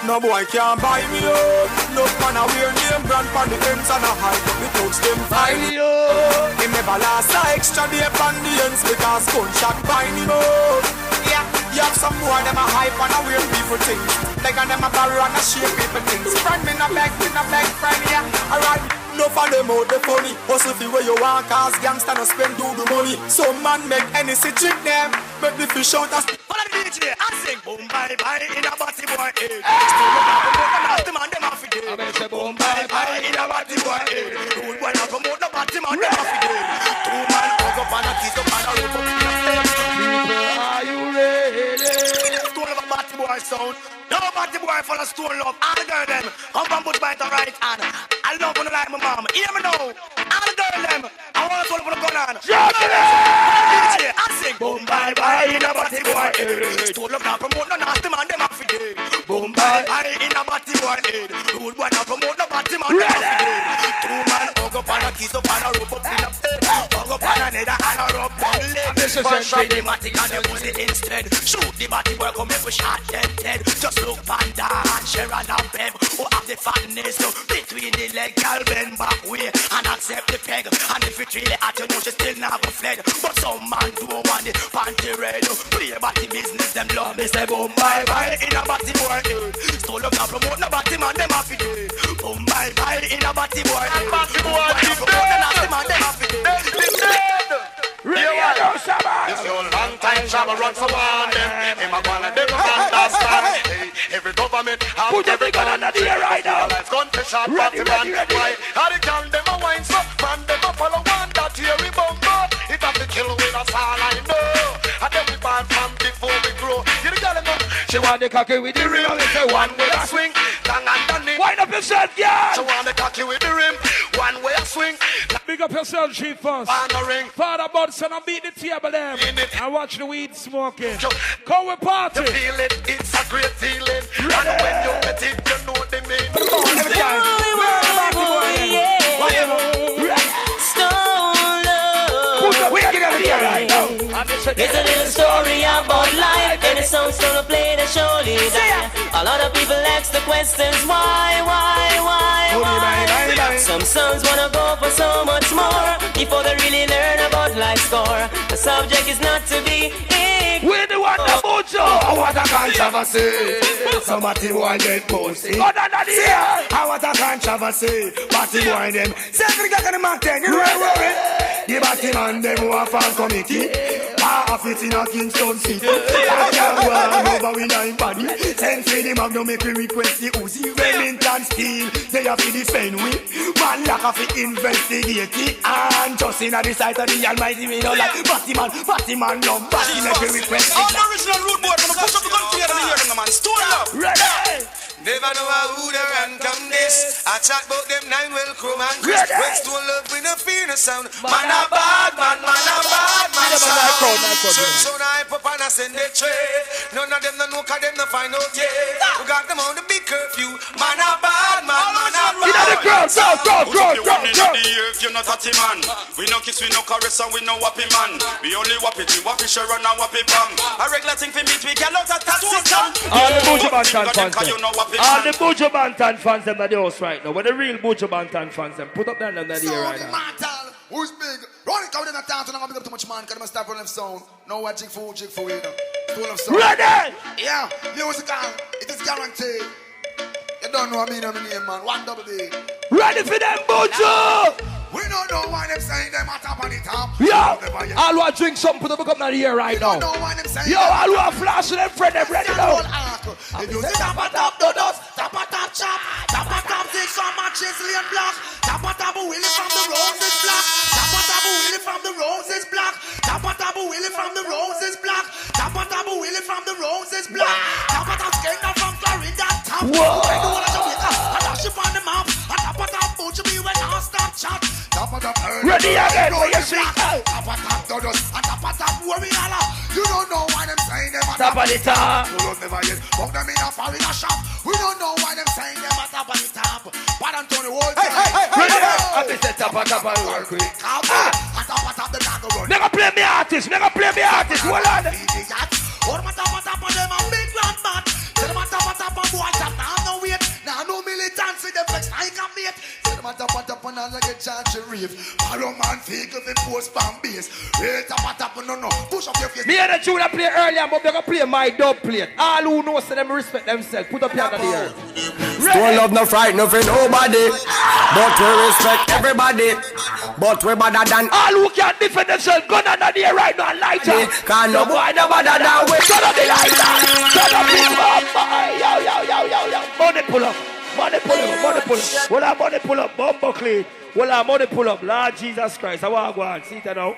S12: No boy can't buy me up. No man a wear name brand on the ends and a hide up the thugs them fine you. Him never last a extra day on the ends because gunshot bind him up. Yeah, you have some boy them a hype and a wear people things. Like and them a barrel and a shape people things. Friend me no beg friend, yeah. Alright. No for them out the funny. Hustle fi where you want cause gangsta no spend do the money. Some man make any trick them. Make the fish out as follow the DJ and sing boom bye bye in a batty boy head. The man them a forget. I say boom bye bye in a batty boy head. Rude boy not promote no batty man them a forget. Two man hug up on
S7: and a kiss up and a rope up.
S1: Are you ready?
S7: Stone of a batty boy sound. No batty boy full of stone love. All the girl them come from put by the right hand. I love when I like my mom. Hear me now. All the girl them I want to pull up the gun on. DJ I sing. Boom bye bye in a batty boy head. Stone love now promote no nasty man them off day. Boom bye bye in a batty boy head. Rude boy now promote no batty man them off day. Two man hug up and a kiss up and a rope up in a bed. Hug up and a nether and a rub down leg. First try the matic and the pussy instead. Shoot the batty boy come make we shot dead. Just look Panda and Sharon and Bev who have the fatness so between the leg. Girl bend back way and accept the peg. And if it really hot you know she still never fled. But some man don't want the panty red. Play batty business them love me say boom bye bye in a batty boy head. Stole up and promote no batty man them happy day. Boom bye bye in a batty boy head. Batty boy head. Promote no nasty man them happy day.
S2: It's your long time travel run for one them. Him a gonna them understand. Every government have
S1: put every gun under the air right now.
S2: Life gun to shot party man. Why? How the gang them a wine so man them a follow one that here we bumbo. It have to kill with us all I know. And then we born from before we grow. You the girl know.
S1: She want the cocky with the rim. It's a
S2: one way a swing. Long underneath.
S1: Wind up yourself, yeah.
S2: She want the cocky with the rim. One way a swing.
S15: Big up yourself, Chief First. Father Budson, I beat the table them. I watch the weed smoking. Come we party.
S2: You feel it, it's a great feeling. And when you get it, you know the meaning.
S6: It's a little story about life, and the song's gonna play the surely die. A lot of people ask the questions why? Some sons wanna go for so much more before they really learn about life's score. The subject is not to be ignored.
S1: We're the one that mojo.
S10: I want a controversy. Somebody boy get posted. I want a controversy. Batty boy them. Second got the mountain. You worry. The batty man them who are fan committee. Half it in a Kingston City. I can't go over with nine body. Send for the Magnum make me request the Uzi. Remington Steel. They have to defend we. Man lack of investigate it. And just in the sight of the Almighty we know like batty man love batty make me request it.
S7: All the original root boy gonna push up the gun together and hear them man. Stone up.
S1: Ready.
S2: Never know who they run come this. I chat about them nine well crew man. When stone love with a fear no sound. Man a bad man a bad man. So now I pop and I send the trade. None of them no know cause them no find out yet. We got them on the big curfew. Man a bad man a bad man.
S1: Get out the crowd, go.
S2: If you're not a man, we no kiss, we no caress and we no wappy man. We only wappy team, wappy share and wappy bam. A regular thing for me, we can out a taxi stand.
S1: All the Buju Bantan fans them. All the Buju Bantan fans them at the house right now. Where the real Buju Bantan fans them. Put up that under the air right now.
S10: Who's big? Run it out in the town, so I'm gonna big up too much man, cause I'm stop running sound. No one jig for you know. Full of sound.
S1: Ready!
S10: Yeah, musical, it is guaranteed. You don't know what I mean on the name, man. One double D.
S1: Ready for them, Buju!
S10: We don't know why them saying them at top on the top.
S1: Yo, all who are drink something, put up in the air right now. Yo, all who are flashing them friend, them ready now.
S10: If you see top a top, do dust, top a top chop, top a top take some matches, lane block, top a top Willie from the roses block, top a top Willie from the roses block, top a top Willie from the roses block, top a top Willie from the roses block, top a top Skenda from Florida, top.
S1: Whoa.
S10: I do what I Jamaica, I dash it on the map, and top a top Buju be when I stop chat.
S1: Ready again, what you see?
S10: Top a top dodos, and top a top warrior. You don't know why them saying them at
S1: top of the top.
S10: You don't never yet, but them in a foreign shop. We don't know why them saying them at top of the top. But Anthony Wall,
S1: ready? I be set top of the top real quick.
S10: At top of the dog run.
S1: Never play me artist, hold on.
S10: All my top of them a big grand man. Tell them a top of boy that now no wait. Now no militancy, them flex like a mate. Tell them a top and all like a charge of rave. Barrow man fake if they post pan base. Hey, top no. Push up your face.
S1: Me and the tune I play earlier, but they gonna play my dubplate. All who know so them respect themselves. Put up your hand in the air.
S10: Don't love no fright, no for nobody. But we respect everybody. But we better than
S1: all who can defend themselves. Gun under the air right now and light up.
S10: Cause no boy no better than we.
S1: Turn up the light up. Turn up the light up. Money pull up. Well, I'm money pull up. Bumbo clean. Well, I'm money pull up. Lord Jesus Christ. I want to go on. See that now.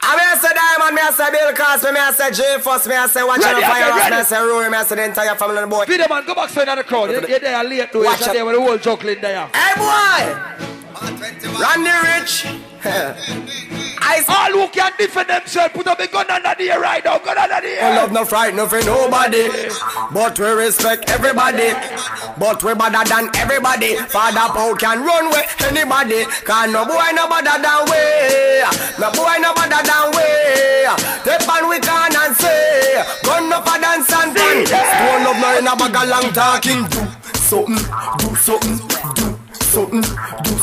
S11: I say Diamond, I say Bill Cosby, I say J Force, I say Watch on the Fire, I say Rory, I say the entire family on the board.
S1: Video man, go back to another crowd. You're there late to it, there with the whole juggling there.
S11: Hey boy! Randy Rich.
S1: All who can defend themselves, put up a gun under the air right now, gun under the air.
S11: We love no fright, no for nobody, but we respect everybody. But we better than everybody. Father Paul can run with anybody. Cause no boy no better than we. No boy no better than we. Step on we can and say, gun up a dance and fun. Stone love no in a bag of long talking. Do something, do something, do something, do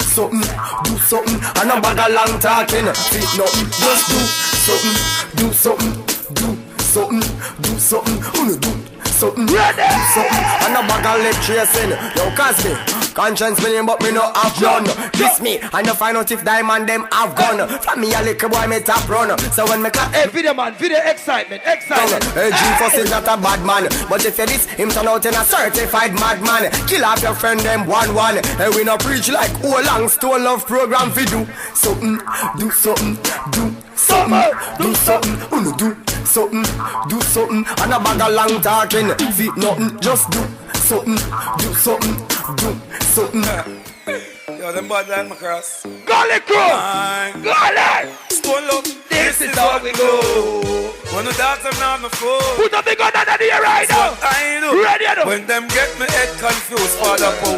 S11: something, do something, and a bag of long talking. Fit nothing, just do something, do something, do something, do something, do something, do something, and a bag of lip chasing. Yo, Cosby, conscience million, but me no have none. Kiss me, and you find out if Diamond them have gone. From me a little boy, me top run. So when me clap,
S1: hey, video man, video excitement.
S11: Hey, G-Force is not a bad man, but if you this, him turn out in a certified madman. Kill off your friend them 1-1. Hey, we no preach like oh long stone love program fi do something, do something, do something, do something, do something, do something, and a bag of long talking. Fit nothing, just do something, do something, do something.
S16: Yo, them bad line, my cross.
S1: Gully crew! Gully!
S16: Stone love, this is how we go. When the dogs are on the phone,
S1: put up the gun under the air right now.
S16: I do.
S1: Ready or not?
S16: When them get me head confused, Father Paul,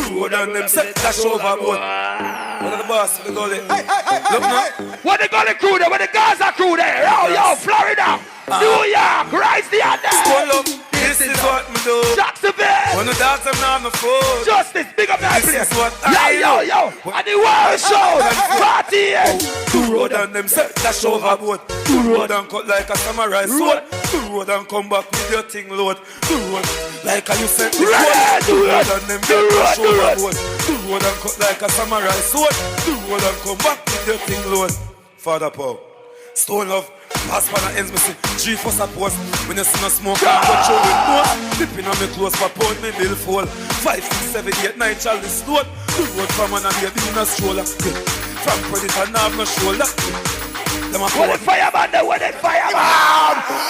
S16: good on them set dash overboard. What are the boss of the gully? Look now.
S1: What the gully crew there? What the Gaza crew there? Yo, Florida, New York, rise the other.
S16: Stone love, this is what me do.
S1: Jacksonville.
S16: When the dogs are on the phone,
S1: Justice, big up that place.
S16: This is what I do.
S1: Yo, and the world show. Party here.
S16: Two road and them set dash overboard. Two road and cut like a samurai sword. Two road and come back with your thing load. Two road like how you said the road. Two road and them get dash overboard. Two road and cut like a samurai sword. Two road and come back with your thing load. Father Paul, Stone Love, pass for the ends, me see G-Force a post. When you see no smoke, I go through with nose. Dipping on me clothes for pound, me bill fall. 5, 6, 7, 8, 9, child is slow. The road from an and in a stroller. From Predator, now have no shoulder.
S1: What the fireman there? What the fireman?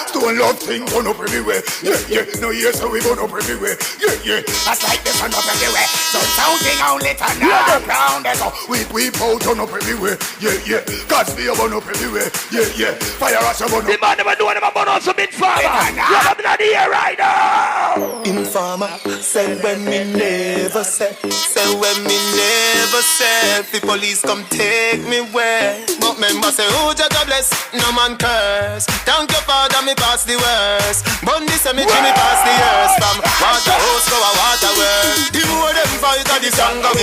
S3: Stone Love thing burn up everywhere. Yeah. No years so we burn up everywhere. Yeah. That's like this burn up everywhere. So sounding only turn up round and so we both turn up everywhere. Yeah. God's be burn up everywhere. Yeah. Fire us burn up.
S1: The man never do them burn up some big farmer. You're up in the air right now.
S18: Informer, say when me never say. Say when me never say. The police come take me where. But member say who just God bless, no man curse. Thank you, Father, me pass the worst. Bundy cemetery, me pass the years. From water hose to a water well. You know them fight at the song of the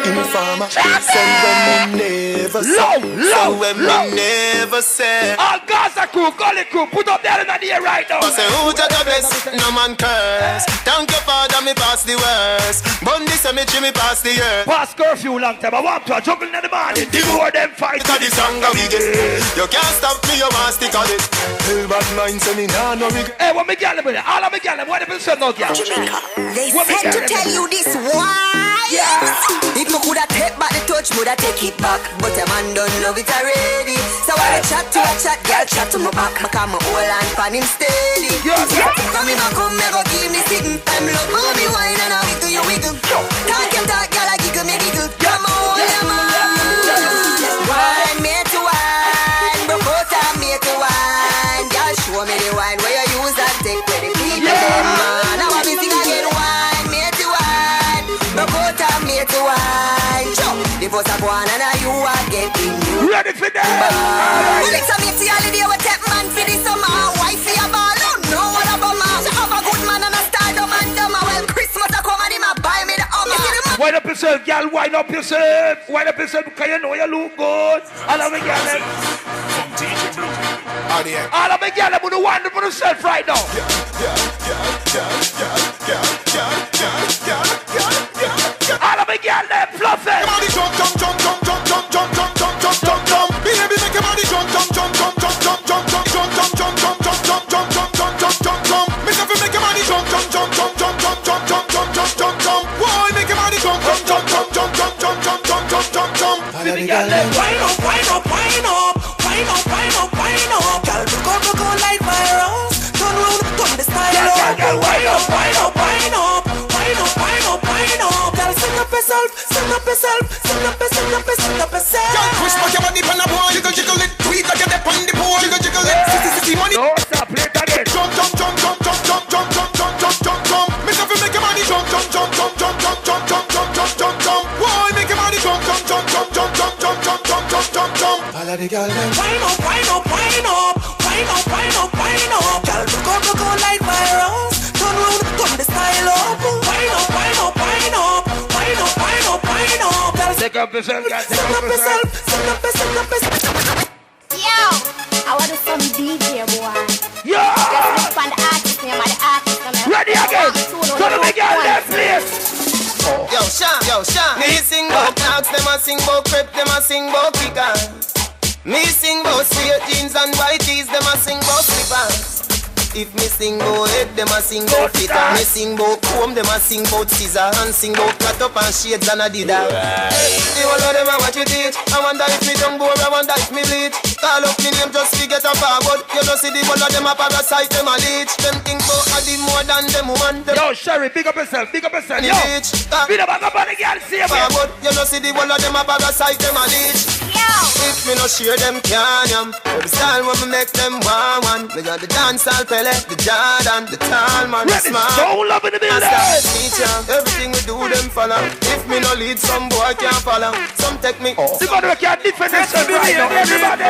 S18: Informer, say when me never say. Say when me never say.
S1: All Gaza crew, Gully crew, put up there in the air right now.
S18: Say who just bless, no man curse. Thank you, Father, me pass the worst. Bundy cemetery, me pass the years.
S1: Pass curfew long time, I want to a juggle in the morning. Before them fight
S18: at the song of the you can't stop me, you must stick on it. Hell bad mind, say me nah no regret.
S1: Hey, what me gal them with it? All of me gal them, what people say no gal?
S5: Jamaica, they said to tell you this, why?
S1: Yeah.
S5: If you coulda take back the touch, woulda take it back. But a man don't love it already. So I chat to a chat, girl chat to my back. I come hold and pan him steady. From me ma come, me go give me sitting time. Love how me wine and I wiggle, you wiggle. Talk him talk, girl I giggle, me giggle. Come on, yeah man. Wine me to wine, broke out me to wine. Girl show me the wine where you use and take where the people them man. Now I be sing again, wine me to wine, broke out me to wine. The boss a go on and you are getting new.
S1: Ready for that?
S5: Well, it's a mixy holiday with that man for the summer. Wifey a ball, don't know what about ma. She have a good man and a star dumb and dumber. Well, Christmas a come and him a buy me the Hummer.
S1: Wind up yourself, girl, wind up yourself. Wind up yourself because you know you look good. All of me girl, all of me girl, I'm gonna wind up for yourself right now. All of me girl, them fluffy.
S3: Body jump. Baby, make your body jump. Make your body jump. Boy, make your body jump.
S18: up yourself, send up yourself. Girl, push back your body on a boy. Jiggle, jiggle it, tweet like you're on the pole. Jiggle, jiggle it, see money.
S1: No, stop, play it again.
S18: Jump. Make up make your money jump. Why make your money jump. All of the girls them wind up. Girl, go like virus. Turn round, turn the style up. Wind up.
S1: Take up yourself, guys.
S18: Send up yourself.
S13: Yo, I want to some DJ boy.
S1: Yo!
S13: Let's find the artist name.
S1: Ready again. Turn the big girl there, please.
S18: Yo, Sean. Me sing about clocks, them a sing about crepe, them a sing about kickers. Me sing about straight jeans and white tees, them a sing about slippers. If me sing about head, them a sing about fitter. Me sing about comb, them a sing about scissor. And sing about flat up and shades and adidas. The whole of them a watch you teach. I wonder if me don't bore, I wonder if me bleach. Call up me name just to get a forward. You don't see the whole of them a parasite, them a leech. Them think about addy more than them woman.
S1: Yo, Sherry, big up yourself. Yo, beat up on the girl, see him.
S18: You don't see the whole of them a parasite, them a leech. If me no share them canyon. Every style when me make them one. Me got the dancehall Pele, the Jordan, the tall man, the smart.
S1: So love in the building.
S18: Everything we do them follow. If me no lead, some boy can't follow. Some take me.
S1: Somebody we can't defend themselves right now. Everybody.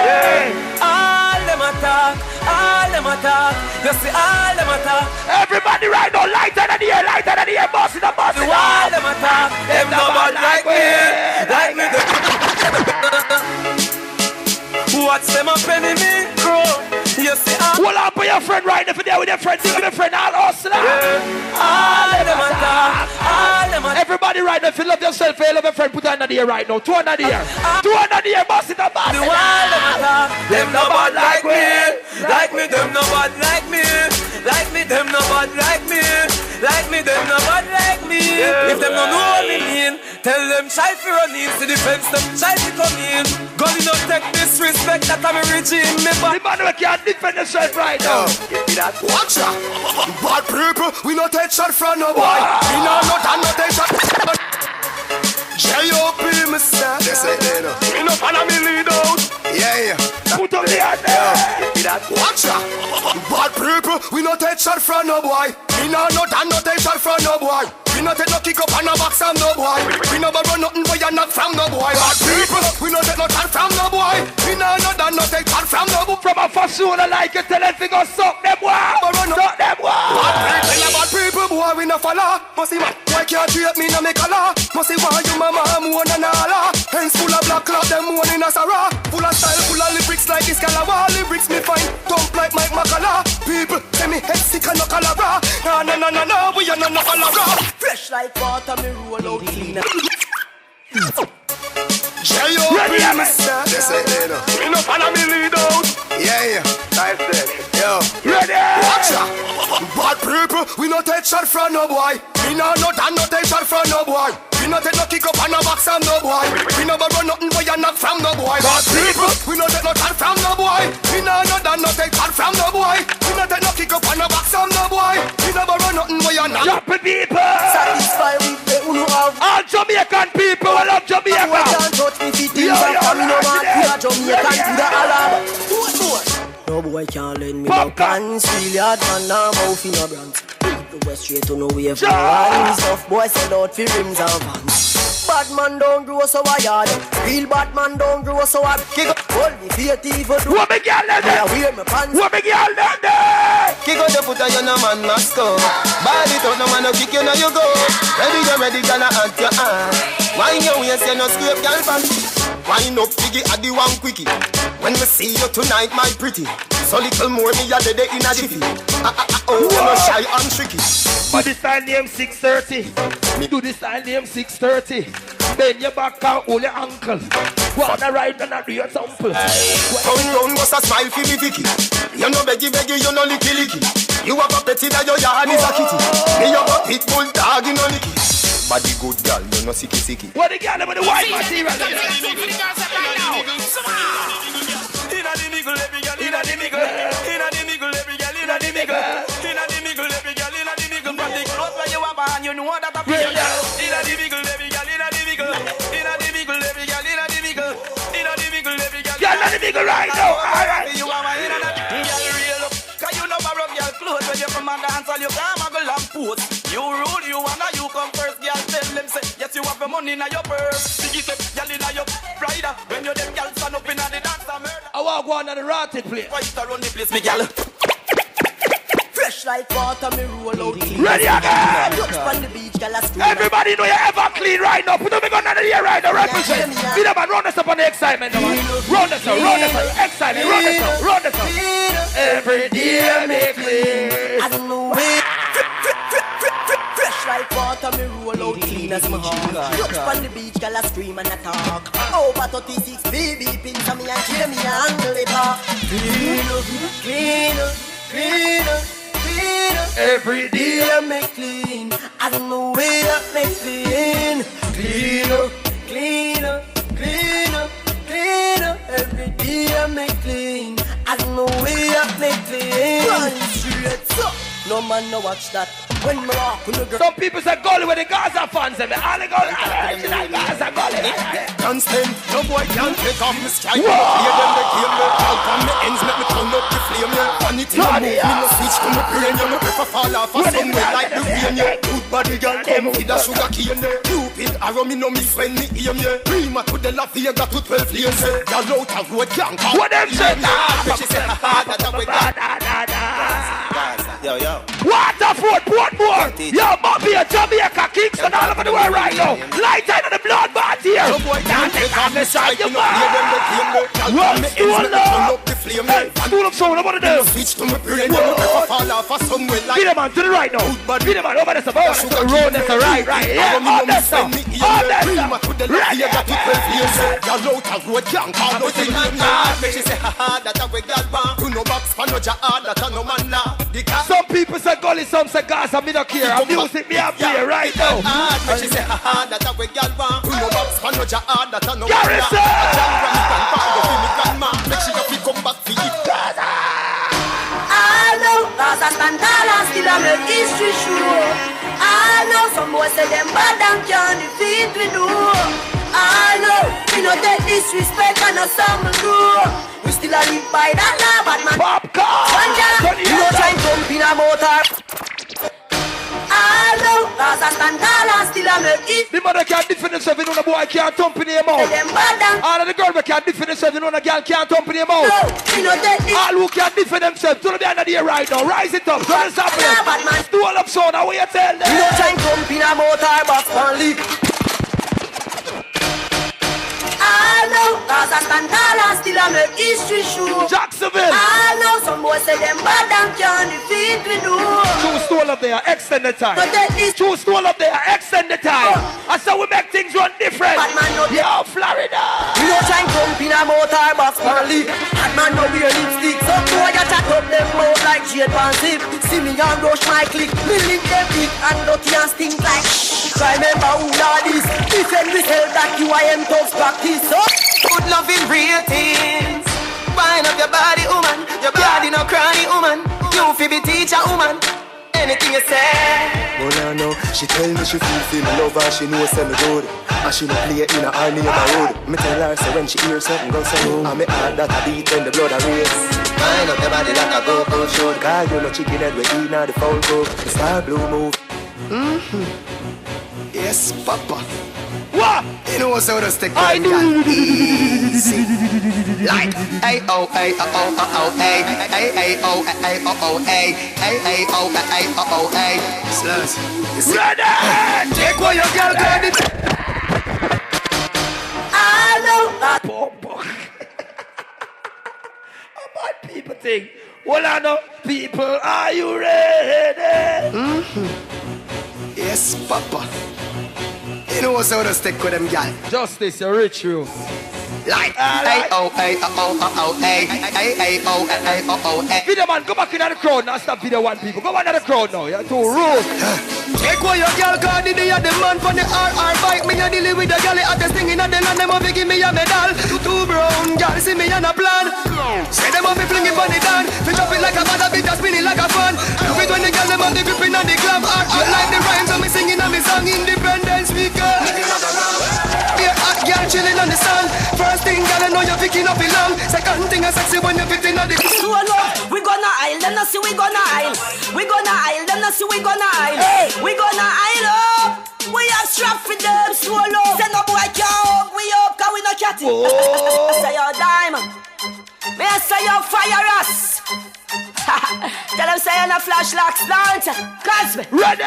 S18: All them attack. You see all them attack.
S1: Everybody right now, lighter than the air, boss in the boss.
S18: All them attack. Them no bad like me. What's them up enemy, bro? You see,
S1: hold on for your friend right now. If you're there with your friend, think of your friend, all hustler.
S18: All them attack.
S1: Everybody right now, if you love yourself, if you love your friend, put on the air right now. 2 on the air. 2 on the air, boss in the boss.
S18: Them no bad like me. Them no bad like me. Them no bad like me. Them no bad like me. If them don't know what me mean, tell them try to run into the fence, them try to come in. God, you don't take disrespect that I'm a regime. The
S1: man who can't defend yourself right now.
S3: Watch out. Bad people, we not take shot from no boy. We not take shot. J.O.P. Mr. Yes, I did. We no fan of me lead out. Yeah.
S1: Put up the hand there.
S3: Watch out. Bad people, we not take shot from no boy. We not take shot from no boy. We not take no kick up and no box from no boy. We never run nothing but you knock from no boy. Bad people, we not take no shot from no boy. We not take shot from no boy.
S1: From a first soon, I like it, tell them to go suck them boy. Suck them boy.
S3: Bad people, boy, we no follow. Must see why can't treat me no make a law. Must see why you mama one and all. Hands full of black cloth, them one in a Sarah. Full of style, full of lyrics like this Calabar. Lyrics me find, dump like Mike Macala. People say me head sick and no Calabra. No, we are no Calabra.
S18: Fresh like water, me roll out cleaner.
S3: J.O.P. Mr. Yes, I did. We no fan of me lead out. Yeah. Nice day. Yo.
S1: Ready.
S3: Watch out. Bad people, we no take shot from no boy. We no take shot from no boy. We no take no kick up and no box from no boy. We never run nothing but you knock from no boy. Bad people, we no take no shot from no boy. We no take shot from no boy. We no take no kick up and no box from no boy. We never run nothing but you knock.
S1: Jumping people.
S18: Satisfied with the uno of
S1: all Jamaican people. I love Jamaica.
S18: No one can touch me feet in and come no man. We are Jamaican to the Alaba. No boy can't lend me no pants. Feel yard man now mouth in a brand. People go straight to no way for one. Stuff boy sell out for rims and vans. Bad man don't grow so hard. Real bad man don't grow so hard. Kick up, hold me feet even do.
S1: What me girl let
S18: I wear my pants.
S1: What me girl let there?
S18: Kick out the foot and you no man must go. Ball it out, no man no kick you, now you go. Ready, girl, at your hand. Wine your waist, you no scrape, girl, pants. Wine up, piggy, I do one quickie. When we see you tonight, my pretty. So little more, me a dead in a jiffy. Oh, you no shy and tricky.
S1: But this time name 6:30. Me do this time name 6:30. Bend your back and hold your ankle. Wanna ride and do your tumble.
S18: Turn round, was a smile for me, Vicky. You no beggy, you no licky. You have a petty that your yard is a kitty. Me have a pit bull dog, you no licky. Body good girl, you no sicky.
S1: What the girl with the white material?
S18: Inna the niggle, every girl, inna the niggle, inna the niggle, every girl, inna the niggle, inna the niggle, every girl, inna the niggle. From the club where you are born, you know that I feel. Inna the niggle, every girl, inna the niggle,
S12: a dance all you can't muggle and pose. You rule, you wanna, you come first, girl. Tell them say, yes, you have the money in your purse. Dig it up, girl in your rider. When you them girls stand up in the dance, I murder.
S1: I want to go on the rotted place.
S12: Right around the place, me girl. Fresh like water, me roll out clean.
S1: Ready again!
S12: Touch on the beach, girl, I scream.
S1: Everybody know you ever clean right now. Put them gun under the ear right now. Represent. Feed them and run us up on the excitement. Run us up, run us up. Excitement, run us up, run us up. Every day me clean.
S12: I don't know where. Fresh like water, me roll out clean as my heart. Touch on the beach, girl, I scream and I talk. Over 36 baby pins on me and kill me and handle it up. Clean up, clean up, clean up.
S1: Every day
S12: I make clean. I don't know where I make clean. Clean up, clean up, clean up, clean up. Every day I make clean. I don't know where I make clean. Run straight up. No man no watch that. When me walk with the girl.
S1: Some people say gully with the Gaza fans. All the gully, Gaza gully.
S11: Can't stand, no boy can't take off me strike. Hear them, they kill me. Out on me ends, make me turn up the flame. Vanity no move, me no switch to me brain. You me prefer fall off a somewhere like the rain. Good body girl, come with a sugar cane. Cupid arrow me no miss when me aim. Prima to the La Vega to 12 lanes. Y'all out of road can't come.
S1: What them say?
S11: She say, ha, that we got.
S4: Yo, yo.
S1: Waterford, Portmore. Yo, Mafia, Jamaica, Kingston, all over the world right now. Light out of the blood bath here.
S11: No boy can't take off me strike. You know, hear them, they kill me.
S1: Run, stool up. Stool up, so what do they do?
S11: Switch to my brain. You never fall off a somewhere like.
S1: Beat them on to the right now. Beat them on over the suburb. That's the road, that's the right. Yeah, on that side. On that side.
S11: Right. Y'all out of road can't call out the name.
S12: She say, ha, that we got bang.
S11: You know box, pan, no jahad, that no man now.
S1: Some people say gully, some say Gaza, me not care. Music me up here right now.
S12: She say, ha, that we got bang.
S11: You know box, pan, no jahad, that no man now.
S1: Garrison!
S11: Make sure you come back for it.
S12: I know, Gaza stand tall and still I make history sure. I know, some boys say them bad and can't defeat we do. I know, we no take disrespect and no some do. We still a live by that law, but man.
S1: Popcorn!
S12: You no try to jump in a motor. I know, Gaza stand tall and still a make it.
S1: The mother can't defend himself, you know the boy can't thump in him out. All of the girls can't defend themselves, you know the girl can't thump in him out. All who can't defend themselves, to the end of the year right now, rise it up, turn the sample up. Stool up, son, how you tell them?
S12: You no try to jump in a motor, box and leak. I know, Gaza stand tall and still a make history show.
S1: Jacksonville.
S12: I know, some boys say them bad and can't defeat we do.
S1: True stool up there, extend the time. True stool up there, extend the time. That's how we make things run different. Yo, Florida.
S12: You no try to jump in a motor, box and leak. That man no wear lipstick. Some boy a chat up them mouth like Jade Pan Zip. See me and rush my click. Me link them big and dirty and stink like shh. Try remember who that is. Defend the hell that you I am thugs practice.
S9: Good loving ratings. Wind up your body, woman. Your body no crying, woman. You fi be teacher, woman. Anything you say.
S11: Well, I know. She tell me she feel me love her. She know say me good. And she no play in a her neighborhood. Me tell her say when she hear something go say. And me heart that a beat when the blood a race. Wind up your body like a go-go show. Cause you no chicken head we eat now the phone go. The star blue move. Yes, Papa.
S1: What?
S11: You know what's how to stick with them easy. Like A-O-A-O-O-A. Slurs.
S1: Ready! Take what your girl got it.
S12: I know that.
S1: Bad people think. Well, I know people, are you ready?
S11: Yes, Papa. You know what's how to stick with them, gal.
S1: Justice, you're rich, you.
S11: Like A-O-A-O-O-A.
S1: Video man, go back in the crowd now. Stop video one people. Go back in the crowd now. You're too rude.
S9: Take what your girl got in the man for the RR bike. Me a deal with the girl at the sting in the land. Them a give me a medal. Two brown girls see me on a plan. Say them a be flinging on the down. Fi drop it like a bad beat, spinning like a fan. Love it when the girl them on the gripping on the glam. RR like the rhymes and me singing on me song. Independence speaker. Be a hot girl chilling on the sun. First thing, girl, I know you're picking up it long. Second thing, I sexy when you're fitting on the.
S12: We gonna
S5: aisle, them not see we gonna aisle. We gonna aisle, them not see we gonna aisle. We gonna aisle up. We have strap for them, swallow. Send no boy can't up, we up, cause we no catty. Say your diamond. Me I say your fire us. Tell them say you're a flash like start. Cosby.
S1: Ready.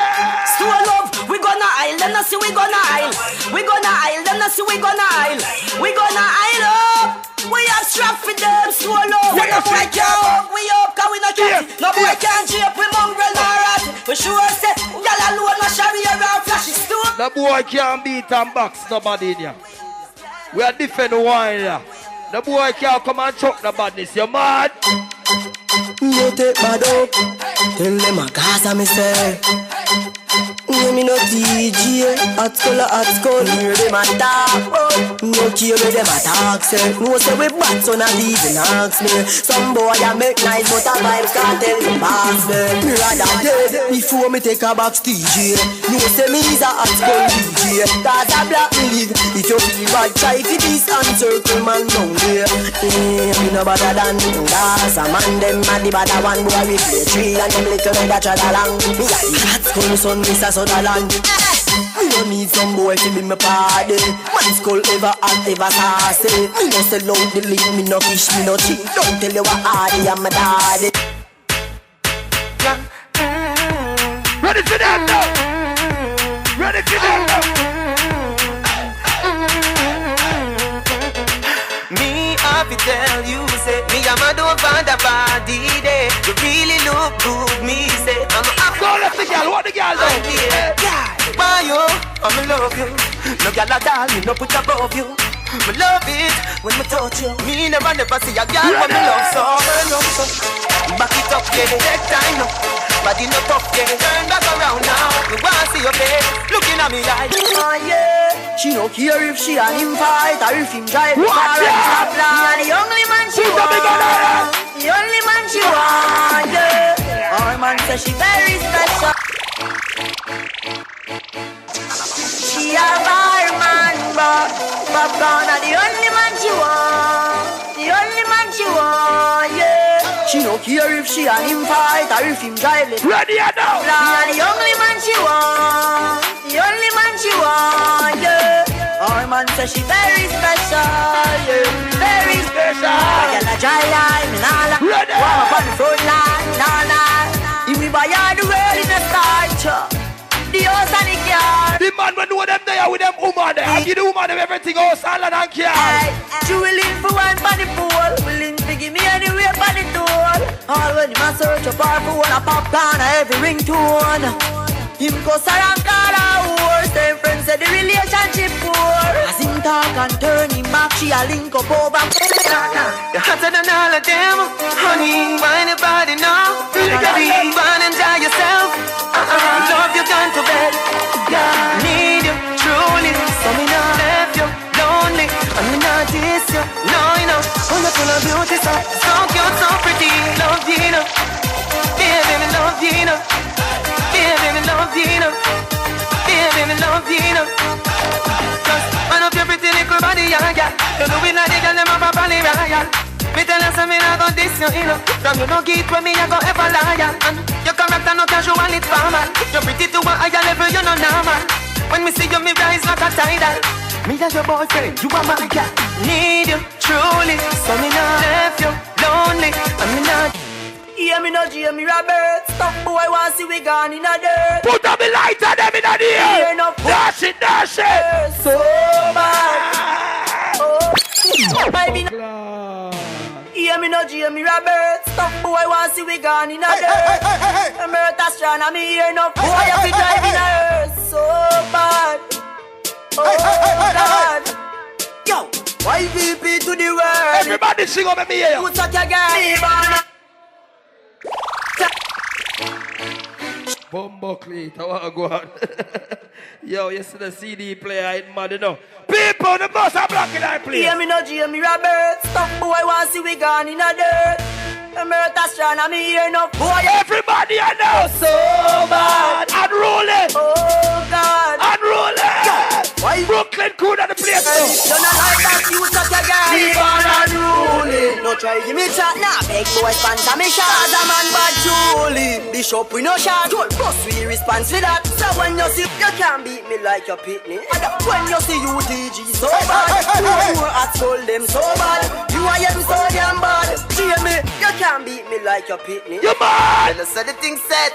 S5: Stone love. We gonna aisle. Them not see we gonna aisle. We gonna aisle. Them not see we gonna aisle. We gonna aisle up. We have strap for them. Stone love. No boy can't up. We up. Cause we not catty. No boy can't jape. We mongrel nor rat. We sure say y'all alone no shabby around flashy stone.
S1: The boy can't beat and box nobody in here. We are different wine here. The boy can't come and choke the badness. You mad?
S11: You take my dog. Tell them a Gaza me say. Me no DJ. At school. Hear them a talk. No care where them a talk say. No say we bad so not even ask me. Some boy a make nice but a vibes can't tell me pass me. Me rather dead before me take a box DJ. No say me is a hot school DJ. That's a black me live. If you feel bad try for this and circle man down there. Me no better than Gaza man them mad the bad one boy we play tree and them little men that trod along. Me got the hot school son Mr. Sutherland. Me no need some boy to be my party. My skull ever and ever sassy. Me no sell out the link, me no fish, me no cheat. Don't tell you what hardy I'm my daddy.
S1: Ready for that now. Ready for that now.
S17: Me have to tell you, say me a mad over the body day. You really look good, me say I'm a
S1: go let the girl, what the girl do?
S17: Why you? I'm in love you. No girl at all, me no put above you. Me love it when me touch you. Me never see a girl when me love so. Back it up, yeah, take time now. Body no tough, yeah, turn back around now. Me wanna see your face, looking at me like
S11: oh yeah. She no care if she and him fight or if him drive the car and stop line. The only man she want. The only man she want, yeah. Our man says she very special. She a barman, but popcorn are the only man she want. The only man she want, yeah. She no care if she and him fight or if him drive the
S1: ready or now.
S11: The only man she want. The only man she want, yeah. Our man says she very special, yeah. Very special. I got a dry line, and all
S1: ready.
S11: Walk up on the front line, nah. If we buy all the world in a start, the house and the car.
S1: The man will know them there with them woman there. I give the woman them everything else, salad and car.
S11: You willing for one for the pool, willing to give me anywhere for the tool. All when you must search a bar for one, a popcorn, every ringtone. Him goes around call a whore. Same friends say the relationship poor. As him talk and turn him back, she a link up over.
S17: You're hotter than all of them, honey. Why nobody know? Baby, run and enjoy yourself. Love you gone to bed. Yeah, need you truly. So me not left you lonely. And me not diss you. No, you know. Full of beauty, so cute, so pretty. Love you, know. Baby, me love you, know. Baby, me love you, know. Baby, me love you, know. Cause man up your pretty little body, yeah. You do it like the girl, them have a body, yeah. Me tell you something, I got this, you know. From you no get when me, I go ever lie. And your character no casual, it's formal. You're pretty to a higher level, you're no normal. When me see you, me rise like a tidal. Me as your boyfriend, you are my girl. Need you, truly. So me not left you lonely. And me not.
S11: Yeah, me no Jamie Roberts. Stop boy, want see we gone in a dirt.
S1: Put up the light on them in the air. Dash it, dash it.
S11: So bad. Oh, baby. Yeah, me no Jamie Roberts. Stop boy, want see we gone in a dirt. America strong, and me here no boy, I be driving a hearse. So bad. Oh, God. Yo, YVP to the world.
S1: Everybody sing over me here.
S11: Who's such a girl?
S1: Bumblecleat, I want to go on. Yo, you see the CD player, it's mad enough. People, the bus are blocking that place.
S11: Yeah, me no Jamie Roberts. Stop boy, want see we gone in a dirt. America strong, and me here no boy.
S1: Everybody I know.
S11: So bad.
S1: Unruly.
S11: Oh, God.
S1: Unruly.
S11: Why
S1: Brooklyn. Brooklyn crew at the place.
S12: You not like that, you suck a girl. Keep on unruly. No try give me chat now. Big boy sponsor me shot. As a man bad truly. Bishop we no shot. Good boss we response to that. So when you see, you can't beat me like your pitney. When you see UTG so bad, you at school them so bad. You are yet so damn bad. Jamie, you can't beat me like your pitney.
S1: You mad?
S12: When I said the thing set.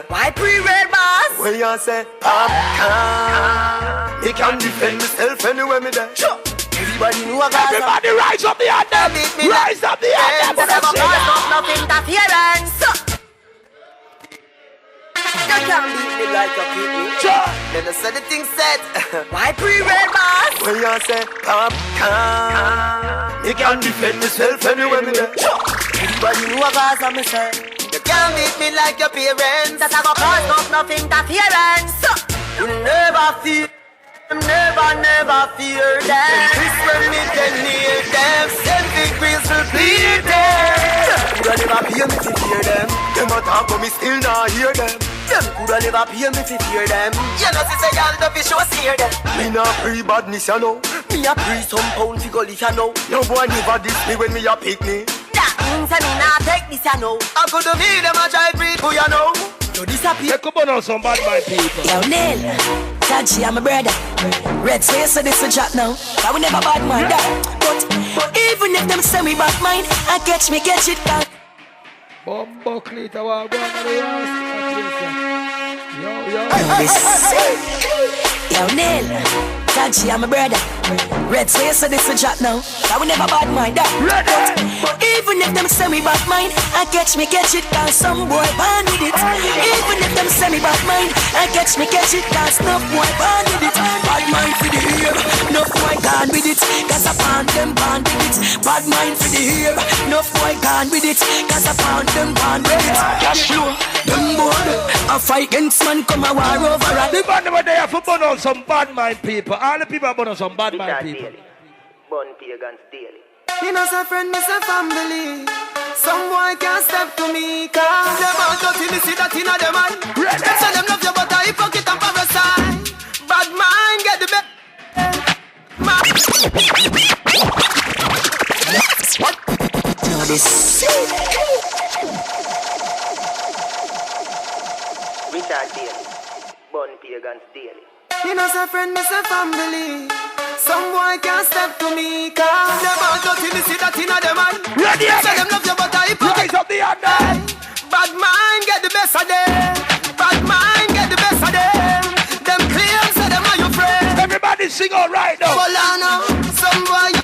S12: Why pre-red boss?
S11: When you say pop can, he can defend himself anywhere me there.
S12: Sure. Everybody know a Gaza.
S1: Everybody rise up the hand them. Rise up the hand them.
S12: Never cause no interference. You can't beat me like your pitney.
S1: Sure.
S12: Then I said the thing set. Why pre-red boss?
S11: When you say pop can, he can defend himself anywhere me there.
S12: Sure. Everybody know a Gaza me say. You can't beat me like your parents. That never cause no interference. You never fear. Never fear them. Chris when me can hear them. Send big wheels will bleed them. Coulda never pay me to fear them.
S11: Them a talk but me still not hear them.
S12: Them coulda never pay me to fear them. You know see say y'all don't be sure see them.
S11: Me not pre badness you know.
S12: Me a pre some pound fi go lick you know.
S11: No boy never diss me when me a pick me.
S12: That means me not take this you know. I coulda be them a try breed who you know. You disappear.
S1: Hey, come on now, some bad my people.
S20: Yo, Neil, Taji, I'm a brother. Red Space, so this a drop now. I will never bad man that. But even if them say me bad mind, I catch it back.
S1: Bumbo Cleater, what going on the
S20: Yo, Neil, Taji, I'm a brother. Red Space, so this a drop now. I will never bad mind that. But even if them say me bad mind, I catch it back. Some boy born with it. Even if them say me bad mind, I catch it back. No boy born with it. Bad mind for the ear, no boy gone with it. Cause I found them born with it. Bad mind for the ear, no boy gone with it. Cause I found them born with it. Cash flow, them boy, a fight against man come a war over.
S1: The man over there for burn on some bad mind people. All the people burn on some bad mind people.
S12: Burn pagans daily.
S21: You know some friend, me say family. Some boy can't step to me. Cause them all dirty, me see that in a them man. Them say them love you but a hypocrite and parasite. Bad man get the best.
S20: Now this
S12: Richard daily. Burn pagans daily.
S21: You know some friend, me say family. Some boy can't step to me. Cause them all dirty, me see that in a them man. Them say them love you but a hypocrite.
S1: Rise up the hand.
S21: Bad man get the best of them. Bad man get the best of them. Them claims say them are your friends.
S1: Everybody sing all right now.
S21: Bolano, some boy,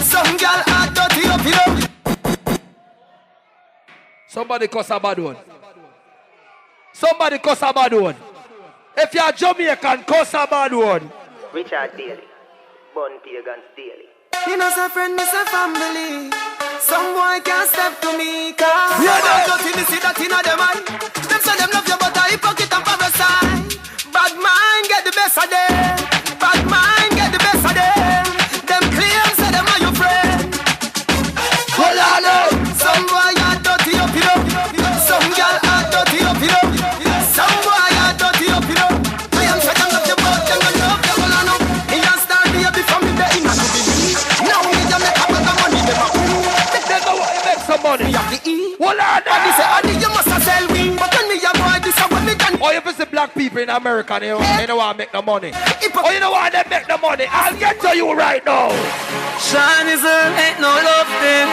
S21: some girl are dirty up here.
S1: Somebody cuss a bad one. Somebody cuss a bad one. If you're Jamaican, cuss a bad one.
S12: Richard daily. Burn pagans daily.
S21: You know some friend, me say family. Some boy can't step to me. Cause them all dirty, me see that in a them man. Them say them love you but a hypocrite and parasite. Bad man get the best of them. Bad man get the best of them. Them claims say them are your friend.
S1: Hold on.
S21: Some boy are dirty up here. Some girl are dirty up here. Some boy are dirty up here. I am such a love you but them don't love you. Hold on. Me a star baby from me the inner to be. Now me just make up the money them a win.
S1: They know what it makes some money.
S21: Me have the E.
S1: Hold on.
S21: Addy say Addy you must sell me. But when me a boy this a what me can.
S1: Oh, if it's the black people in America, they don't want to make the money. Oh, you know why they make the money? I'll get to you right now.
S21: Shinizer ain't no love thing.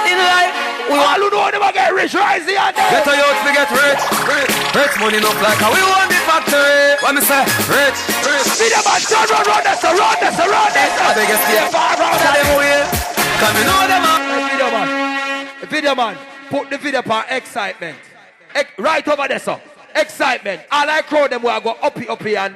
S21: In life,
S1: we all who know them get rich, rise the hand.
S21: Get a youth to get rich. Rich money no like how we want the factory. What me say? Rich.
S1: See the man, run this.
S21: I beg you stay far out of them way. Cause we know them up.
S1: Video man, put the video on excitement. Right over there, sir. Excitement. All I crowd them will go uppy and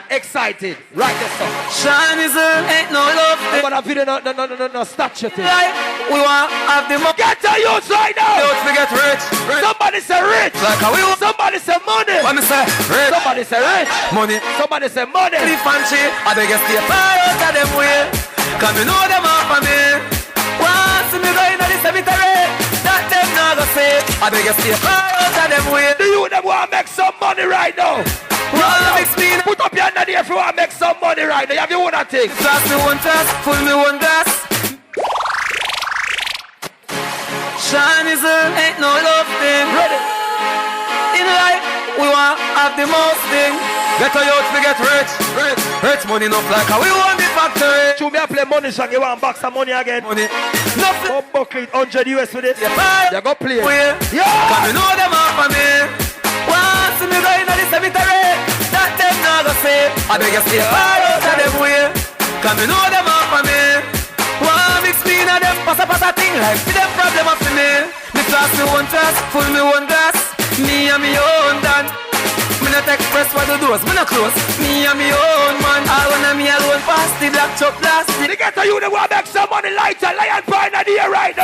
S1: excited. Right there, sir.
S21: Shinizer ain't no love thing.
S1: But I video no statue thing.
S21: Like we want have the money.
S1: Get to youth right now.
S21: Youth to get rich.
S1: Somebody say rich.
S21: Like how we want.
S1: Somebody say money.
S21: What me say? Rich.
S1: Somebody say rich.
S21: Money.
S1: Somebody say money.
S21: Cliff and cheap. I beg you stay far out of them way. Cause we know them up for me. Once me go in the cemetery, that them not go say. I beg you stay far out of them way.
S1: The youth them want to make some money right now.
S21: Put
S1: up your hand there if you want to make some money right now. You have your own thing.
S21: Glass me one glass, full me one glass. Shine is ain't no love thing.
S1: Ready?
S21: In life, we want have the most thing. Get a youth to get rich. Rich money enough like how we want the factory.
S1: To me, I play money song, you want box of money again.
S21: Money. Nothing.
S1: Bucket 100 US with it.
S21: Yeah,
S1: you go play.
S21: Yeah. Cause we know them off of me. Once me go in the cemetery, that them not gonna say. I beg you stay far out of them way. Cause we know them off of me. One mix me in a them pass a thing like with them problem of me. Me class me one glass, full me one glass. Me and me own done. Me not express what the doors, me not close. Me and me own man. I wanna me alone pass the black chop plastic.
S1: They get to you, they want to make some money lighter. Lion pine in the air right now.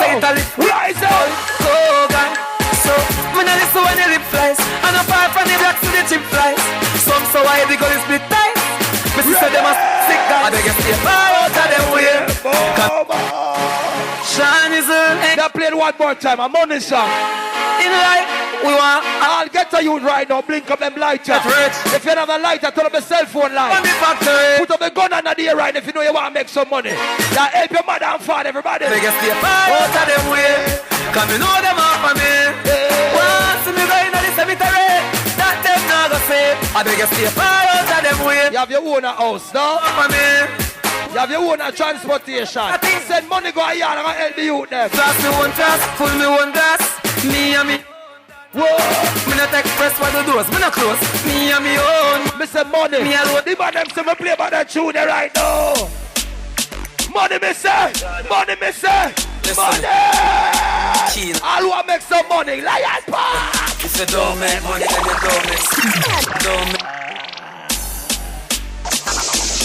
S1: Rise up.
S21: Oh God. So, me not listen when the lip flies. And a fire from the black to the chip flies. Some so why the girl is split ties. Me sister them a sick guy. I beg you stay far out of them way. Shine is
S1: they played one more time, a money song.
S21: In life, we want.
S1: I'll get to you right now, blink up them lighter. If you have a lighter, turn up a cell phone light.
S21: On the factory.
S1: Put up a gun under the air right if you know you want to make some money. Now help your mother and father, everybody.
S21: Beg you stay far out of them way. Cause me know them off of me. Once me go in the cemetery, that them not gonna say. I beg you stay far out of them way.
S1: You have your own house, no?
S21: Off of me.
S1: You have your own transportation. I think send money go a yard and help the youth them.
S21: Glass me one glass, full me one glass. Me and me. Whoa. Me not express what the doors, me not close. Me and me own.
S1: Me say money.
S21: Me alone.
S1: The man them say me play by the tune right now. Money me say. Money me say. Money. All who make some money. Lion Park.
S21: If you don't make money, then you don't make. Don't make.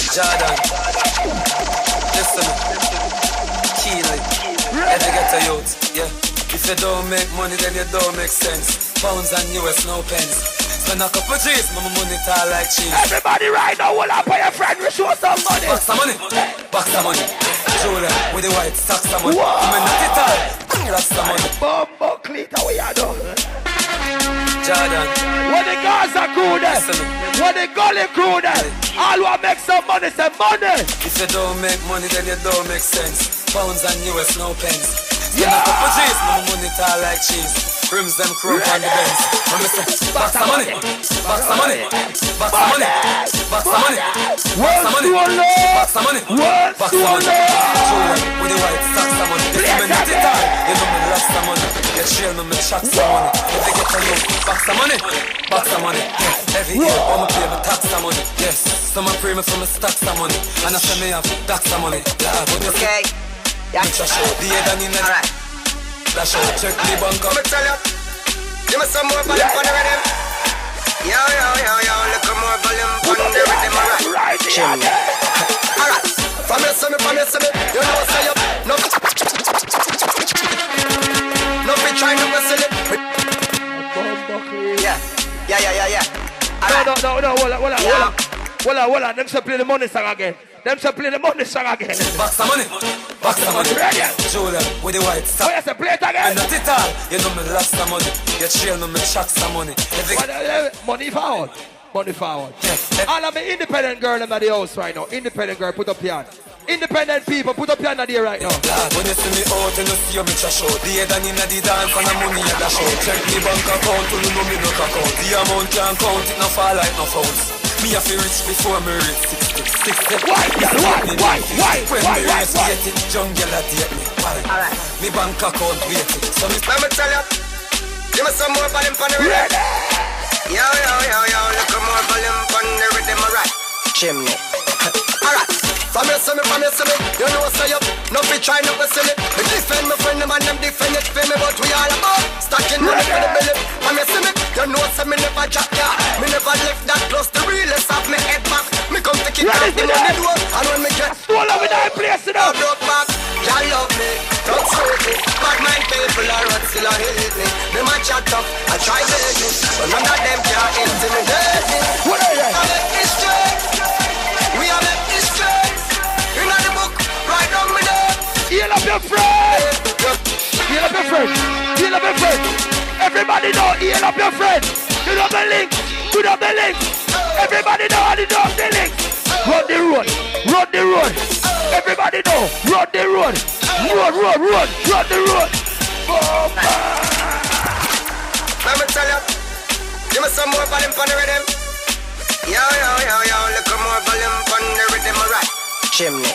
S21: Jordan, listen, Keely, educator youth, yeah. If you don't make money, then you don't make sense. Pounds and US, no pence. Spend a couple G's, my money tall like cheese.
S1: Everybody right now, will I pay your friend, we show some money.
S21: Box of money, box of money. Julia, with the white socks of money. I'm in the guitar, that's the money.
S1: Bumbo cleat, how we are doing?
S21: Jordan.
S1: When the guys are cool there, when the gully crew there, all who make some money, say money.
S21: If you don't make money, then you don't make sense. Pounds and US, no pence. Spend a couple G's, my money tall like cheese. Rims them crook on the Benz. I'm say, box of money, box of money, box of money, box of money, box of money, box of money, box of money. With the white socks of money, if you make it hard, you know me lost some money. You trail me, me chuck some money. If you get to you, box of money, box of money. Every year, I'ma pay me tax some money. Yes, some I pray me for me stack some money, and I say me have tax some money.
S19: Okay.
S21: Yeah, the head and in the right. Dash out, check the bank up.
S19: Let me tell you, give me some more volume on the rhythm. Yo, look more volume on the rhythm, alright. Alright, from your semi, you know say up. No be trying to wrestle it. Yeah.
S1: Hold on, them say play the money song again. Them say play the money song again.
S21: Box of money, box of money.
S1: Ready?
S21: Julia, with the white socks.
S1: Oh, you say play it again?
S21: And not it all, you know me lost some money. You trail me, me chuck some money.
S1: Money forward. Money forward.
S21: Yes.
S1: All of the independent girl in the house right now. Independent girl, put up your hand. Independent people, put up your hand there right now.
S21: Lord, when you see me out and you see me trash out. The head and in the dance and the money you dash out. Check the bank account, you know me no cock out. The amount can't count, it no fall like no fouls. Me have to rich before me reach 60.
S1: Why?
S21: When me reach 80, jungle a date me. Alright. Me bank account waiting. So me
S19: let me tell you, give me some more volume on the rhythm. Yo, look more volume on the rhythm, alright. Chimney. Alright. From your semi, you know say up. No be trying to wrestle it. Me defend my friend, them and them defend it for me, but we all about stacking money for the billet. From your semi, you know say me never drop ya. Me never left that close. The realest of me head back. Me come to kick off the money door, and when me get
S1: all over that place, you know.
S19: Broke back, y'all love me, don't sweat me. Bad mind people are run still a hate me. Them a chat up, I try beg me, but none of them can intimidate me.
S1: What are they?
S19: I make this straight. We are make this straight. In the book, right on me there.
S1: Heal up your friend. Heal up your friend. Heal up your friend. Everybody know, heal up your friend. Put up the link. Put up the link. Everybody know how to do the link. Run the road. Run the road. Everybody know. Run the road. Run the road.
S19: Let me tell you. Give me some more volume on the rhythm. Yo, look more volume on the rhythm, alright. Chimney.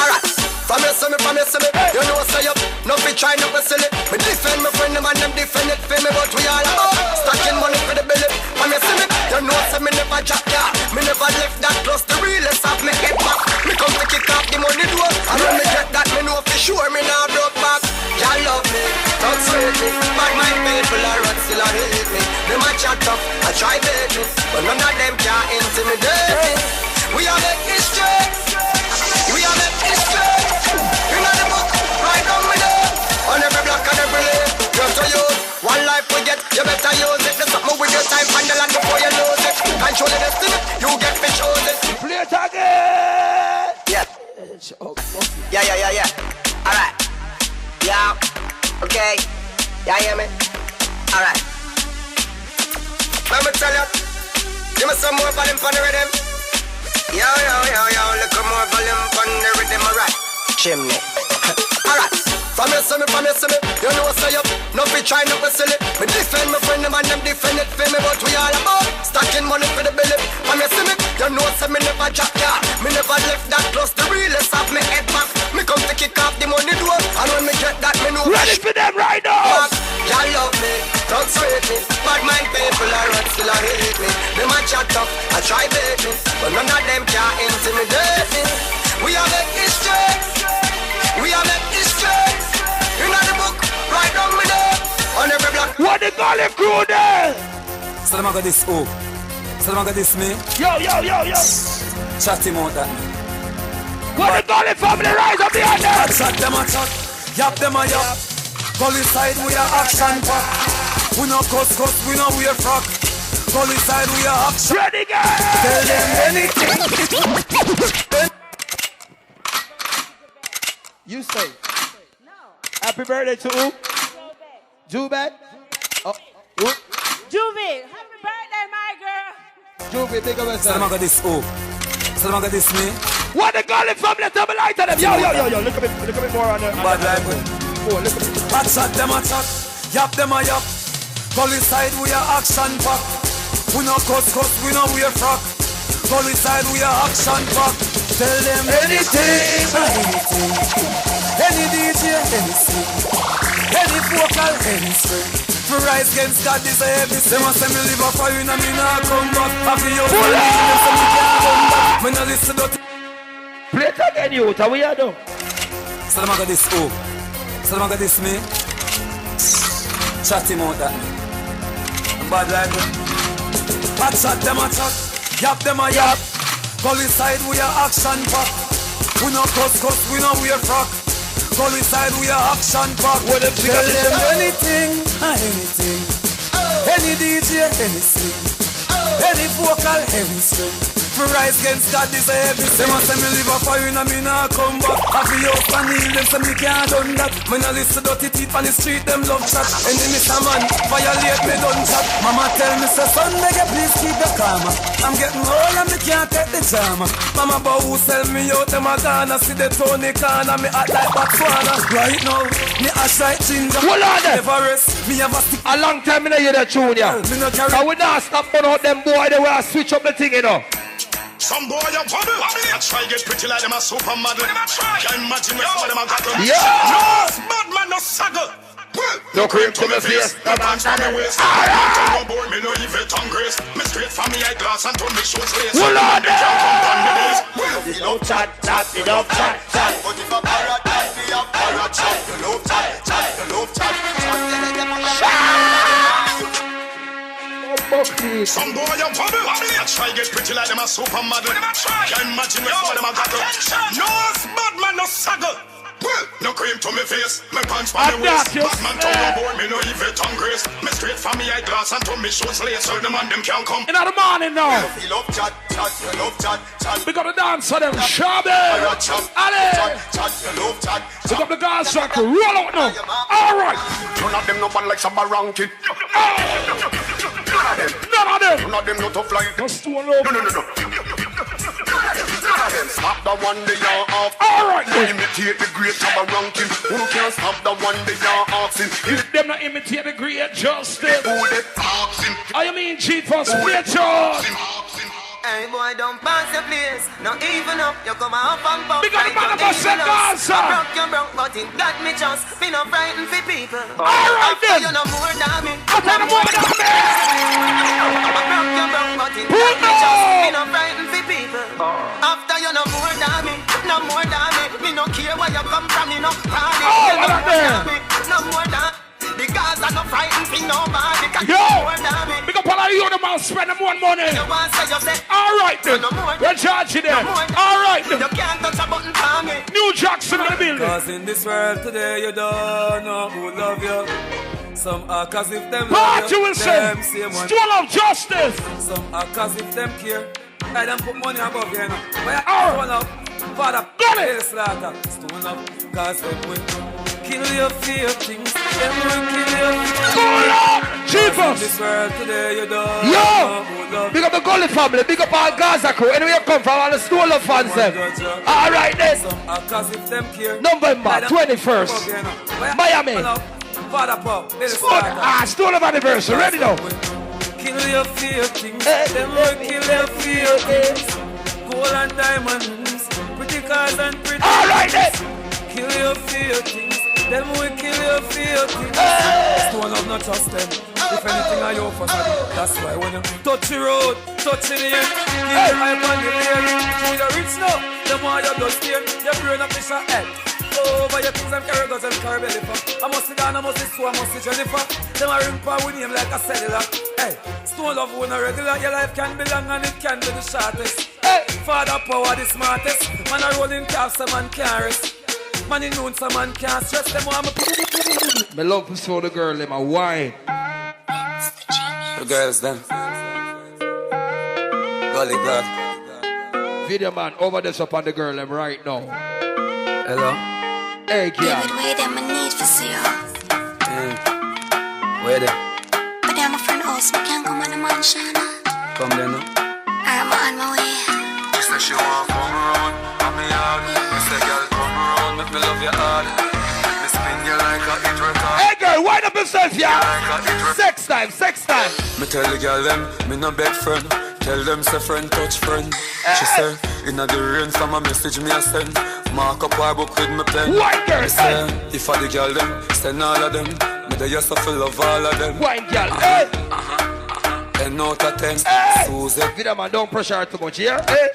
S19: Alright. From you see me, you know say up. No be try no be silly. Me defend my friend, them and them defend it for me, but we all about stacking money for the billy. From you see me, you know say me never jack ya. Me never left that close. The realest of me get back. Me come to kick off the money door. And when me get that, me know for sure me now broke back. Y'all love me, don't sweet me. But my people are run still and hate me. Them a chat up, I try bait me, but none of them can intimidate me. We are make history. We are make history. You know the book, right on with it. On every block and every lane. Just to use, one life we get, you better use it. There's something with your time, find the land before you lose it. Control the destiny, you get me chosen.
S1: Play it again.
S19: Yeah. Alright. Yeah. Okay. Yeah, hear me? Alright. Let me tell you. Give me some more volume on the rhythm. Yo, look more volume on the rhythm, alright. Chimney. Alright. From you see me, you know say up. No be try no be silly. Me defend my friend, them and them defend it for me, but we all about stacking money for the billy. From you see me, you know say me never jack ya. Me never left that close. The realest of me head back. Me come to kick off the money door. And when me get that, me know.
S1: Ready for them right now.
S19: Y'all love me, don't sweet me. Bad mind people are run still and hate me. Them a chat up, I try bait me, but none of them can intimidate me. We are make history. We are make history. You know the book, right down with it. On every block.
S1: What they call it crew there?
S8: So them I got this so them I got this me.
S1: Yo.
S8: Chat him out that.
S1: What they call it family rise up behind them?
S8: Chat them a chat, yap them a yap. Gully side we are action pack. We no cuss, we no wear frock. Gully side we are action.
S1: Ready guys.
S8: Tell them anything.
S1: You say. No. Happy birthday to who? Jubet. Oh, who?
S22: Juvie. Happy birthday, my girl.
S1: Juvie, big up yourself.
S8: So them I got this so them I got this me.
S1: What they call it from? Let's have a light on them. Yo. Look a bit more on the.
S8: Bad life.
S1: Oh, look a bit.
S8: I chat them a chat, yap them a yap. Gully side we are action pack. We no cuss, we no wear frock. Gully side we are action pack. Tell them anything. Any DJ, any sing, any vocal, any string. For rise against God, this a heavy sin. They must say me live a fire and me nah come back. Happy you, them say me can't come back. Me nah listen to.
S1: Play it again, you. How we are doing?
S8: So them I got this so them I got this me. Chat him out that. Bad like it. I chat them a chat, yap them a yap. Gully side we are action pack. We no cuss, we no wear frock. Gully side we are action pack.
S1: What if
S8: tell them anything, any DJ, any sing, any vocal, any string. For rise against God, this a heavy sin. They must say me live a fire and me nah come back. Happy house and heal them, so me can't done that. Me nah listen to dirty teeth on the street, them love chat. Enemy a man, violate me done chat. Mama tell me, say son, nigga, please keep the karma. I'm getting old and me can't take the drama. Mama bow who sell me out, them a gonna see the Tony Kana. Me act like Botswana. Right now, me ash like ginger.
S1: Hold on there.
S8: Never rest, me have a stick.
S1: A long time me no hear that tune, yeah. I would not stop on out them boy, they will switch up the thing, you know.
S3: Some boy a wobble. I try get pretty like them a supermodel. Can't imagine where some of them a got to.
S1: Yeah.
S3: No, bad man no saggle.
S1: No cream to me face.
S3: No bunch on me waist. No boy me no even tongue grace. Me straight from me eyeglass and turn me short face.
S1: Hold on there.
S3: You love chat, you love chat. But if a parrot like me a parrot chat, you love chat, you love chat. Some boy a wobble. I try get pretty like them a supermodel. Can't imagine where some of them a got to. No, bad man no saggle. Well, no cream to me face, my pants for me waist. Batman tongue no board, me no Yvette and Grace. Me straight from me eyeglass and to me shoes lace. So the man them can't come.
S1: In the morning now.
S3: You love chat, chat, you love chat, chat.
S1: We got to dance for them, Shabby.
S3: Chat, chat, you love chat.
S1: We got the guys track to roll out now. All right.
S3: None of them no bad like some ranking.
S1: None of them.
S3: None of them no tough like.
S1: Just to love.
S3: No. Stop the one they are off.
S1: All right.
S3: Imitate the great Tabba ranking. Who can't stop the one they are asking?
S1: Them not imitate the great justice.
S3: Who they asking?
S1: I mean Jesus, Richard.
S21: Hey boy, don't pass your place. Not even up, you come up and bump.
S1: We got the man of us in Gaza.
S21: I broke your broke, but it got me just. Me not frightened for people.
S1: All right then.
S21: You know more than me.
S1: I tell you more than me.
S21: I broke your broke, but it got me just. Me not frightened for people. After you know more than me. No more than me. Me no care where you come from. Me no party.
S1: Oh, what up there?
S21: No more than. Because I'm not frightened for nobody.
S1: Yo, big up all of you, the man spend them one money. All right then, we're charging them. All right then.
S21: You can't touch a button for me.
S1: New Jackson in the building.
S8: Cause in this world today you don't know who love you. Some act as if them
S1: love you.
S8: Them same one.
S1: Still of justice.
S8: Some act as if them care. I don't put money above you, you know. But I stone up. Father, got it. Slaughter. Stone up. Cause them will kill your fear things. Them will kill your fear.
S1: Jesus.
S8: In this world today you don't know who love you.
S1: Big up the Gully family. Big up our Gaza crew. Anywhere you come from, all the Stone Love fans them. All right then.
S8: Some act as if them care.
S1: November 21st. Miami.
S8: Father Paul.
S1: Stone Love anniversary. Ready now.
S8: Kill your fear things. Them will kill your fear things. Gold and diamonds. Pretty cars and pretty.
S1: All right then.
S8: Kill your fear things. Them will kill your fear things. Stone Love not trust them. If anything I offer, that's why when you touch the road, touch the end, keep your eye on the lane. When you're rich now, the more you blood stain, your brain up is your head. Over your things and carry guns and carry belly for. I must sit down, I must sit so, I must sit Jennifer. Them a ring power with him like a cellular. Hey, Stone Love when a regular, your life can be long and it can be the shortest. Hey, Father Power the smartest. Man a rolling calf, some man can't rest. Man in noon, some man can't stress them.
S1: Me love to show the girl in my wine.
S8: The girls them. Golly God.
S1: Video man, over this up on the girl them right now.
S8: Hello.
S1: Hey, girl.
S14: David, wait them, I need to see you.
S8: Where they?
S14: But I'm a friend house, I can't come on the mansion.
S8: Come there now.
S14: I'm on my way.
S8: She say she want come around, I'm me hard. Me say girl come around, make me love you hard. Me spin you like a hit record.
S1: Hey girl, wind up yourself, yeah. Sex time, sex time.
S8: Me tell the girl them, me no bed friend. Tell them say friend touch friend. She say, inna the rain from a message me a send. Mark up our book with me pen.
S1: White girl,
S8: me say, if I the girl them, send all of them. Me the yes of love all of them.
S1: White girl, hey.
S8: 10 out of 10.
S1: Hey.
S8: Susan.
S1: Video man, don't pressure her too much, yeah? Hey.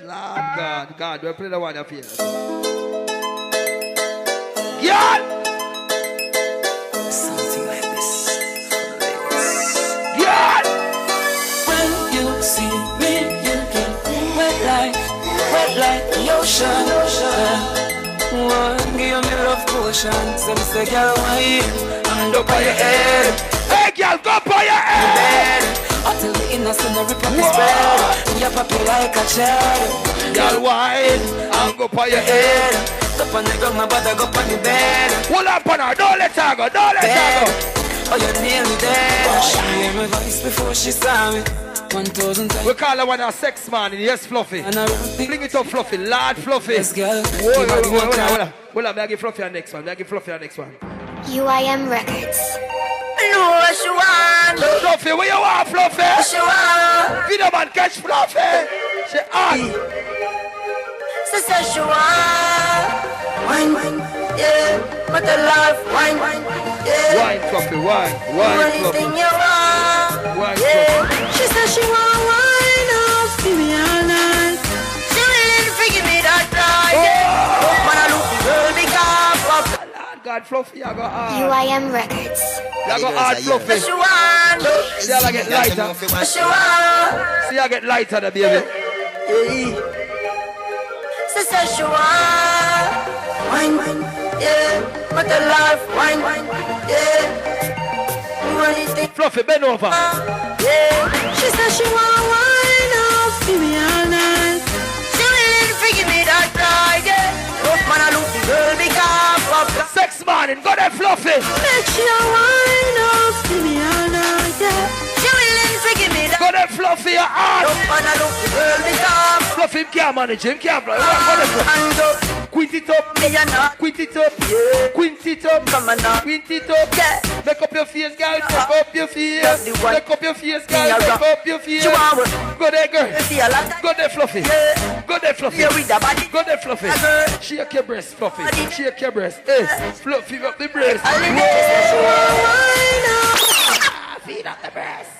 S1: Lord God, we'll play the one up here. Yeah.
S8: Something like this.
S1: Yeah.
S20: When you see me, you get wet like the ocean. One, give me love potion. Some say, girl, wine, and up on your head.
S1: Hey, girl, go up on your head.
S20: Until the innocent rip up his bed. You pop it like a child.
S1: Girl, wine, and go up on your head.
S20: Up on the ground, my brother, go up on the bed.
S1: Hold up on her, don't let her go, don't let her go.
S20: Oh, you're nearly dead. She heard my voice before she saw me. 1,000 times.
S1: We call her one of sex man, yes, Fluffy. Fling it up, Fluffy, Lord Fluffy.
S20: Yes, girl.
S1: Hold on, may I give Fluffy our next one,
S13: UIM Records.
S20: No, what she want?
S1: Fluffy, where you want, Fluffy?
S20: What she want?
S1: Video man, catch Fluffy. She on.
S20: Sister, she want. Wine, yeah. What a life, wine, yeah.
S1: Wine, Fluffy, wine, Fluffy.
S20: Anything you want,
S1: wine,
S20: yeah.
S1: Fluffy.
S20: She said she want wine off, give me all night. She really didn't forgive me that night, yeah. Man, I look the girl because of
S1: God, Fluffy, I got hard.
S13: UIM Records.
S1: I got hard, Fluffy.
S20: She want.
S1: See how I get lighter.
S20: She want.
S1: See how I get lighter, the baby.
S20: She said she want. Wine, Yeah, but the life wine. Yeah.
S1: Fluffy, bend over.
S20: Yeah. She said she want wine off for me all night. She willing to give me that night. Yeah. Rough man, I look the girl because
S1: sex morning, go there, Fluffy.
S20: Make she a wine off for me all night. Yeah. She willing to give me that.
S1: Go there, Fluffy, your ass.
S20: Rough man, I look the girl because
S1: Fluffy, can't manage him, can't play. Quint it up, quint it up, quint it up, quint it up. Make up your face, girl, make up your face. Make up your face, girl, make up your face. Go there, girl. Go there, Fluffy. Go there, Fluffy. Go there, Fluffy. Shake your breast, Fluffy. Shake your breast. Hey, Fluffy up the breast. Feed up the breast.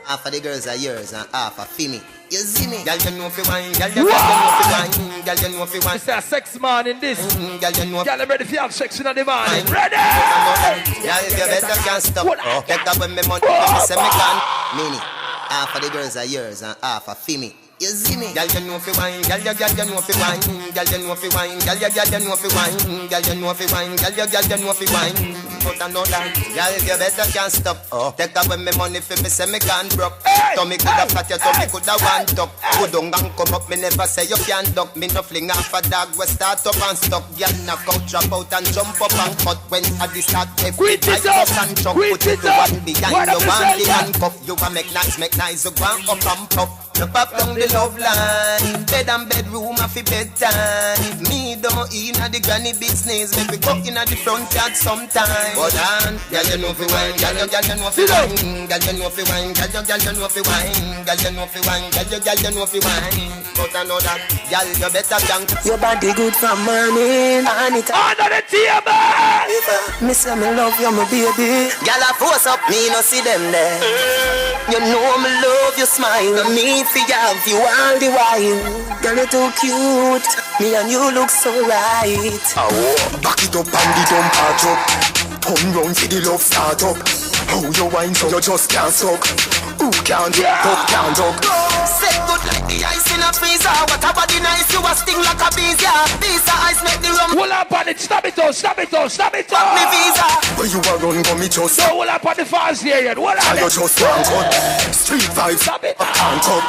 S6: Half of the girls are yours and half are for me. You see me? Girl, you know if you wine. Girl, you know if you wine. Girl, you know if you wine.
S1: It's a sex man in this.
S6: Girl, you know.
S1: Girl, I'm ready for your section of the morning. Ready?
S6: Girl, you better can't stop. Take that when me money, me say me can. Mini. Half of the girls are yours and half are for me. You see me? Girl, you know if you wine. Girl, you know if you wine. Girl, you know if you wine. Girl, you know if you wine. Girl, you know if you wine. Girl, you know if you wine. But I know that. Girl, you better can't stop. Take that when me money for me say me can't broke. Tummy coulda fat, your tummy coulda one tuck. Go down and come up, me never say you can't duck. Me no fling off a dog, we start up and stuck. Girl, knock out, drop out and jump up and cut. When I start, every
S1: quit it up,
S6: quit it up. Behind you want the handcuff. You can make nice, you go up and puff. You pop down the love line. Bed and bedroom a fi bedtime. Me don't in a the granny business. Make we go in a the front yard sometime. But on, girl you know fi wine. Girl you know fi wine. Girl you know fi wine. Girl you know fi wine. Girl you know fi wine. Girl you know fi wine. But I know that, girl you better thank.
S20: Your body good from morning and it
S1: under the table.
S20: Me say me love you, my baby.
S6: Girl I force up, me no see them there.
S20: You know me love your smile. Me for you all the while. Girl you too cute. Me and you look so right.
S3: Back it up and the dump part up. Come round for the love start up. How you wine so you just can't suck. Who can't talk, can't talk.
S6: Set good like the ice in a freezer. What a body nice, you a sting like a bees, yeah. These ice make the rum.
S1: Hold up on it, stop it out, stop it out, stop it out.
S6: Me visa.
S3: Where you are run, go me just.
S1: So hold up on the fast here yet, hold on.
S3: You just one cut. Street vibes,
S1: stop it.
S3: Can't up.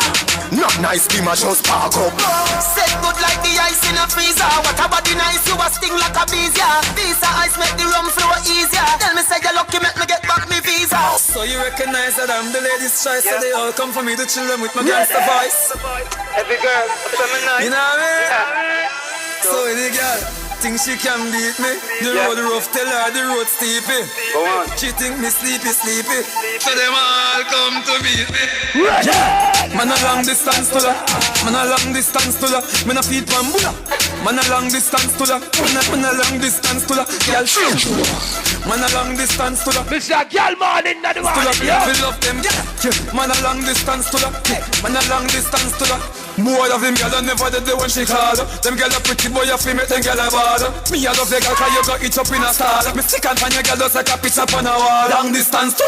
S3: Not nice, be my just park up.
S6: Set good like the ice in a freezer. What a body nice, you a sting like a bees, yeah. These ice make the rum flow easier. Tell me say you're lucky, make me get back me visa.
S8: So you recognize that I'm the lady's choice, so they all come for me to chill them with my gangster voice.
S6: Every girl,
S8: you know what I mean? So the girl think she can beat me. The road rough, tell her the road steepy. She think me sleepy. So them all come to beat me. Man a long distance to that. Man a long distance to that. Man a feed bambula. Man a long distance to that. Man a long distance to that. Girl shoot. Man a long distance to that.
S1: Mr. Girl man in the morning.
S8: We love them. Man a long distance to that. Man a long distance to that. More of them girl never did when she called. Them girl a pretty boy a feel make them girl a bother. Me a love the girl 'cause you got it up in a star. Me stick and find your girl just like a picture on a wall. Long distance to.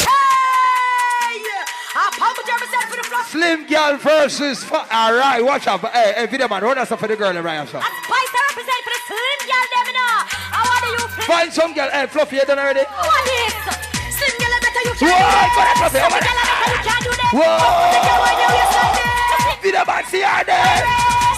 S1: Slim girl versus. Alright, watch out. Hey, video man, hold us up for the girl right now.
S22: Spice represent for the slim girl, them now. How do you feel?
S1: Find some girl. Hey, Fluffy, you done already?
S22: What is? Slim girl, I better you
S1: can't do that. Fluffy,
S22: Slim girl, I better you can't do that.
S1: Whoa. Video man, see her there.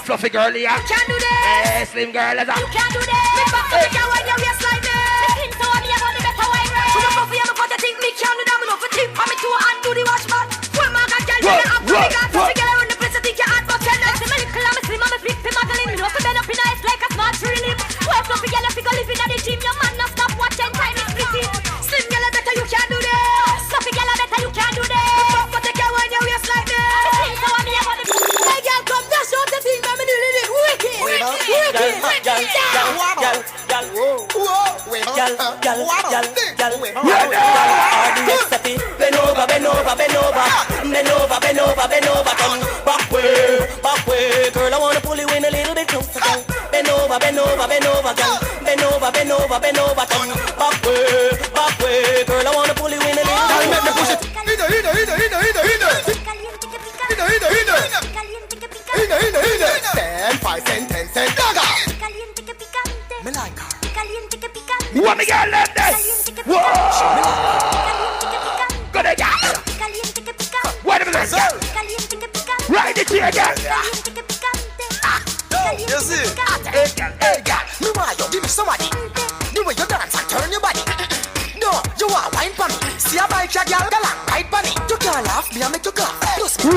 S1: Fluffy girl, yeah.
S22: You can't do that.
S1: Hey, Slim girl, let's go.
S22: You can't do that. Me back to the girl when you waist like that. Me so me about the better wine right. So the Fluffy, I'm about to think me can't do that. Me love to tip on me too and do the wash back. Well, my God, girl, you're up to the gas. So the girl around the place, I think you're hot, but you're nice. I'm a little, I'm a slim, I'm a flip, I'm a glim. Me love to bend up in ice like a smart tree limb. Well, Fluffy girl, if you go live in the gym, your man not stop watching time is busy. Slim girl, I better you can't do that. Fluffy girl, I better you can't do that. But the girl when you waist like that. Me so me about the. Hey, girl, come dash out the thing, I'm in the wicked.
S20: Back way, girl, I wanna pull you in a little bit closer, girl. Bend over, girl. Bend over, turn. Back way, girl, I wanna pull you in a little bit closer. Make me push it.
S3: Hina. 10, 5 cent, 10 cent, gaga.
S22: Caliente que picante.
S3: Me like her.
S22: Caliente que picante.
S1: What me girl left there? Whoa! Go there, girl. Wait a minute, girl. Right it here, girl.
S11: You see? Hey, girl, me want you give me somebody. The way you dance and turn your body. No, you want wine for me. See a bike, your girl, go like right for me. You can't laugh, me I make you laugh. Plus, me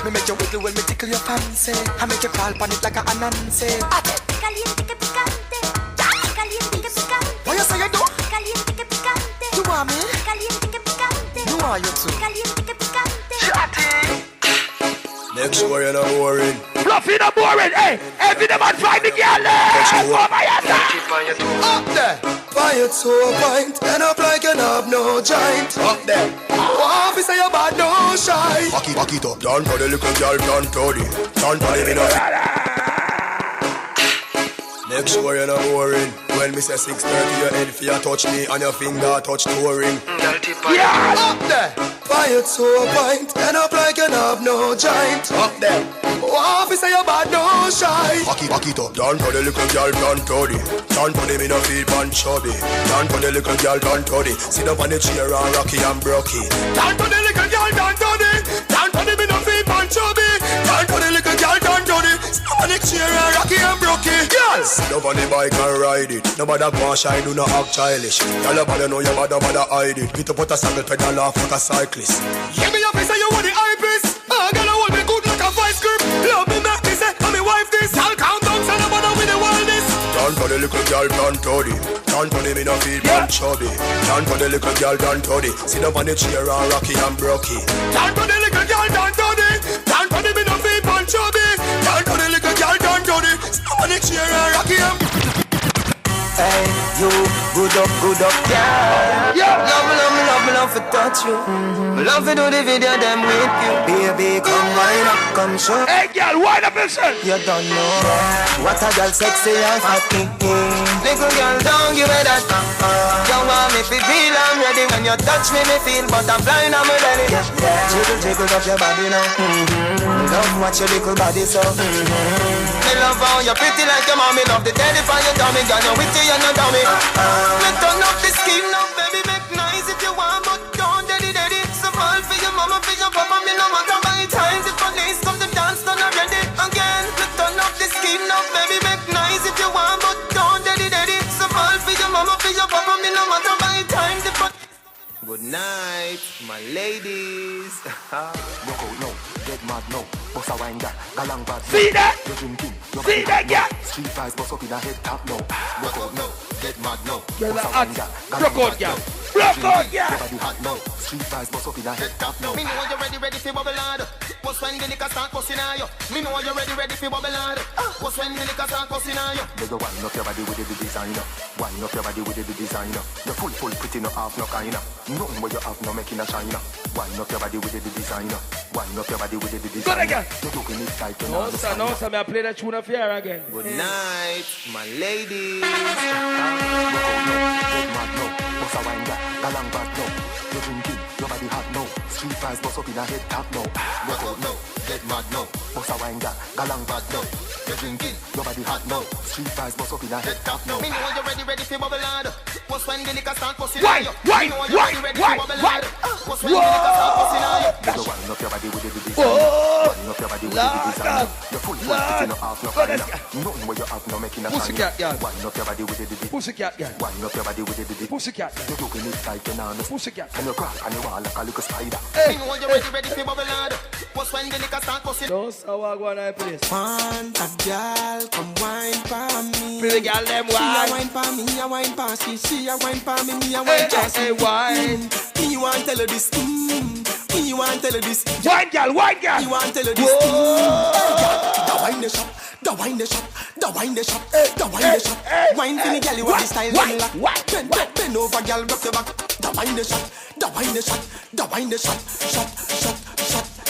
S11: me make you wiggle when me tickle your fancy. I make you crawl on it like a Anansi. What you say you do? You want me? You want you too?
S3: Make sure you're not boring.
S1: Fluffy not boring, hey! Every day man find the girl there! Oh my God!
S10: Up there! Buy it so pint, end up like you have no joint. Up there! What if say you bad, no shy?
S3: Back it up, down for the little girl, down for the minute. Make sure you're not boring. When me say 6:30, your head for you touch me and your finger touch touring.
S10: Yeah! Up there! Buy it so pint, end up like you have no joint. Up there! What if say you bad, no shy?
S3: Back it up, down for the little girl, down for the me no feel pan chubby. Down for the little girl, down for the sit up on the chair and rocky and brocky.
S10: Down for the little girl, down for the me no feel pan chubby. Down for the little girl, down for the sit up on the chair and rocky and brocky. Girls!
S3: Sit up on the bike and ride it. Nobody go shy, do not act childish. Y'all bother know your mother hide it. Get up put a saddle pedal off like a cyclist.
S10: Give me your face and you want the eyepiece. I gotta hold me good like a vice grip. Love me make me say, I'm me wife this. I'll count down, so nobody with the wildness.
S3: Down for the little girl, down for the me no feel pan chubby. Down for the little girl, down for the sit up on the chair and rocky and brocky.
S10: Down for the little girl, down for the me no feel pan chubby. Down for the little girl, down for the sit up on the chair and rocky and
S11: hey, you, good up, yeah. Love to touch you. Love to do the video, them with you. Baby, come wind up, come show.
S1: Hey, girl, wind up yourself.
S11: You don't know what a girl sexy and fatty. Little girl, don't give me that. You want me to feel I'm ready. When you touch me, me feel butterfly on my belly. Jiggle up your body now. Love watch your little body so. Me love how you pretty like your mommy. Love the daddy for your tummy. Got you witty and your dummy. Let's turn up the skin now, baby. Make nice if you want, but don't daddy. So fall for your mama, for your papa. Me no matter by time. The police come to dance, done already. Again, let's turn up the skin now, baby. Make nice if you want, but don't daddy. So fall for your mama, for your papa. Me no matter by time. The good night, my ladies.
S3: No, get mad no. Boss a wine that, galang bad.
S1: See that?
S3: You're drinking.
S1: See that, yeah?
S3: Street vibes, boss up in a head top no. Rock out no, get mad no.
S1: You're hot. Rock out, yeah. Rock out, yeah.
S3: Your body hot no. Street vibes, boss up in a head top no.
S11: Me know you're ready for bubble hard. What's when the liquor start busting on you? Me know you're ready for bubble hard. What's when the liquor start busting on you?
S3: They go wind up your body with the designer. Wind up your body with the designer. You're full pretty no half no kinda. Nothing where you have no making a china. Wind up your body with the designer. Wind up your body with the designer.
S1: Go again.
S3: You're looking it like you
S1: know. No, sir, I play that tune of fear again.
S11: Good night, my ladies.
S3: Get mad no. Boss a wine that, galang bad no. You're drinking, your body hot no. Street vibes boss up in a head top no. Rock out no, get mad no. Boss a wine that, galang bad no. You're drinking, your body hot no. Street vibes boss up in a head top no.
S11: Me know you're ready for bubble hard. What's when the liquor start busting
S1: on you? Why?
S11: What's when the liquor start busting on you?
S3: You wind up your body with the designer. Wind up your body with the designer. You're full pretty no half no kinda. Nothing where you have no making a china.
S1: Pussycat, yeah.
S3: Wind up your body with the designer.
S1: Pussycat, yeah.
S3: Wind up your body with the
S1: Pussycat.
S3: You're looking it like you know.
S1: Pussycat.
S3: And you crack and you wall like a little spider.
S11: Me know you're ready for bubble hard. What's when the liquor start busting?
S1: Those are what I go on place.
S10: Want a girl, come wine for me.
S1: Pretty girl, them
S10: She a
S1: wine.
S10: wine for me, I wine for she a wine for me, I wine for she.
S1: Hey, wine.
S10: Me want tell her this, me want tell her this.
S1: Wine girl, wine girl.
S10: Me want tell her this. The wine the shop, the wine the shop, the wine the shop, the wine the shop. Wine for me, girl, you want the style, bend over, girl, rock your back. The wine the shop, the wine the shop, the wine the shop, shot.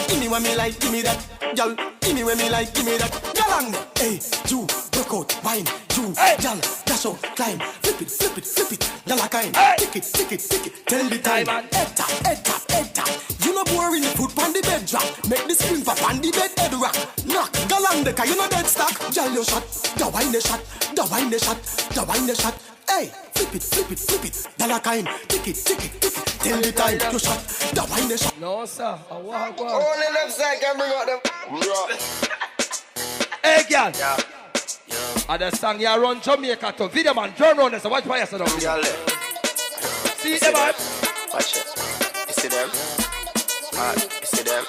S10: Give me what me like, give me that, girl. Give me what me like, give me that. Girl, hey, you broke out, wine, you, girl, dash out, climb, flip it, girl, I kind. Tick it, tell the time. Head tap. You know
S3: 4 in the foot on the bed drop. Make the spring pop on the bed head rock. Knock, galandeka, you know dead stock. Jal your shot, the wine the shot, the wine the shot, the wine the shot. Hey, flip it, flip it, flip it. Dollar kind, tick it, tick it, tick it. Tell the time you shot, the wine the shot.
S1: No sir, I walk on.
S19: Only left side can bring out them.
S1: Hey girl. Yeah. And the song you run Jamaica to video man, turn on this. Watch my ass on. See them man.
S19: Watch it. You see them? You see them?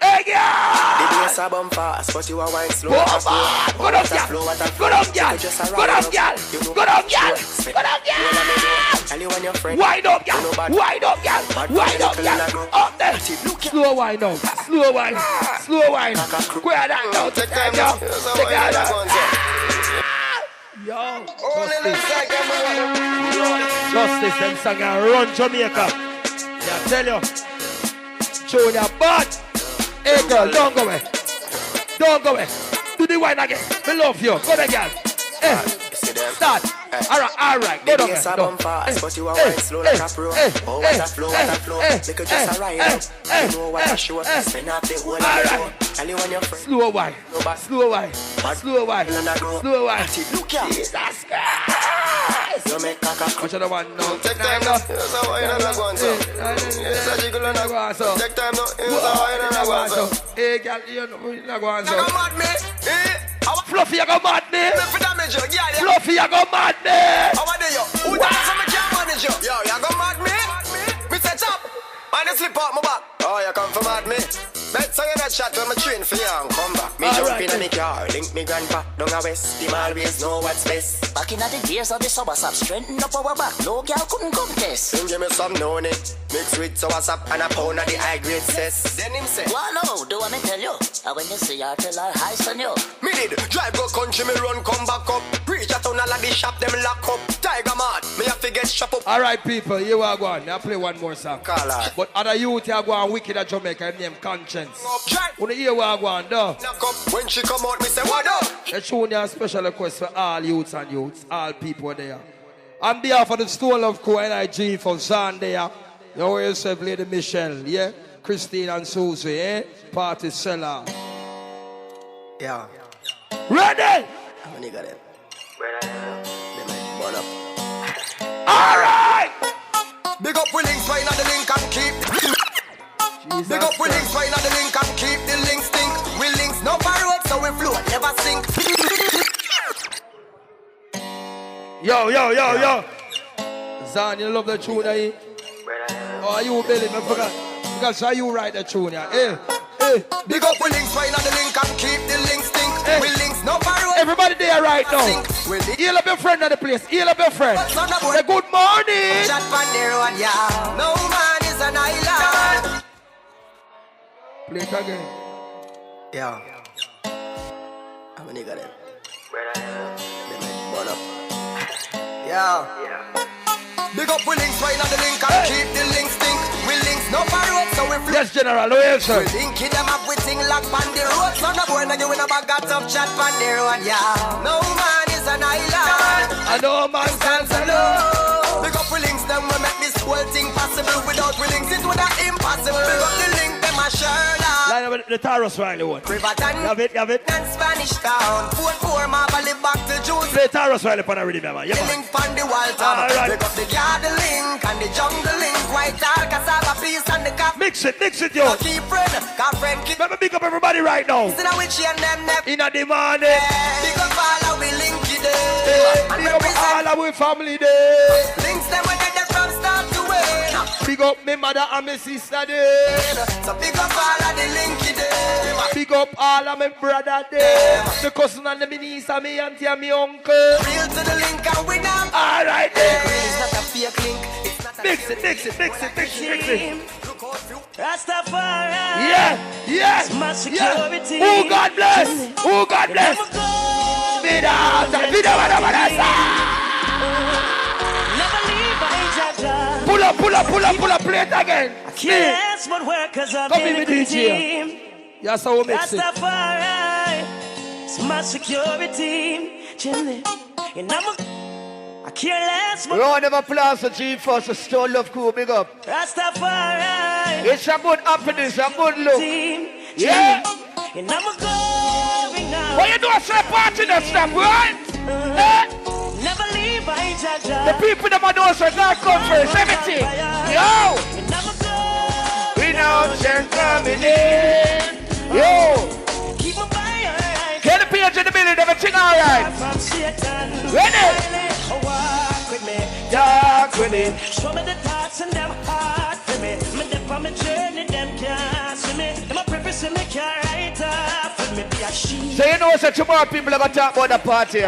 S1: Hey girl!
S19: The bass a bump fast, but you a wine slow.
S1: Go up, girl! Go up, girl! Go up, girl! Go up, girl! Go up, girl!
S19: Tell you when your friend.
S1: Wind up, girl! Wind up, girl! Wind up, girl! Up there! Slow wine now! Slow wine! Slow wine! Go ahead now! Take time now! Take time now! Yo! Justice them song and run Jamaica! Yeah, tell you! Show your butt! Hey girl, don't go away. Don't go away. Do the wine again. We love you. Go there, girl. Hey, start. Alright. Go down there.
S19: Bump fast, but you are wine slow like a pro. Oh, what a flow, what a flow. Make you just a ride up. You know what a show. Spin up the whole of the show. Tell you when you're free.
S1: Slow wine. Slow wine. Slow wine. Slow wine. Jesus Christ.
S19: You make caca.
S1: Watch the one now.
S19: Take time now. Here's a wine and a go on so. Here's a jiggle and a go on so. Take time now. Here's a wine and a go on so.
S1: Hey girl, you know you go on so.
S19: You go mad me.
S1: Fluffy, you go mad me. Fluffy, you go mad me.
S19: How are you? Who does some can't manage you? Yo, you go mad me. Me set up. And you slip out my back. Oh, you come for mad me. Let's say that shot when my train for you and come back. Me jump in my car, link me grandpa down a west. Him always know what's best.
S20: Back in the days of the summer sap, strengthen up our back. No girl couldn't contest.
S19: Him give me some noni, mix with sour sap and a pound of the high grade cess. Then him say,
S20: well, no, do I me tell you? And when you see her, tell her hi, son you.
S19: Me did drive go country, me run, come back up. Preach a town, all of the shop, them lock up. Tiger mad, me have to get shop up.
S1: Alright people, you are going. I'll play one more song. But other youth are going wicked at Jamaica, named Conscience. When you hear what I go on, though.
S19: When she come out, me say, what up?
S1: Let's show you a special request for all youths and youths, all people there. On behalf of the Stone Love Crew, NIG for Zan there. You know yourself, Lady Michelle, yeah? Christine and Susie, yeah? Party Seller.
S19: Yeah.
S1: Ready?
S19: How many got it?
S1: Alright!
S19: Big up with links, right now the link and keep. Big up with links, right now the link and keep the links stink. We links no parrot, so we float, never sink.
S1: Yo. Zan, you love the tune, eh? Oh, you Billy, I forgot. Because how you write the tune, yeah? Hey.
S19: Big up with links, right now the link and keep the links stink. Hey. We links no parrot.
S1: Everybody there right now. Heal up your friend at the place. Heal up your friend. Say good morning.
S19: Shot on the road, yeah. No man is an island.
S1: Play it again.
S19: Yeah. How many got it? Burn up. Yeah. Big up with links, right now the link and keep the links stink. We links no parrot, so we
S1: yes, General, no answer.
S19: We link them up with thing lock on the road. Son of boy, now you in a bag got up chat on the road, yeah. No man is an island.
S1: I know man stands alone.
S19: Big up with links, them will make this whole thing possible. Without we links, it would have impossible. Big up the link, them a Sherlock.
S1: Line up the Taros Riley one.
S19: Riverton.
S1: Have it.
S19: And Spanish Town. Poor Marble live back to Jews.
S1: Play Taros Riley on a rhythm, man.
S19: The link on the Walter. Big up the garden link and the jungle link. White all cassava peace and the cap.
S1: Mix it, yo.
S19: Keep friend keep.
S1: Let me pick up everybody right now.
S19: Inna which and them
S1: in a demanding.
S19: Big up all our link there.
S1: Big up all our family there.
S19: Links them when they from start to end.
S1: Big up me mother and my sister there.
S19: So big up all of the linky there.
S1: Big up all of my brother there. My cousin and my niece and my auntie and my uncle.
S19: Real to the link and we now.
S1: Alright there.
S19: It's not a fake link. It's not a
S1: mix it.
S20: Rastafari.
S1: Yeah.
S20: My security.
S1: Who God bless? Pull up, play it again.
S20: Yes, but workers are
S1: come in with DJ. Yes, how we mix it.
S20: Rastafari. It's my security. Chimney. And
S12: I care less.
S1: Round of applause for G-Force, Stone Love Crew, big up.
S12: Rastafari.
S1: It's a good happiness, a good look. Yeah.
S12: And I'm going now.
S1: What you do a slap party that stop, right?
S12: Never leave by Jaja.
S1: The people that know so God come first, everything. Yo! We know they're coming in. Yo!
S12: Keep my fire.
S1: Get the page in the middle, everything alright. Ready?
S12: Walk with me.
S1: Talk with me.
S12: Show me the thoughts and them hard for me. Me dip on my journey, them can't see me. Them a purpose and me can't write off for me. Be a she.
S1: So you know, so tomorrow people are going to talk about the party.